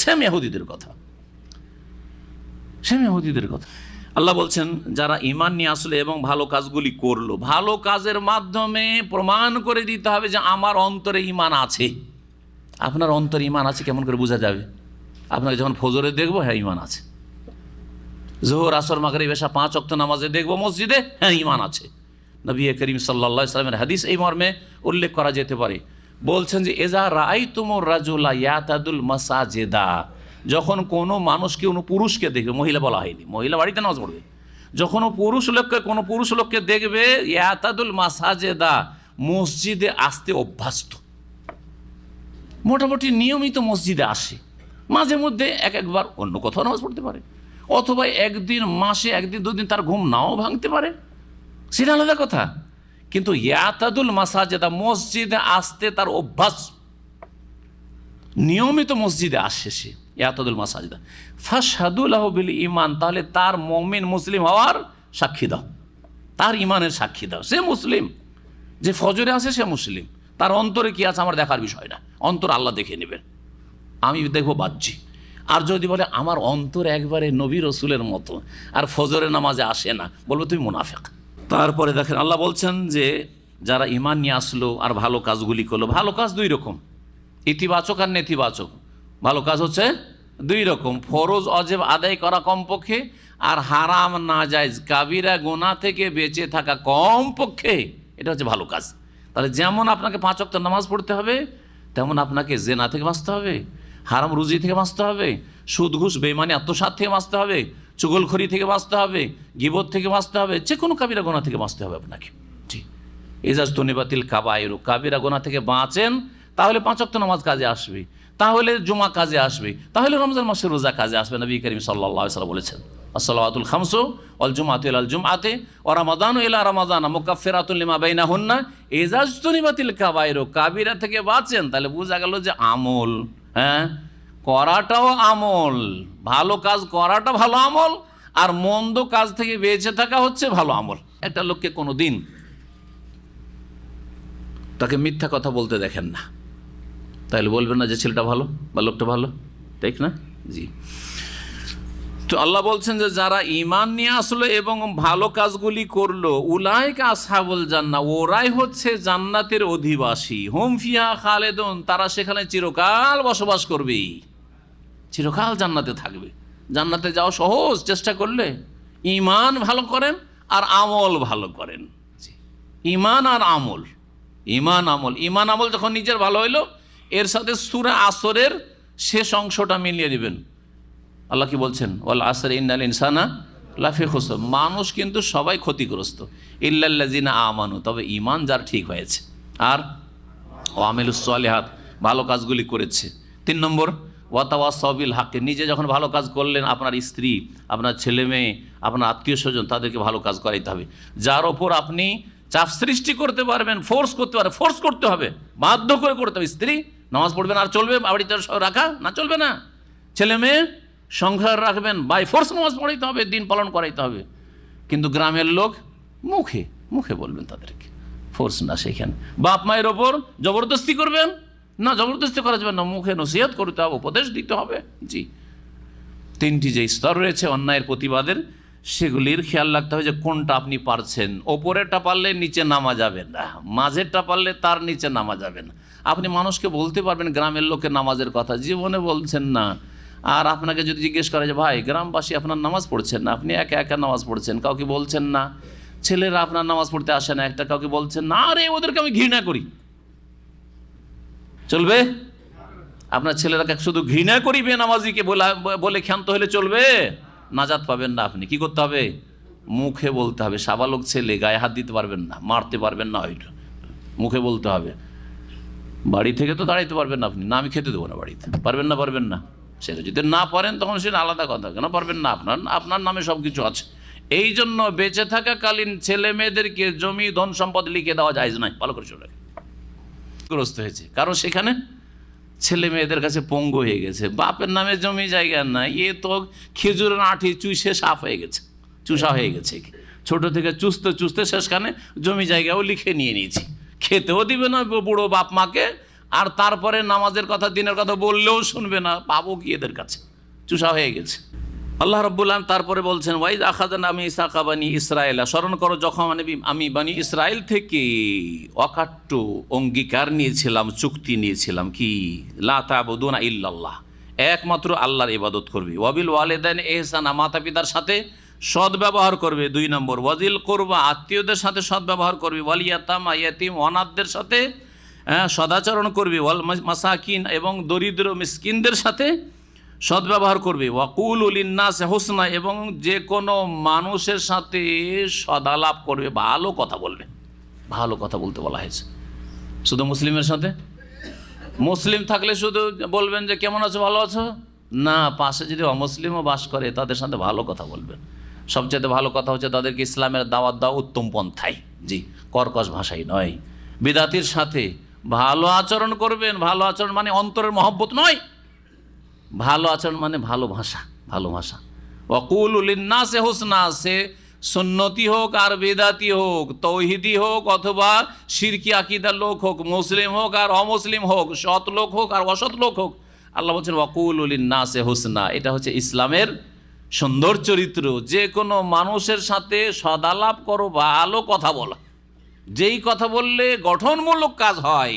সেম ইহুদিদের কথা, সেম ইহুদিদের কথা। আল্লাহ বলছেন যারা ঈমান নিয়ে আসলে এবং ভালো কাজগুলি করলো, ভালো কাজের মাধ্যমে প্রমাণ করে দিতে হবে যে আমার অন্তরে ঈমান আছে। আপনার অন্তরে ঈমান আছে কেমন করে বোঝা যাবে? আপনাকে যখন ফজরে দেখবো, হ্যাঁ ঈমান আছে। জোহর, আসর, মাগরিব, এশা 5 ওয়াক্ত নামাজে দেখবো মসজিদে, হ্যাঁ ঈমান আছে। নবী করিম সাল্লাল্লাহু আলাইহি ওয়াসাল্লামের হাদিস এই মর্মে উল্লেখ করা যেতে পারে। বলছেন যে এজা রাআইতুমুর রাজুলা ইয়াতাদুল মাসাজিদা, যখন কোনো মানুষকে, কোনো পুরুষকে দেখবে, মহিলা বলা হয়নি, মহিলা বাড়িতে নামাজ পড়বে, যখন কোনো পুরুষ লোককে দেখবে, ইয়াতাদুল মাসাজিদা, মসজিদে আসতে অভ্যস্ত, মোটামুটি নিয়মিত মসজিদে আসে, মাঝে মধ্যে একবার অন্য কোথাও নামাজ পড়তে পারে, অথবা একদিন মাসে 1-2 দিন তার ঘুম নাও ভাঙতে পারে, সেটা আলাদা কথা। কিন্তু ইয়াতাদুল মাসাজিদা, মসজিদে আসতে তার অভ্যাস, নিয়মিত মসজিদে আসে সে, ইয়াতাদুল মাসাজিদা, ফাশহাদু লাহু বিল ঈমান, তাহলে তার মুমিন মুসলিম হওয়ার সাক্ষী দাও, তার ঈমানের সাক্ষী দাও। সে মুসলিম, যে ফজরে আসে সে মুসলিম, তার অন্তরে কি আছে আমার দেখার বিষয় না, অন্তর আল্লাহ দেখে নেবেন, আমি দেখবো বাহ্যিক। আর যদি বলে আমার অন্তর একবারে নবী রসুলের মতো আর ফজরের নামাজে আসে না, বলবো তুমি মুনাফিক। তারপরে দেখেন আল্লাহ বলছেন যে যারা ঈমান নিয়ে আসলো আর ভালো কাজগুলি করলো, ভালো কাজ 2 রকম, ইতিবাচক আর নেতিবাচক। ভালো কাজ হচ্ছে 2 রকম, ফরজ অজেব আদায় করা কমপক্ষে, আর হারাম নাজায়েজ কাবিরা গুনাহ থেকে বেঁচে থাকা কমপক্ষে, এটা হচ্ছে ভালো কাজ। তাহলে যেমন আপনাকে 5 ওয়াক্ত নামাজ পড়তে হবে, তেমন আপনাকে জেনা থেকে বাঁচতে হবে, হারাম রুজি থেকে বাঁচতে হবে, সুদ ঘুষ বেঈমানি আত্মসাৎ থেকে বাঁচতে হবে, চুগলখড়ি থেকে বাঁচতে হবে, গীবত থেকে বাঁচতে হবে, যে কোনো কাবিরা গোনা থেকে বাঁচতে হবে আপনাকে। জি, ইজাজতুনিবাতিল কাবায়ের, কাবিরা গোনা থেকে বাঁচেন, তাহলে 5 ওয়াক্ত নামাজ কাজে আসবে, তাহলে জুমা কাজে আসবে, তাহলে রমজান মাসের রোজা কাজে আসবে। নবী করিম সাল্লাল্লাহু আলাইহি ওয়াসাল্লাম বলেছেন আসসালাওয়াতুল খামসু ওয়াল জুমআতু ইলাল জুমআতি ওয়া রমাদানু ইলা রমাদানা মুকাফফিরাতুল লিমা বাইনাহুন্না ইজাজতুনিবাতিল কাবায়ের, কাবিরা থেকে বাঁচেন, তাহলে বোঝা গেল যে আমল, করাটাও আমল, ভালো কাজ করাটা ভালো আমল, আর মন্দ কাজ থেকে বেঁচে থাকা হচ্ছে ভালো আমল। একটা লোককে কোনো দিন তাকে মিথ্যা কথা বলতে দেখেন না, তাহলে বলবেন না যে ছেলেটা ভালো বা লোকটা ভালো, ঠিক না? জি। তো আল্লাহ বলছেন যে যারা ঈমান নিয়ে আসলো এবং ভালো কাজগুলি করলো, উলাইকা আসহাবুল জান্নাহ, ওরাই হচ্ছে জান্নাতের অধিবাসী, হুম ফিহা খালিদুন, তারা সেখানে চিরকাল বসবাস করবে, চিরকাল জান্নাতে থাকবে। জান্নাতে যাওয়া সহজ, চেষ্টা করলে ঈমান ভালো করেন আর আমল ভালো করেন। ঈমান আর আমল, ঈমান আমল, ঈমান আমল যখন নিজের ভালো হইলো, এর সাথে সূরা আসরের শেষ অংশটা মিলিয়ে দিবেন। আল্লাহ কি বলছেন? ওয়াল আসর ইন্নাল ইনসানা লাফি খুসর, মানুষ কিন্তু সবাই ক্ষতিগ্রস্ত, ইল্লাল্লাযিনা আমানু, তবে ঈমান যার ঠিক হয়েছে আর ওয়ামিলুস সলিহাত, ভালো কাজগুলি করেছে। 3 নম্বর ওয়াতাওয়াসাউ বিল হাক্কি, নিজে যখন ভালো কাজ করলেন, আপনার স্ত্রী, আপনার ছেলে মেয়ে, আপনার আত্মীয় স্বজন, তাদেরকে ভালো কাজ করাইতে হবে। যার ওপর আপনি চাপ সৃষ্টি করতে পারবেন, ফোর্স করতে পারবেন, ফোর্স করতে হবে, বাধ্য করে করতে হবে। স্ত্রী নামাজ পড়বেন আর চলবে, বাড়িতে রাখা না চলবে না। ছেলে মেয়ে সংসার রাখবেন, বাই ফোর্স নামাজ পড়াইতে হবে, দিন পালন করাইতে হবে। কিন্তু গ্রামের লোক মুখে মুখে বলবেন তাদেরকে, ফোর্স না। সেখানে বাপ মায়ের ওপর জবরদস্তি করবেন না, জবরদস্তি করা যাবে না, মুখে নসিহত করতে হবে, উপদেশ দিতে হবে। জি, 3টি যে স্তর রয়েছে অন্যায়ের প্রতিবাদের, সেগুলির খেয়াল রাখতে হবে যে কোনটা আপনি পারছেন। ওপরেরটা পারলে নিচে নামা যাবে না, মাঝেরটা পারলে তার নিচে নামা যাবে না। আপনি মানুষকে বলতে পারবেন গ্রামের লোকের নামাজের কথা, জীবনে বলছেন না। আর আপনাকে যদি জিজ্ঞেস করে যে ভাই গ্রামবাসী আপনার নামাজ পড়ছেন না, আপনি একা একা নামাজ পড়ছেন, কাউকে বলছেন না। ছেলেরা আপনার নামাজ পড়তে আসে না একটা, কাউকে বলছেন না, আরে ওদেরকে আমি ঘৃণা করি, চলবে? আপনার ছেলেরাকে শুধু ঘৃণা করি বেনামাজিকে বলে ক্ষান্ত হলে চলবে? নাজাত পাবেন না। আপনি কি করতে হবে? মুখে বলতে হবে। সাবালক ছেলে, গায়ে হাত দিতে পারবেন না, মারতে পারবেন না, হয়তো মুখে বলতে হবে। বাড়ি থেকে তো দাঁড়াইতে পারবেন না আপনি, না আমি খেতে দেবো না বাড়িতে, পারবেন না? পারবেন না। সেটা যদি না পারেন তখন সেটা আলাদা কথা, কেন পারবেন না? আপনার নামে সব কিছু আছে। এই জন্য বেঁচে থাকাকালীন ছেলে মেয়েদেরকে জমি ধন সম্পদ লিখে দেওয়া যায় না, ভালো করে চলে গ্রস্ত হয়েছে। কারণ সেখানে ছেলে মেয়েদের কাছে পঙ্গু হয়ে গেছে, বাপের নামে জমি জায়গা না, এ তো খেজুরের আঁঠি চুষে সাফ হয়ে গেছে, চুষা হয়ে গেছে। ছোট থেকে চুষতে চুষতে শেষখানে জমি জায়গাও লিখে নিয়ে নিয়েছি, খেতেও দিবে না বুড়ো বাপ মাকে, আর তারপরে নামাজের কথা দিনের কথা বললেও শুনবে না, পাবো কি এদের কাছে, চুষা হয়ে গেছে। আল্লাহ রাব্বুল আলামিন তারপরে বলছেন ওয়াইজ আখাযানা মিসাকা বানি ইসরাঈলা, স্মরণ করো যখন আমি বানি ইসরাইল থেকে অকাট্য অঙ্গীকার নিয়েছিলাম, চুক্তি নিয়েছিলাম, কি লা তা'বুদুনা ইল্লাল্লাহ, একমাত্র আল্লাহর ইবাদত করবে। ওয়াবিল ওয়ালিদাইনি ইহসানা, মাতা পিতার সাথে সদ্ব্যবহার করবে। 2 নম্বর ওয়াজিল কুরবা, আত্মীয়দের সাথে সদ্ব্যবহার করবে। ওয়াল ইয়াতামা, ইয়াতিম অনাথদের সাথে সদাচরণ করবে। ওয়াল মাসাকিন, এবং দরিদ্র মিসকিনদের সাথে সদ্ব্যবহার করবে। ওয়াকুলু লিন্নাসি হুসনা, এবং যে কোনো মানুষের সাথে সদালাপ করবে, ভালো কথা বলবে। ভালো কথা বলতে বলা হয়েছে। শুধু মুসলিমের সাথে? মুসলিম থাকলে শুধু বলবেন যে কেমন আছো, ভালো আছো না, পাশে যদি অমুসলিমও বাস করে তাদের সাথে ভালো কথা বলবেন। সবচেয়ে ভালো কথা হচ্ছে তাদেরকে ইসলামের দাওয়াত দাও উত্তম পন্থায়, জি, কর্কশ ভাষাই নয়। বিদাতির সাথে ভালো আচরণ করবেন। ভালো আচরণ মানে অন্তরের মহব্বত নয়, ভালো আচরণ মানে ভালো ভাষা, ভালো ভাষা। ওয়াকুলু লিন্নাসি হুসনা, সে সুন্নতি হোক আর বেদাতি হোক, তৌহিদি হোক অথবা শিরকি আকীদার লোক হোক, মুসলিম হোক আর অমুসলিম হোক, সৎ লোক হোক আর অসৎ লোক হোক, আল্লাহ বলছেন ওয়াকুলু লিন্নাসি হুসনা। এটা হচ্ছে ইসলামের সুন্দর চরিত্র। যে কোনো মানুষের সাথে সদালাপ করো, ভালো কথা বলো। যেই কথা বললে গঠনমূলক কাজ হয়,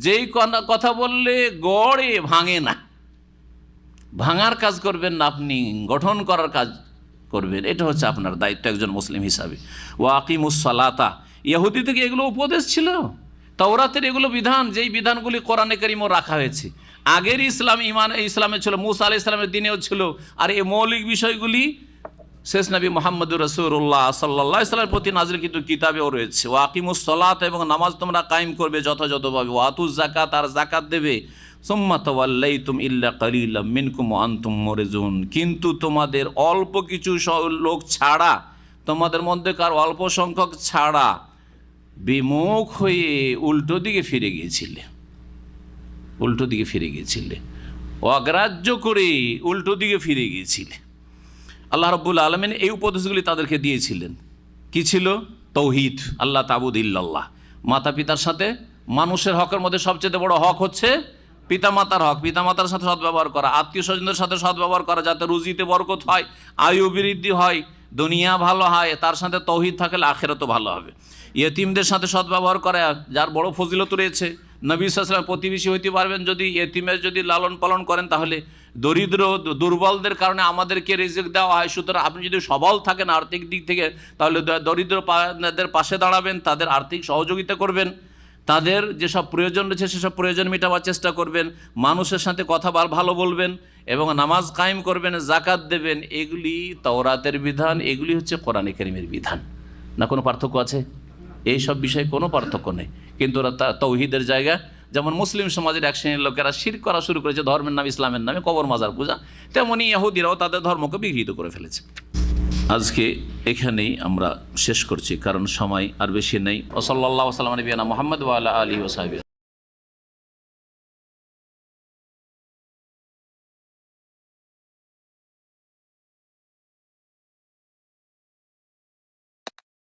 যেই কথা বললে গড়ে ভাঙে না, ভাঙার কাজ করবেন না, আপনি গঠন করার কাজ করবেন। এটা হচ্ছে আপনার দায়িত্ব একজন মুসলিম হিসাবে। ওয়াকিমুস সালাতা, ইহুদি থেকে এগুলো উপদেশ ছিল, তাওরাতের এগুলো বিধান, যেই বিধানগুলি কোরআনে কারিমও রাখা হয়েছে। আগের ইসলাম ইসলামে ছিল, মুসা আলাইহিস সালামের দিনেও ছিল। আর এই মৌলিক বিষয়গুলি শেষ নবী মুহাম্মদুর রাসূলুল্লাহ সাল্লাল্লাহু আলাইহি ওয়াসাল্লামের প্রতি নাযিল কিন্তু কিতাবেও রয়েছে। ওয়াকিমুস সালাত, এবং নামাজ তোমরা কায়েম করবে যথাযথভাবে। ওয়াতুজ যাকাত, আর যাকাত দেবে। সুম্মা তাওয়াল্লাইতুম ইল্লা কালিলাম মিনকুম ওয়া আনতুম মুরিজুন, কিন্তু তোমাদের অল্প কিছু লোক ছাড়া, তোমাদের মধ্যে কার অল্প সংখ্যক ছাড়া বিমুখ হয়ে উল্টো দিকে ফিরে গিয়েছিলে, উল্টো দিকে ফিরে গিয়েছিলে, অগ্রাহ্য করে উল্টো দিকে ফিরে গিয়েছিলে। আল্লাহ রাব্বুল আলামিন এই উপদেশগুলি তাদেরকে দিয়েছিলেন। কি ছিল? তৌহিদ, আল্লাহ তা'বুদ ইল্লাল্লাহ। মাতা পিতার সাথে, মানুষের হকের মধ্যে সবচেয়ে বড় হক হচ্ছে পিতামাতার হক, পিতামাতার সাথে সদ্ব্যবহার করা, আত্মীয় স্বজনদের সাথে সদ্ব্যবহার করা, যাতে রুজিতে বরকত হয়, আয়ু বৃদ্ধি হয়, দুনিয়া ভালো হয়, তার সাথে তৌহিদ থাকলে আখিরাতও ভালো হবে। ইয়েতিমদের সাথে সদ্ব্যবহার করা, যার বড় ফজিলত রয়েছে। নবী সাল্লাল্লাহু আলাইহি ওয়াসাল্লাম প্রতিবেশী হইতে পারবেন যদি ইয়েতিমের যদি লালন পালন করেন, তাহলে দরিদ্র দুর্বলদের কারণে আমাদেরকে রিজিক দেওয়া হয়। সুতরাং আপনি যদি সবল থাকেন আর্থিক দিক থেকে, তাহলে দরিদ্রদের পাশে দাঁড়াবেন, তাদের আর্থিক সহযোগিতা করবেন। তাদের যেসব প্রয়োজন রয়েছে সেসব প্রয়োজন মেটাবার চেষ্টা করবেন, মানুষের সাথে কথা ভালো বলবেন এবং নামাজ কায়েম করবেন, জাকাত দেবেন। এগুলি তাওরাতের বিধান, এগুলি হচ্ছে কোরআনে কারীমের বিধান। না কোনো পার্থক্য আছে? এই সব বিষয়ে কোনো পার্থক্য নেই। কিন্তু ওরা তাওহীদের জায়গা, যেমন মুসলিম সমাজের এক শ্রেণীর লোকেরা শিরক করা শুরু করেছে ধর্মের নামে, ইসলামের নামে, কবর মাজার পূজা, তেমনই ইহুদিরাও তাদের ধর্মকে বিঘ্নিত করে ফেলেছে। আজকে এখানেই আমরা শেষ করছি, কারণ সময় আর বেশি নেই। ওয়া সাল্লাল্লাহু আলা নবিয়িনা মুহাম্মদ ওয়া আলা আলিহি ওয়া সাহবিহি।